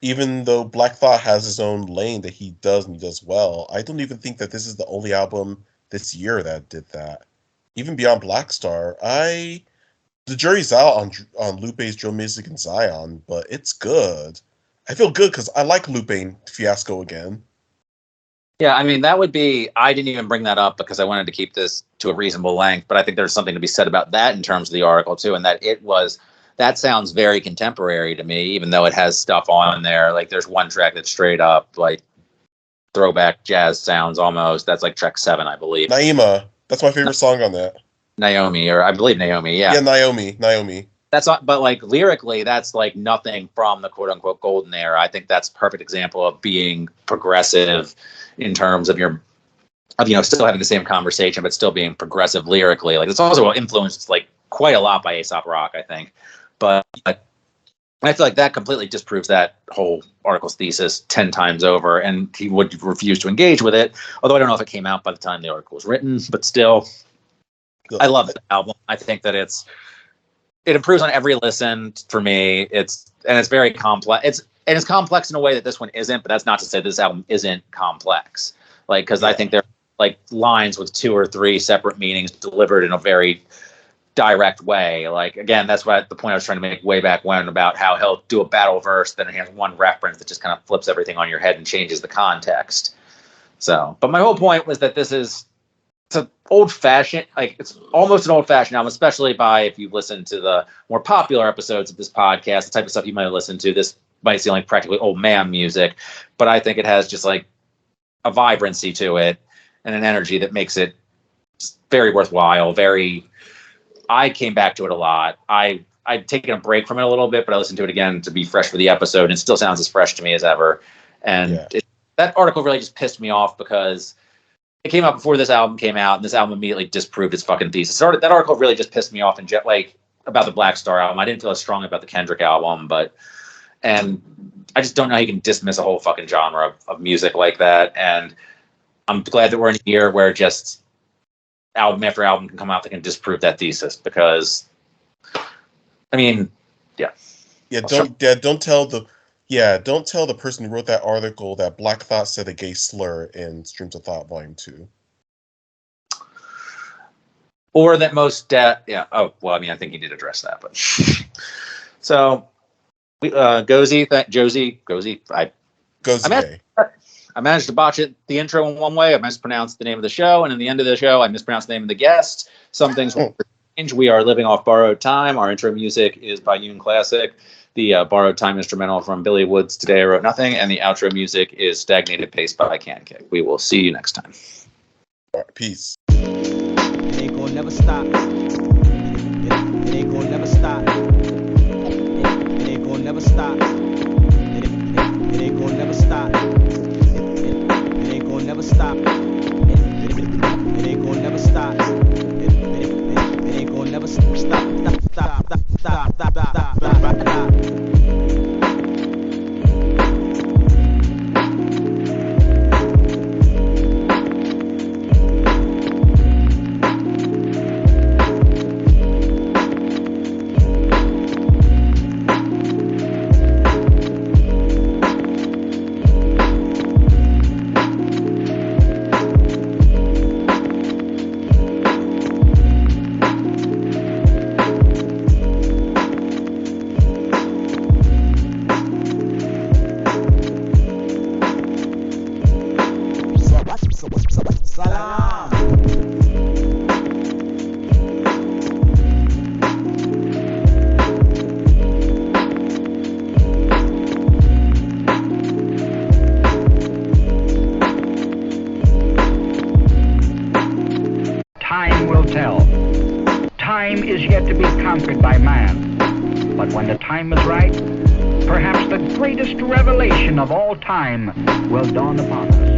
even though Black Thought has his own lane that he does and he does well, I don't even think that this is the only album this year that did that. Even beyond Black Star, the jury's out on Lupe's drill music and Zion, but it's good. I feel good because I like Lupe Fiasco again. Yeah, I mean, that would be, I didn't even bring that up because I wanted to keep this to a reasonable length, but I think there's something to be said about that in terms of the article too, and that sounds very contemporary to me, even though it has stuff on there. Like there's one track that's straight up like throwback jazz sounds almost. That's like track 7, I believe. Naima, that's my favorite song on that. Naomi, or I believe Naomi, yeah. Yeah, Naomi. That's not, but like lyrically, that's like nothing from the quote unquote golden era. I think that's a perfect example of being progressive in terms of still having the same conversation, but still being progressive lyrically. Like it's also influenced like quite a lot by A$AP Rock, I think. But I feel like that completely disproves that whole article's thesis 10 times over, and he would refuse to engage with it. Although I don't know if it came out by the time the article was written, but still, I love the album. I think that it improves on every listen for me. It's very complex. It's complex in a way that this one isn't, but that's not to say this album isn't complex. Like, because I think there are like lines with 2 or 3 separate meanings delivered in a very direct way. Like, again, that's what the point I was trying to make way back when about how he'll do a battle verse, then he has one reference that just kind of flips everything on your head and changes the context. So, but my whole point was that it's an old-fashioned, like it's almost an old-fashioned album, especially if you listen to the more popular episodes of this podcast, the type of stuff you might have listened to. This might seem like practically old man music, but I think it has just like a vibrancy to it and an energy that makes it very worthwhile. I came back to it a lot. I'd taken a break from it a little bit, but I listened to it again to be fresh for the episode, and it still sounds as fresh to me as ever. And that article really just pissed me off because it came out before this album came out, and this album immediately disproved its fucking thesis. That article really just pissed me off about the Black Star album. I didn't feel as strongly about the Kendrick album, and I just don't know how you can dismiss a whole fucking genre of music like that. And I'm glad that we're in a year where just album after album can come out that can disprove that thesis, because I mean, don't tell the person who wrote that article that Black Thought said a gay slur in Streams of Thought Volume 2. Or that most I think he did address that, but so G.O.Z, I managed to botch the intro in one way. I mispronounced the name of the show, and in the end of the show, I mispronounced the name of the guest. Some things will change. We are living off borrowed time. Our intro music is by Yoon Classic. The borrowed time instrumental from Billy Woods' Today I Wrote Nothing, and the outro music is Stagnated Pace by Can Kick. We will see you next time. All right, peace. It ain't gonna never stop. It ain't gonna never stop. It ain't gonna never stop. It ain't gonna never stop. It ain't gonna never stop. It ain't gonna never stop. It ain't gonna never stop. Time will tell. Time is yet to be conquered by man. But when the time is right, perhaps the greatest revelation of all time will dawn upon us.